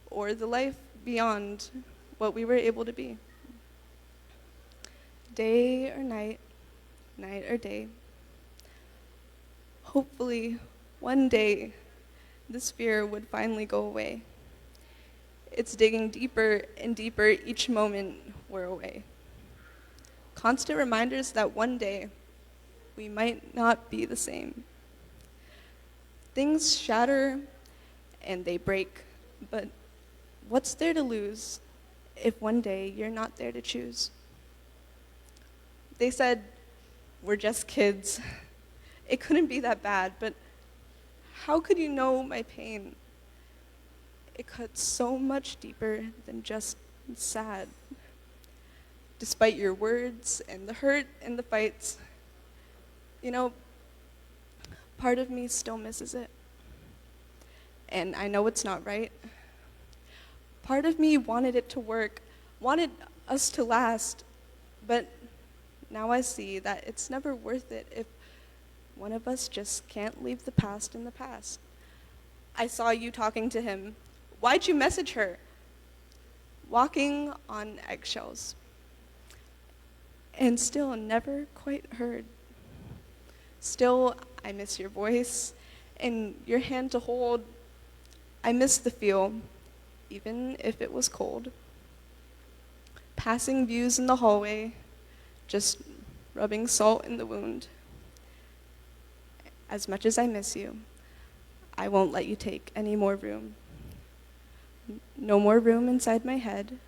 or the life beyond what we were able to be. Day or night, night or day. Hopefully, one day, this fear would finally go away. It's digging deeper and deeper each moment we're away. Constant reminders that one day we might not be the same. Things shatter and they break, but what's there to lose if one day you're not there to choose? They said, we're just kids. It couldn't be that bad, but how could you know my pain? It cuts so much deeper than just sad. Despite your words and the hurt and the fights, you know, part of me still misses it. And I know it's not right. Part of me wanted it to work, wanted us to last, but now I see that it's never worth it if one of us just can't leave the past in the past. I saw you talking to him. Why'd you message her? Walking on eggshells. And still never quite heard. Still, I miss your voice and your hand to hold. I miss the feel, even if it was cold. Passing views in the hallway, just rubbing salt in the wound. As much as I miss you, I won't let you take any more room. No more room inside my head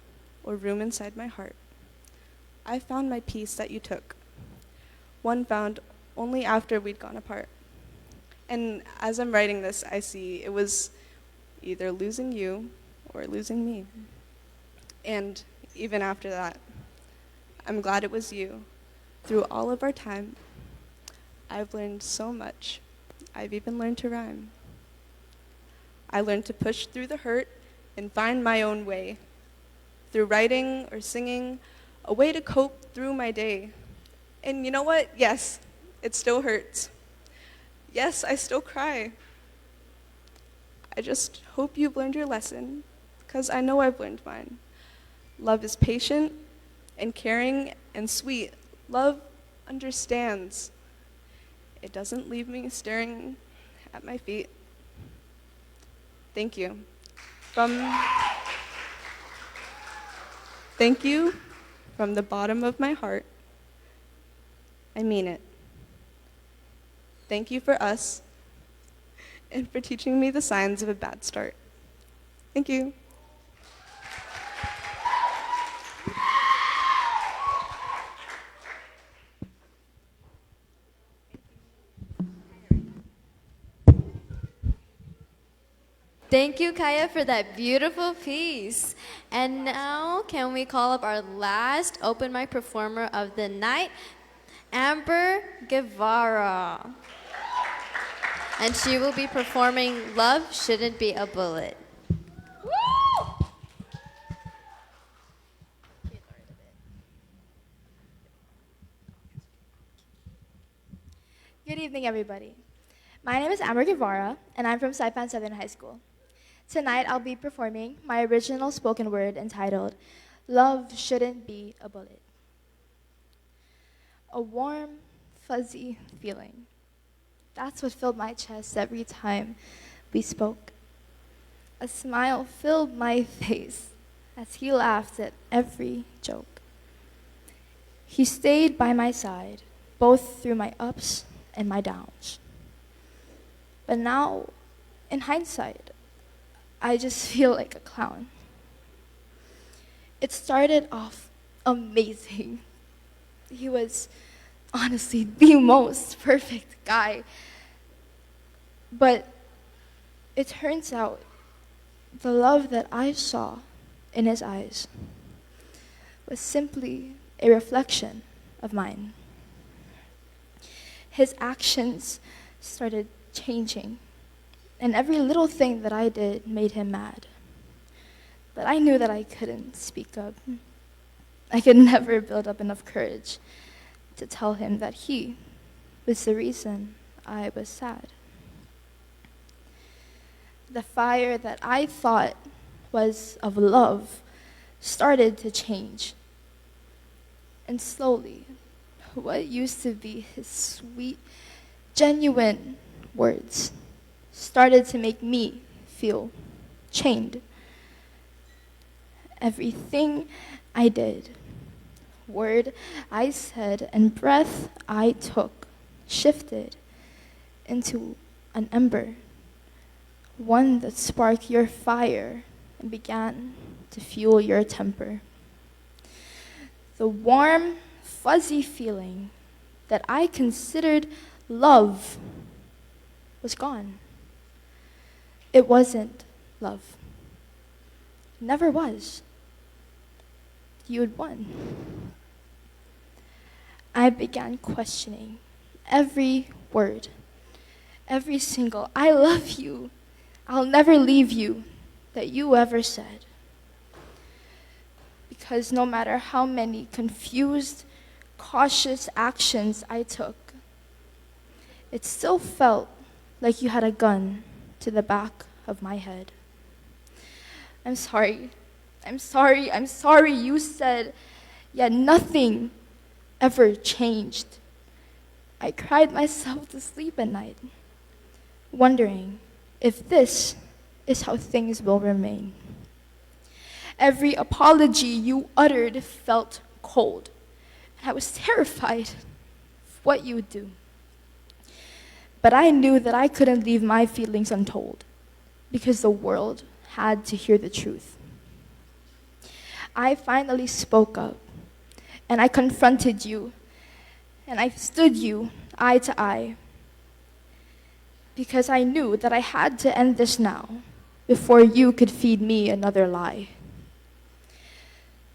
or room inside my heart. I found my peace that you took, one found only after we'd gone apart. And as I'm writing this, I see it was either losing you or losing me. And even after that, I'm glad it was you. Through all of our time, I've learned so much. I've even learned to rhyme. I learned to push through the hurt and find my own way. Through writing or singing, a way to cope through my day. And you know what? Yes, it still hurts. Yes, I still cry. I just hope you've learned your lesson, because I know I've learned mine. Love is patient and caring and sweet. Love understands. It doesn't leave me staring at my feet. Thank you. Thank you from the bottom of my heart. I mean it. Thank you for us and for teaching me the signs of a bad start. Thank you. Thank you, Kaya, for that beautiful piece. And now, can we call up our last open mic performer of the night, Amber Guevara. And she will be performing Love Shouldn't Be a Bullet. Good evening, everybody. My name is Amber Guevara, and I'm from Saipan Southern High School. Tonight, I'll be performing my original spoken word entitled, Love Shouldn't Be a Bullet. A warm, fuzzy feeling. That's what filled my chest every time we spoke. A smile filled my face as he laughed at every joke. He stayed by my side, both through my ups and my downs. But now, in hindsight, I just feel like a clown. It started off amazing. He was honestly the most perfect guy. But it turns out the love that I saw in his eyes was simply a reflection of mine. His actions started changing, and every little thing that I did made him mad. But I knew that I couldn't speak up. I could never build up enough courage to tell him that he was the reason I was sad. The fire that I thought was of love started to change. And slowly, what used to be his sweet, genuine words started to make me feel chained. Everything I did, word I said, and breath I took shifted into an ember, one that sparked your fire and began to fuel your temper. The warm, fuzzy feeling that I considered love was gone. It wasn't love. Never was. You had won. I began questioning every word, every single I love you, I'll never leave you that you ever said. because no matter how many confused, cautious actions I took, it still felt like you had a gun to the back of my head. I'm sorry. I'm sorry. I'm sorry, you said, yet nothing ever changed. I cried myself to sleep at night, wondering if this is how things will remain. Every apology you uttered felt cold, and I was terrified of what you would do. But I knew that I couldn't leave my feelings untold, because the world had to hear the truth. I finally spoke up, and I confronted you, and I stood you eye to eye, because I knew that I had to end this now before you could feed me another lie.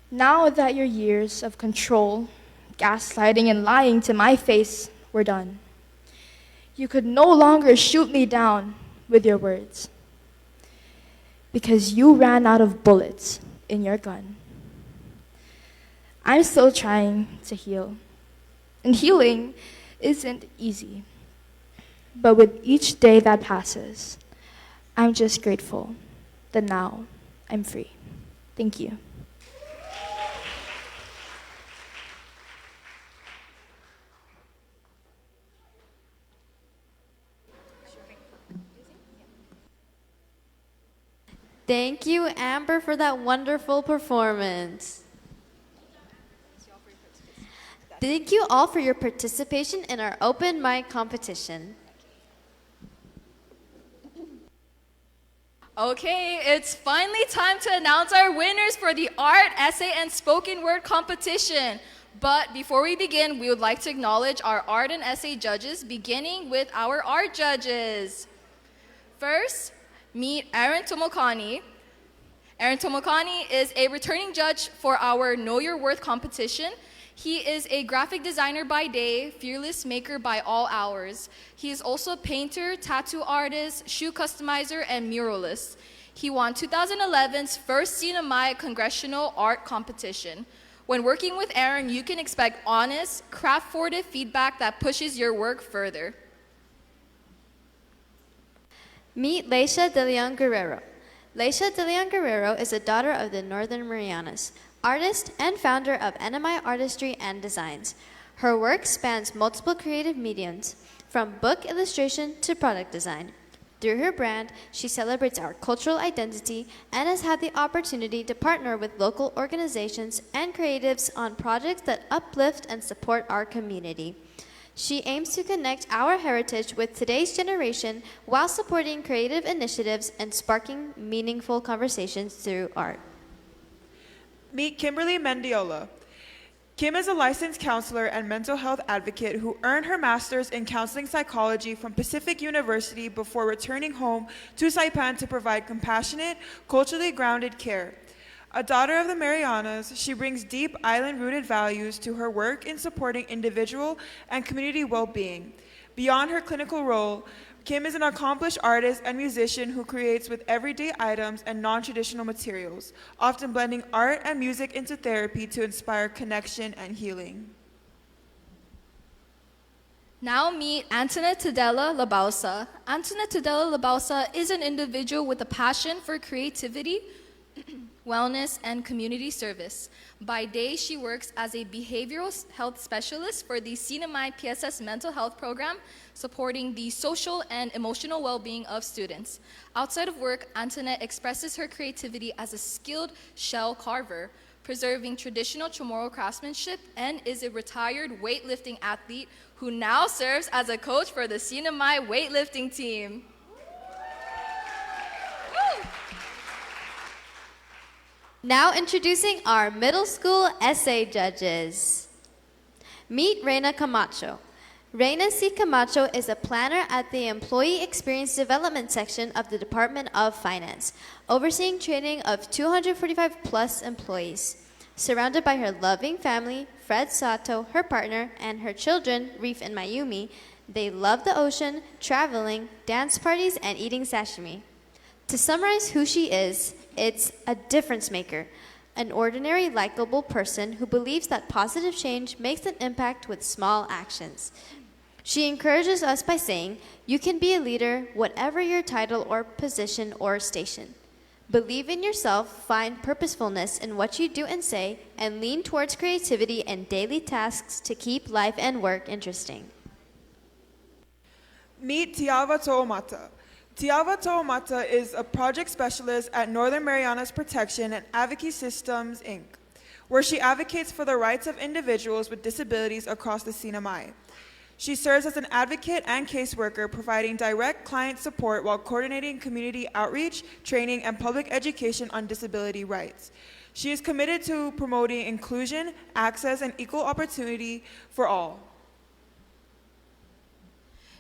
Now that your years of control, gaslighting, and lying to my face were done, you could no longer shoot me down with your words, because you ran out of bullets in your gun. I'm still trying to heal, and healing isn't easy. But with each day that passes, I'm just grateful that now I'm free. Thank you. Thank you, Amber, for that wonderful performance. Thank you all for your participation in our open mic competition. Okay, it's finally time to announce our winners for the art, essay, and spoken word competition. But before we begin, we would like to acknowledge our art and essay judges, beginning with our art judges. First, meet Aaron Tomokani. Aaron Tomokani is a returning judge for our Know Your Worth competition. He is a graphic designer by day, fearless maker by all hours. He is also a painter, tattoo artist, shoe customizer, and muralist. He won 2011's first CNMI Congressional Art Competition. When working with Aaron, you can expect honest, craft-forwarded feedback that pushes your work further. Meet Leisha De Leon Guerrero. Leisha De Leon Guerrero is a daughter of the Northern Marianas, artist and founder of NMI Artistry and Designs. Her work spans multiple creative mediums, from book illustration to product design. Through her brand, she celebrates our cultural identity and has had the opportunity to partner with local organizations and creatives on projects that uplift and support our community. She aims to connect our heritage with today's generation while supporting creative initiatives and sparking meaningful conversations through art. Meet Kimberly Mendiola. Kim is a licensed counselor and mental health advocate who earned her master's in counseling psychology from Pacific University before returning home to Saipan to provide compassionate, culturally grounded care. A daughter of the Marianas, she brings deep island-rooted values to her work in supporting individual and community well-being. Beyond her clinical role, Kim is an accomplished artist and musician who creates with everyday items and non-traditional materials, often blending art and music into therapy to inspire connection and healing. Now meet Antoinette Tadella Labausa. Antoinette Tadella Labausa is an individual with a passion for creativity, wellness, and community service. By day, she works as a behavioral health specialist for the CNMI PSS mental health program, supporting the social and emotional well-being of students. Outside of work, Antoinette expresses her creativity as a skilled shell carver, preserving traditional Chamorro craftsmanship, and is a retired weightlifting athlete who now serves as a coach for the CNMI weightlifting team. Now introducing our middle school essay judges. Meet Reina Camacho. Reina C. Camacho is a planner at the Employee Experience Development section of the Department of Finance, overseeing training of 245 plus employees. Surrounded by her loving family, Fred Sato, her partner, and her children, Reef and Mayumi, they love the ocean, traveling, dance parties, and eating sashimi. To summarize who she is, it's a difference maker, an ordinary, likable person who believes that positive change makes an impact with small actions. She encourages us by saying, "You can be a leader, whatever your title or position or station. Believe in yourself, find purposefulness in what you do and say, and lean towards creativity and daily tasks to keep life and work interesting." Meet Tiava To'omata. Tiava To'omata is a project specialist at Northern Marianas Protection and Advocacy Systems, Inc., where she advocates for the rights of individuals with disabilities across the CNMI. She serves as an advocate and caseworker, providing direct client support while coordinating community outreach, training, and public education on disability rights. She is committed to promoting inclusion, access, and equal opportunity for all.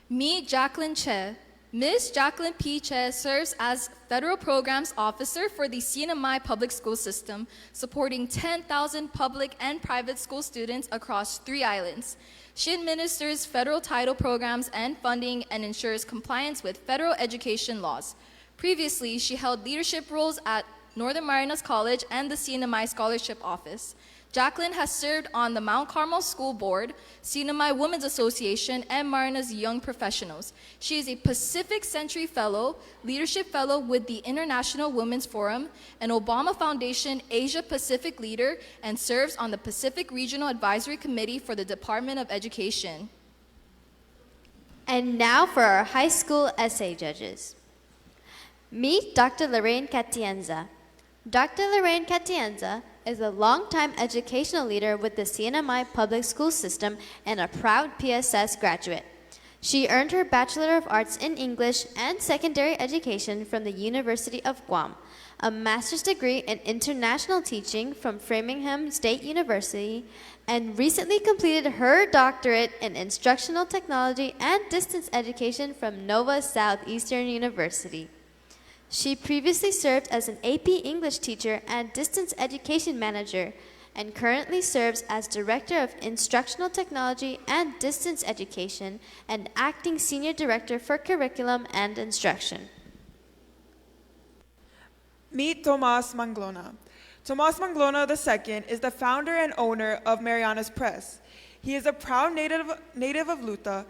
Meet Jacqueline Che. Ms. Jacqueline P. Che serves as Federal Programs Officer for the CNMI Public School System, supporting 10,000 public and private school students across 3 islands. She administers federal title programs and funding and ensures compliance with federal education laws. Previously, she held leadership roles at Northern Marianas College and the CNMI Scholarship Office. Jacqueline has served on the Mount Carmel School Board, CNMI Women's Association, and Marianas Young Professionals. She is a Pacific Century Fellow, Leadership Fellow with the International Women's Forum, an Obama Foundation Asia Pacific Leader, and serves on the Pacific Regional Advisory Committee for the Department of Education. And now for our high school essay judges. Meet Dr. Lorraine Catienza. Dr. Lorraine Catienza is a longtime educational leader with the CNMI public school system and a proud PSS graduate. She earned her Bachelor of Arts in English and Secondary Education from the University of Guam, a master's degree in international teaching from Framingham State University, and recently completed her doctorate in instructional technology and distance education from Nova Southeastern University. She previously served as an AP English teacher and distance education manager, and currently serves as Director of Instructional Technology and Distance Education and Acting Senior Director for Curriculum and Instruction. Meet Tomas Manglona. Tomas Manglona II is the founder and owner of Marianas Press. He is a proud native of Luta,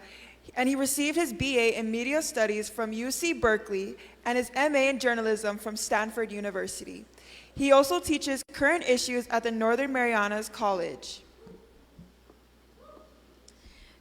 and he received his BA in Media Studies from UC Berkeley and his MA in Journalism from Stanford University. He also teaches current issues at the Northern Marianas College.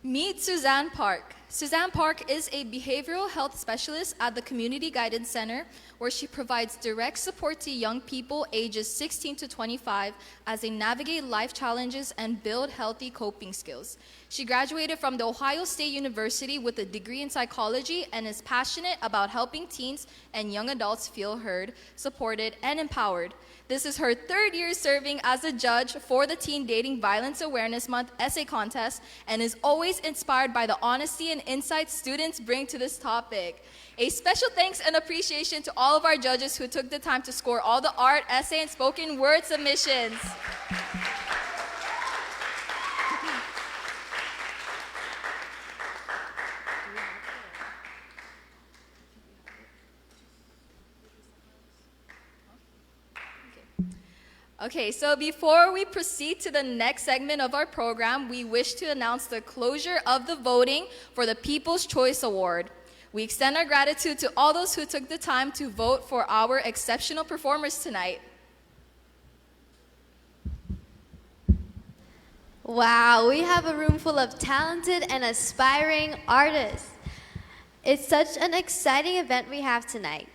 Meet Suzanne Park. Suzanne Park is a behavioral health specialist at the Community Guidance Center, where she provides direct support to young people ages 16 to 25 as they navigate life challenges and build healthy coping skills. She graduated from The Ohio State University with a degree in psychology and is passionate about helping teens and young adults feel heard, supported, and empowered. This is her 3rd year serving as a judge for the Teen Dating Violence Awareness Month essay contest and is always inspired by the honesty and insight students bring to this topic. A special thanks and appreciation to all of our judges who took the time to score all the art, essay, and spoken word submissions. Okay, so before we proceed to the next segment of our program, we wish to announce the closure of the voting for the People's Choice Award. We extend our gratitude to all those who took the time to vote for our exceptional performers tonight. Wow, we have a room full of talented and aspiring artists. It's such an exciting event we have tonight.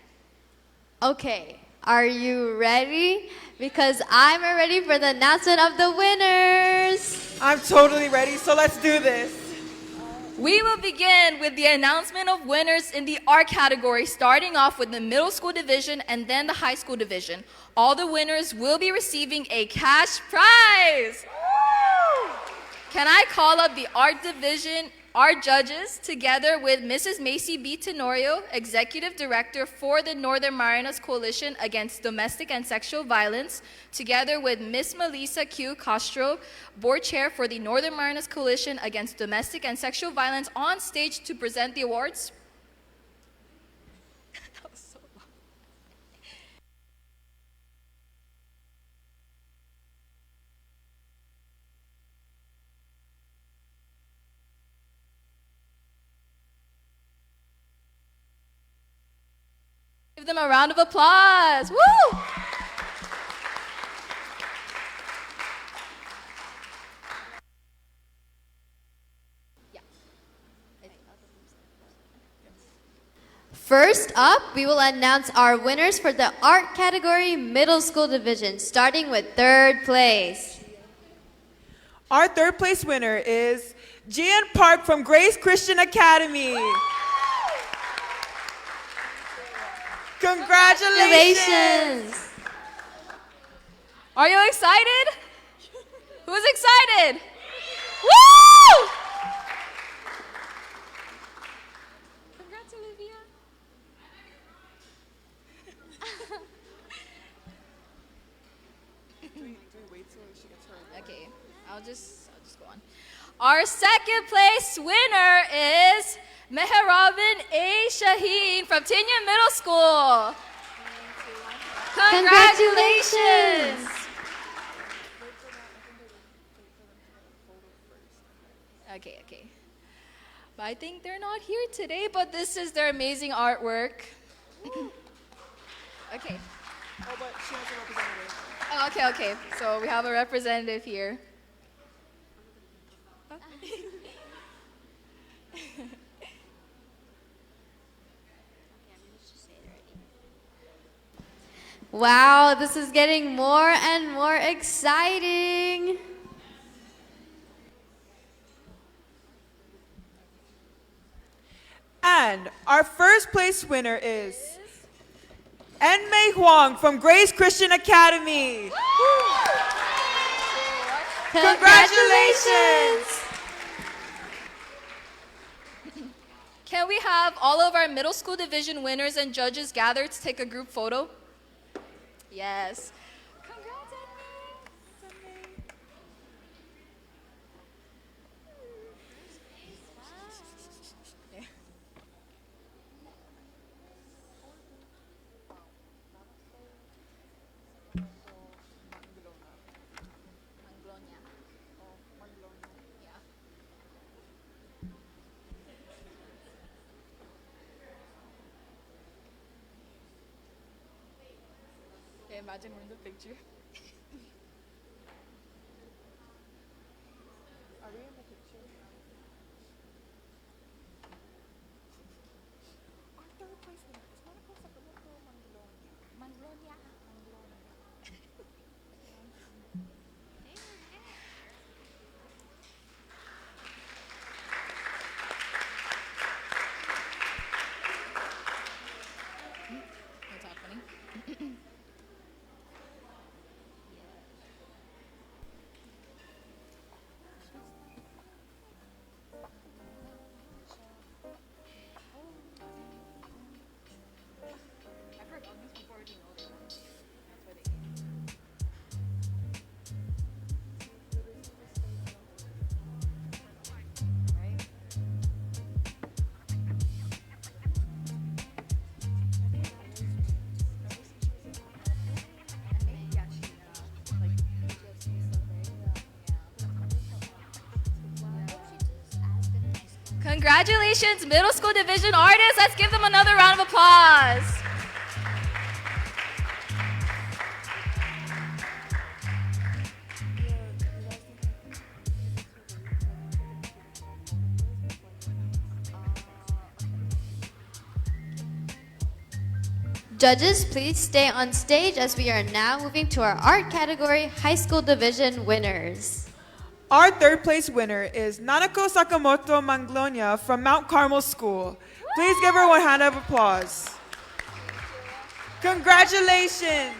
Okay, are you ready? Because I'm ready for the announcement of the winners. I'm totally ready, so let's do this. We will begin with the announcement of winners in the art category, starting off with the middle school division and then the high school division. All the winners will be receiving a cash prize. Can I call up the art division, art judges, together with Mrs. Macy B. Tenorio, Executive Director for the Northern Marianas Coalition Against Domestic and Sexual Violence, together with Miss Melissa Q. Castro, Board Chair for the Northern Marianas Coalition Against Domestic and Sexual Violence, on stage to present the awards. That was so long. them a round of applause. Woo! First up, we will announce our winners for the art category middle school division, starting with third place. Our third place winner is Gian Park from Grace Christian Academy. Congratulations! Are you excited? Who's excited? Woo! Congrats, Olivia. Okay, I'll just go on. Our second place winner is Meherabin A. Shaheen from Tinyan Middle School. Congratulations! Okay. But I think they're not here today, but this is their amazing artwork. Okay. Oh, but she has a representative. Oh, okay. So we have a representative here. Wow, this is getting more and more exciting. And our first place winner is Enmei Huang from Grace Christian Academy. Congratulations! Can we have all of our middle school division winners and judges gather to take a group photo? Yes. Congrats, imagine we're in the picture. Are we in the picture? Our third place winner is Monaco Sakamoto Manglonia. What's happening? Congratulations, middle school division artists. Let's give them another round of applause. Judges, please stay on stage as we are now moving to our art category high school division winners. Our third place winner is Nanako Sakamoto Manglonia from Mount Carmel School. Please give her one hand of applause. Congratulations!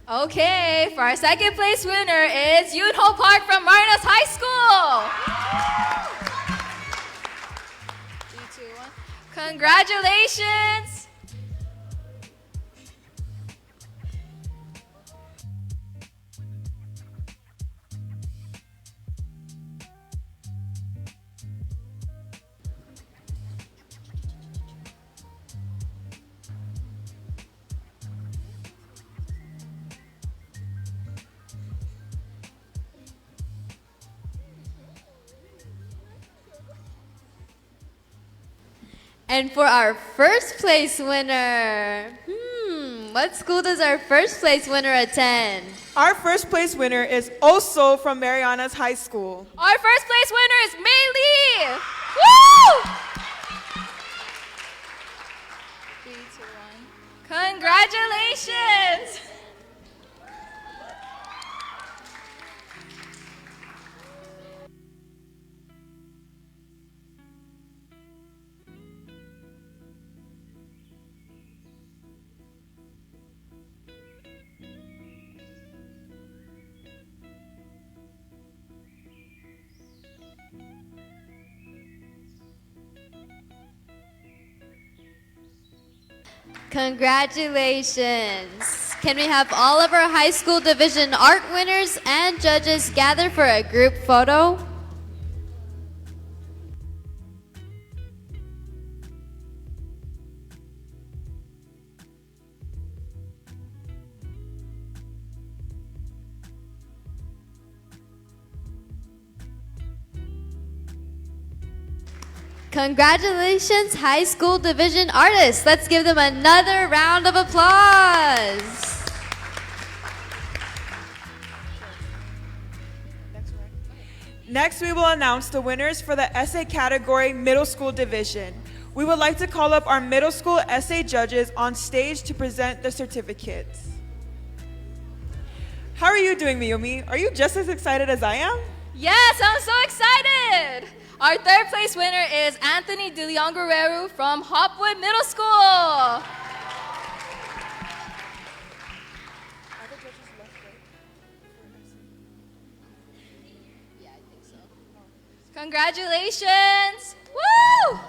Okay, for our second place winner is Yoonho Park from Marianas High School. 3, 2, 1. Congratulations! And for our first place winner, what school does our first place winner attend? Our first place winner is also from Marianas High School. Our first place winner is Mei Lee! Woo! 3, 2, 1. Congratulations! Congratulations. Can we have all of our high school division art winners and judges gather for a group photo? Congratulations, high school division artists. Let's give them another round of applause. Next, we will announce the winners for the essay category middle school division. We would like to call up our middle school essay judges on stage to present the certificates. How are you doing, Miyumi? Are you just as excited as I am? Yes, I'm so excited! Our third place winner is Anthony De Leon Guerrero from Hopwood Middle School. Congratulations! Woo!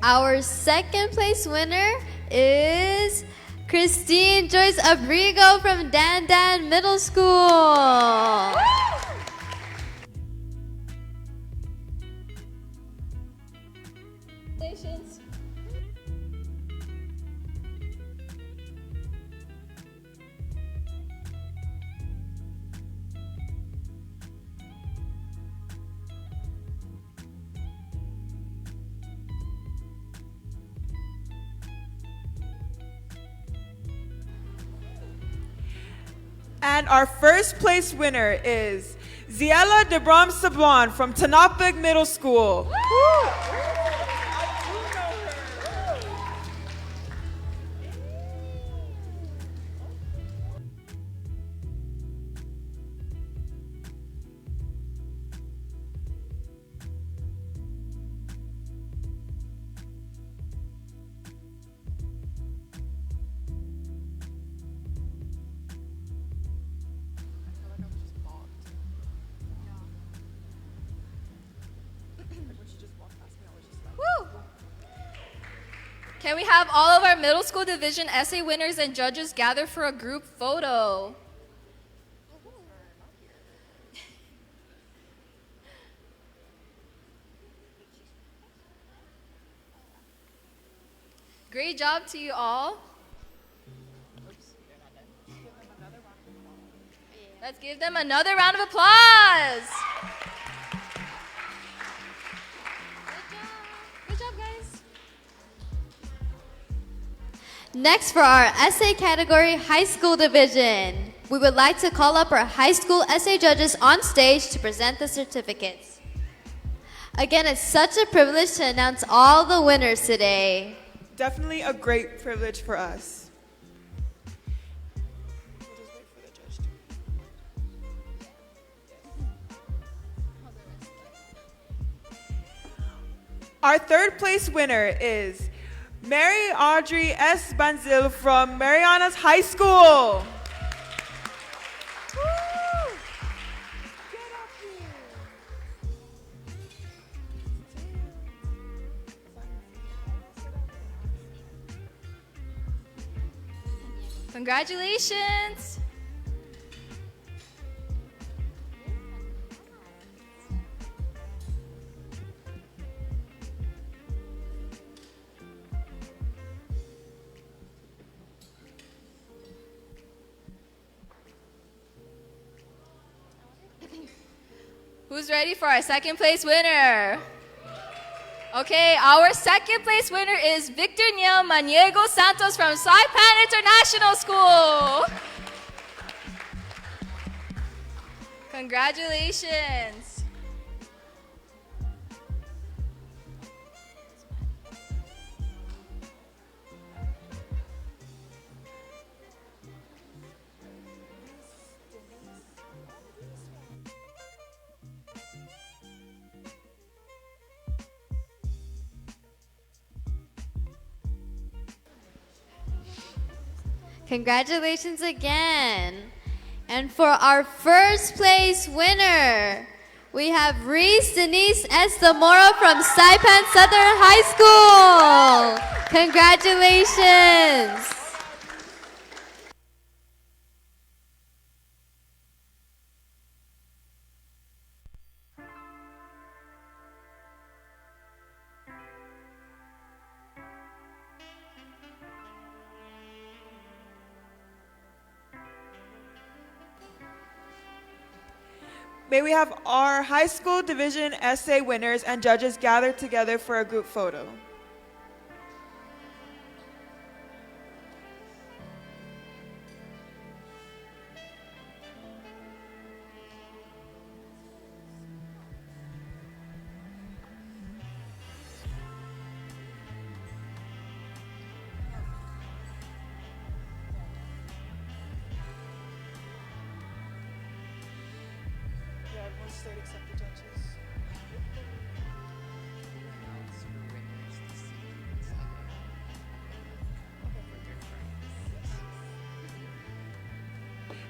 Our second place winner is Christine Joyce Abrigo from Dan Dan Middle School. Congratulations. And our first place winner is Ziela Debram Sablon from Tanapig Middle School. Woo! Can we have all of our middle school division essay winners and judges gather for a group photo? Great job to you all. Let's give them another round of applause. Good job, guys. Next, for our essay category, high school division, we would like to call up our high school essay judges on stage to present the certificates. Again, it's such a privilege to announce all the winners today. Definitely a great privilege for us. Our third place winner is Mary Audrey S. Banzil from Marianas High School. Congratulations! Who's ready for our second place winner? Okay, our second place winner is Victor Niel Maniego Santos from Saipan International School. Congratulations. Congratulations again. And for our first place winner, we have Reese Denise Estamora from Saipan Southern High School. Congratulations. May we have our high school division essay winners and judges gathered together for a group photo.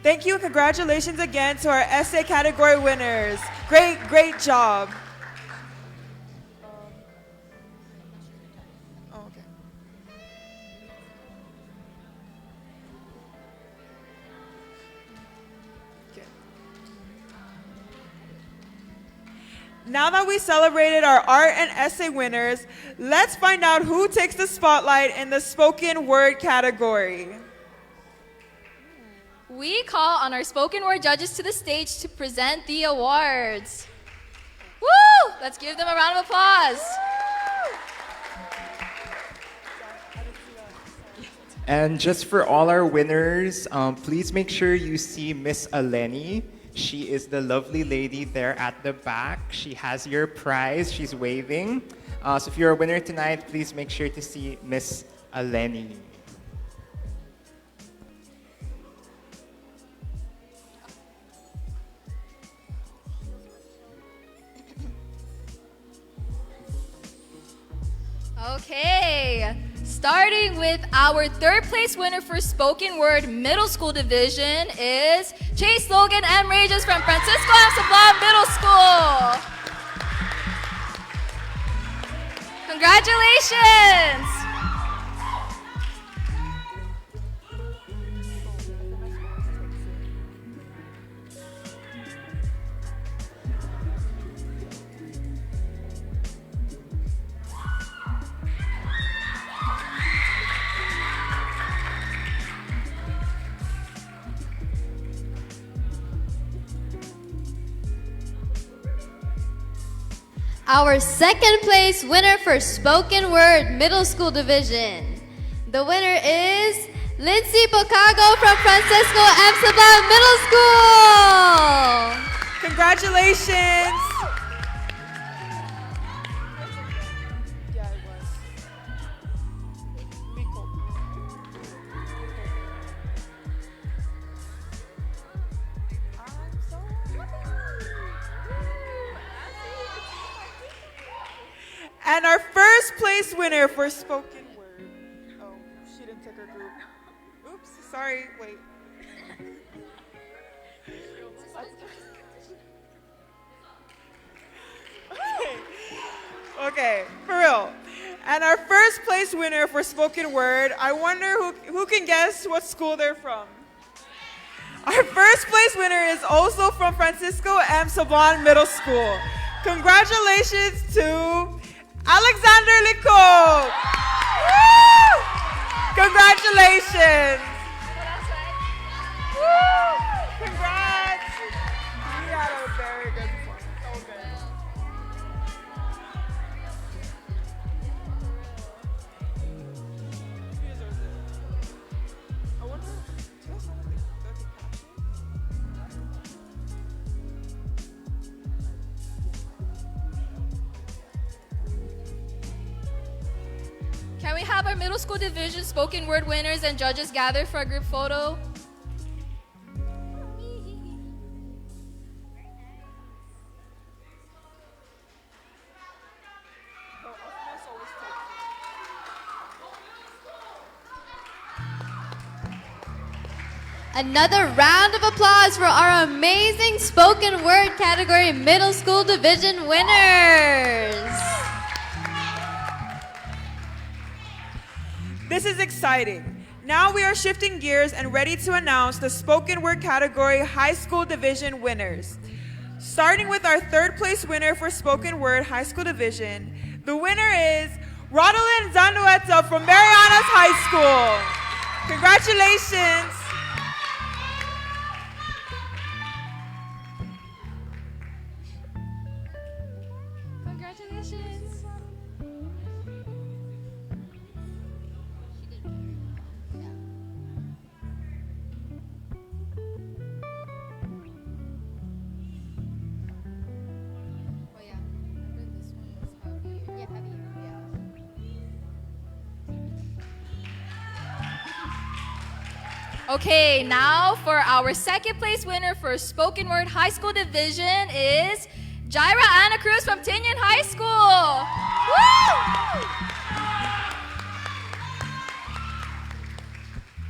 Thank you and congratulations again to our essay category winners. Great job. Oh, okay. Okay. Now that we celebrated our art and essay winners, let's find out who takes the spotlight in the spoken word category. We call on our spoken word judges to the stage to present the awards. Woo! Let's give them a round of applause. And just for all our winners, please make sure you see Miss Eleni. She is the lovely lady there at the back. She has your prize. She's waving. So if you're a winner tonight, please make sure to see Miss Eleni. Okay, starting with our third place winner for spoken word middle school division is Chase Logan M. Regis from Francisco M. Sablan Middle School. Congratulations! Our second place winner for spoken word middle school division. The winner is Lindsay Bocago from Francisco M. Sablan Middle School. Congratulations. And our first place winner for spoken word. Oh, she didn't take her group. Oops, sorry, wait. Okay, for real. And our first place winner for spoken word, I wonder who can guess what school they're from. Our first place winner is also from Francisco M. Saban Middle School. Congratulations to Alexander Licol. Woo! Congratulations. Woo! Congrats. You had a very good one. So good. I wonder, do you guys know what the caption? Can we have our middle school division spoken word winners and judges gather for a group photo? Another round of applause for our amazing spoken word category middle school division winners. This is exciting. Now we are shifting gears and ready to announce the spoken word category high school division winners. Starting with our third place winner for spoken word high school division, the winner is Rodolyn Zanueta from Marianas High School. Congratulations. Congratulations. Okay, now for our second place winner for spoken word high school division is Jaira Ana Cruz from Tinian High School. Woo!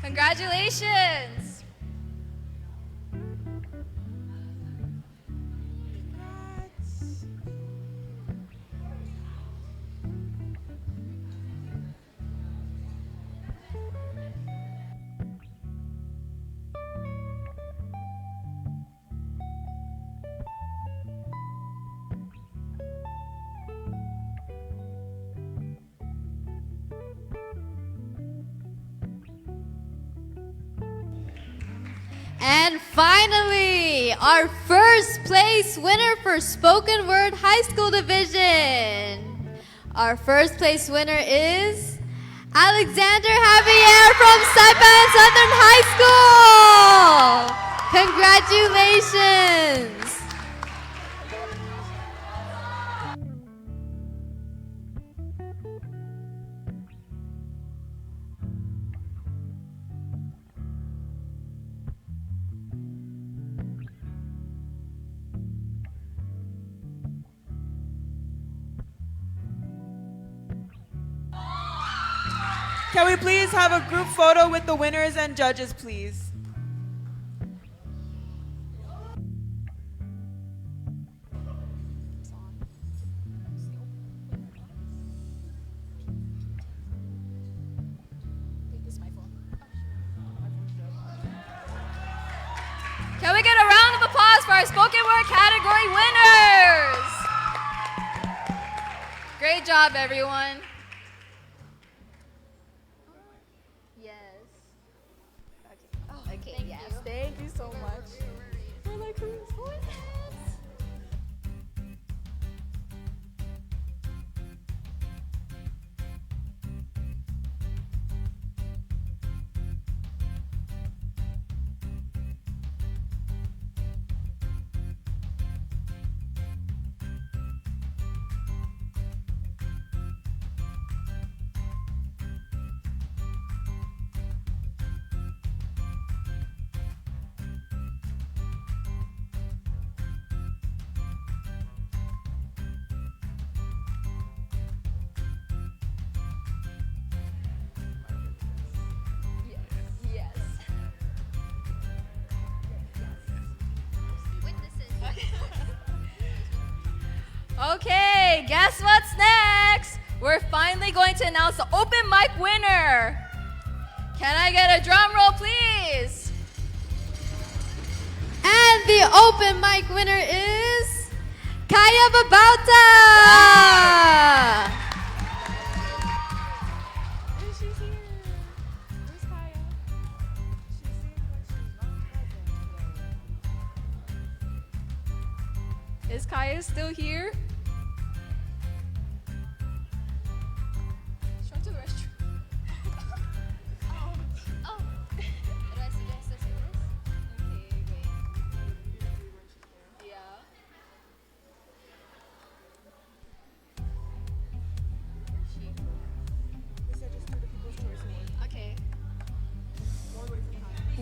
Congratulations. And finally, our first place winner for spoken word high school division. Our first place winner is Alexander Javier from Saipan Southern High School. Congratulations. Can we please have a group photo with the winners and judges, please? Can we get a round of applause for our spoken word category winners? Great job, everyone. Okay, yes. Thank you so much. Okay, guess what's next? We're finally going to announce the open mic winner. Can I get a drum roll, please? And the open mic winner is Kaya Babauta! Is Kaya still here? She's going to the restroom. Oh. Did I suggest this? Okay, wait. Yeah. Okay.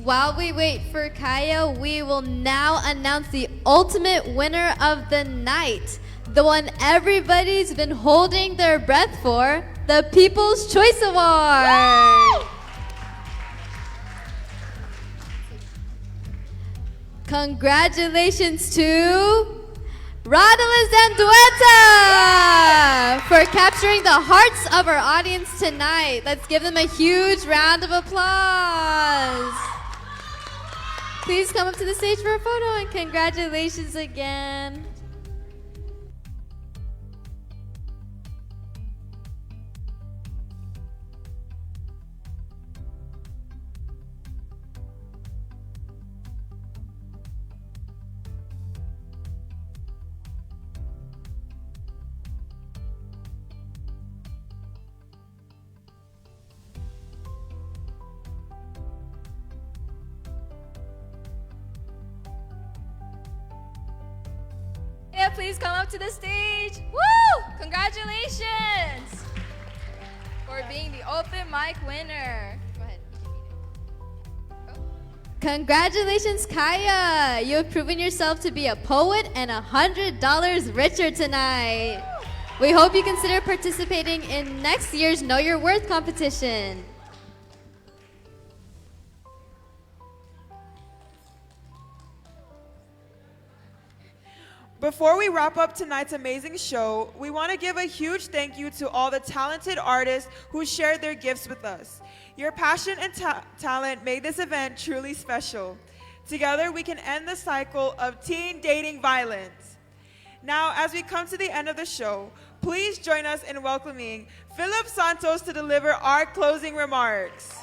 While we wait for Kaya, we will now announce the ultimate winner of the night. The one everybody's been holding their breath for, the People's Choice Award. Congratulations to Radales and Dueta for capturing the hearts of our audience tonight. Let's give them a huge round of applause. Please come up to the stage for a photo and congratulations again. Yeah, please come up to the stage. Woo! Congratulations for being the open mic winner. Go ahead. Congratulations, Kaya. You have proven yourself to be a poet and $100 richer tonight. We hope you consider participating in next year's Know Your Worth competition. Before we wrap up tonight's amazing show, we want to give a huge thank you to all the talented artists who shared their gifts with us. Your passion and talent made this event truly special. Together, we can end the cycle of teen dating violence. Now, as we come to the end of the show, please join us in welcoming Philip Santos to deliver our closing remarks.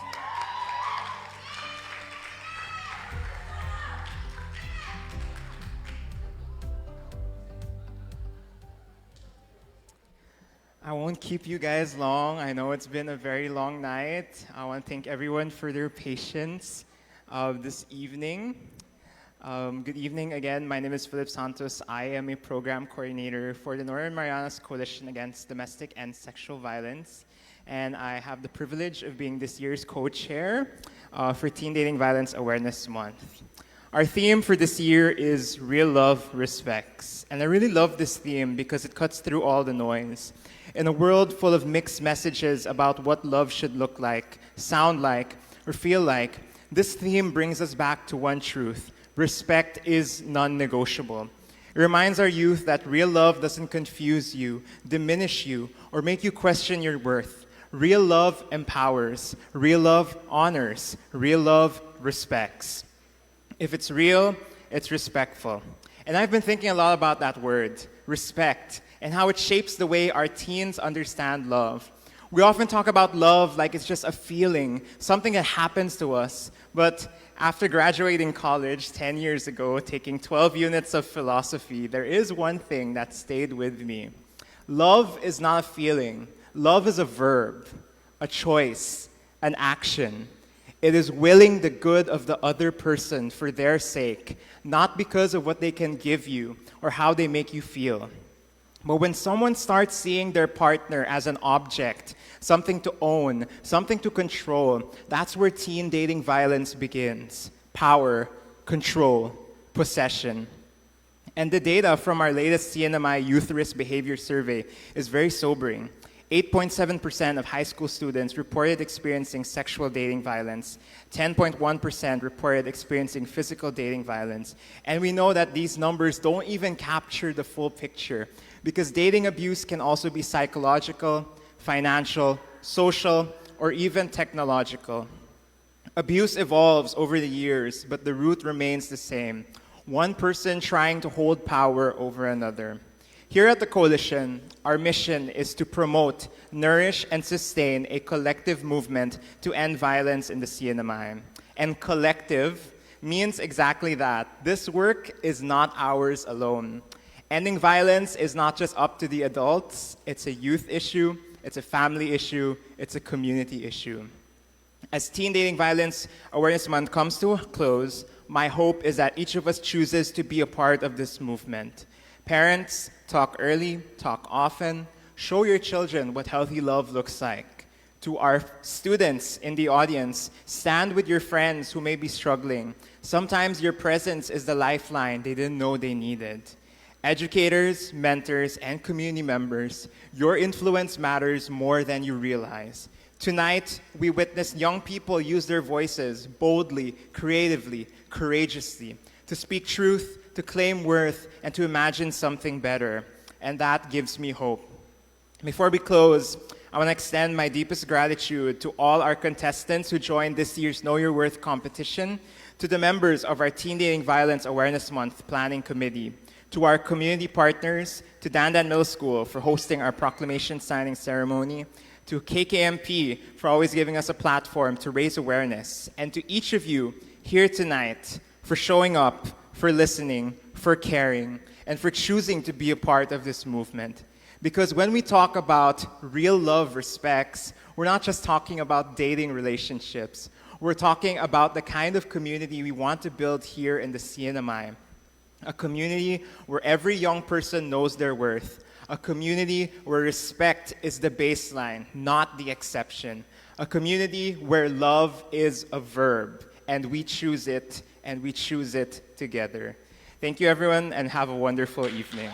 I won't keep you guys long. I know it's been a very long night. I want to thank everyone for their patience this evening. Good evening again. My name is Philip Santos. I am a program coordinator for the Northern Marianas Coalition Against Domestic and Sexual Violence. And I have the privilege of being this year's co-chair for Teen Dating Violence Awareness Month. Our theme for this year is Real Love Respects. And I really love this theme because it cuts through all the noise. In a world full of mixed messages about what love should look like, sound like, or feel like, this theme brings us back to one truth. Respect is non-negotiable. It reminds our youth that real love doesn't confuse you, diminish you, or make you question your worth. Real love empowers. Real love honors. Real love respects. If it's real, it's respectful. And I've been thinking a lot about that word, respect, and how it shapes the way our teens understand love. We often talk about love like it's just a feeling, something that happens to us. But after graduating college 10 years ago, taking 12 units of philosophy, there is one thing that stayed with me. Love is not a feeling. Love is a verb, a choice, an action. It is willing the good of the other person for their sake, not because of what they can give you or how they make you feel. But when someone starts seeing their partner as an object, something to own, something to control, that's where teen dating violence begins. Power, control, possession. And the data from our latest CNMI Youth Risk Behavior Survey is very sobering. 8.7% of high school students reported experiencing sexual dating violence. 10.1% reported experiencing physical dating violence. And we know that these numbers don't even capture the full picture. Because dating abuse can also be psychological, financial, social, or even technological. Abuse evolves over the years, but the root remains the same. One person trying to hold power over another. Here at the Coalition, our mission is to promote, nourish, and sustain a collective movement to end violence in the CNMI. And collective means exactly that. This work is not ours alone. Ending violence is not just up to the adults. It's a youth issue, it's a family issue, it's a community issue. As Teen Dating Violence Awareness Month comes to a close, my hope is that each of us chooses to be a part of this movement. Parents, talk early, talk often. Show your children what healthy love looks like. To our students in the audience, stand with your friends who may be struggling. Sometimes your presence is the lifeline they didn't know they needed. Educators, mentors, and community members, your influence matters more than you realize. Tonight, we witnessed young people use their voices boldly, creatively, courageously, to speak truth, to claim worth, and to imagine something better. And that gives me hope. Before we close, I want to extend my deepest gratitude to all our contestants who joined this year's Know Your Worth competition, to the members of our Teen Dating Violence Awareness Month Planning Committee, to our community partners, to Dandan Middle School for hosting our proclamation signing ceremony, to KKMP for always giving us a platform to raise awareness, and to each of you here tonight for showing up, for listening, for caring, and for choosing to be a part of this movement. Because when we talk about real love respects, we're not just talking about dating relationships. We're talking about the kind of community we want to build here in the CNMI. A community where every young person knows their worth. A community where respect is the baseline, not the exception. A community where love is a verb, and we choose it together. Thank you, everyone, and have a wonderful evening.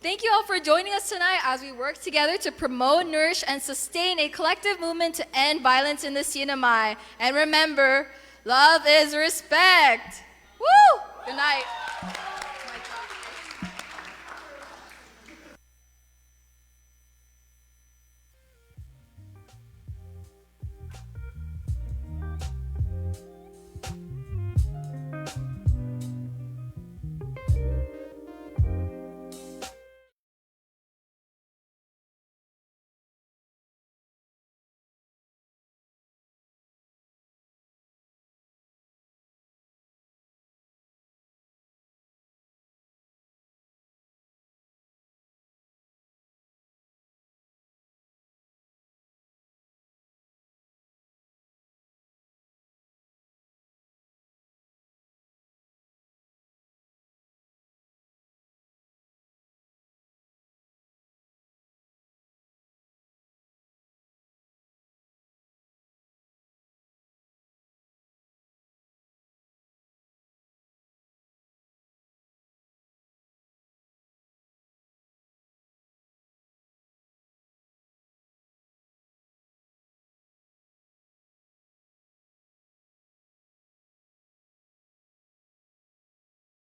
Thank you all for joining us tonight as we work together to promote, nourish, and sustain a collective movement to end violence in the CNMI. And remember, love is respect. Woo! Good night.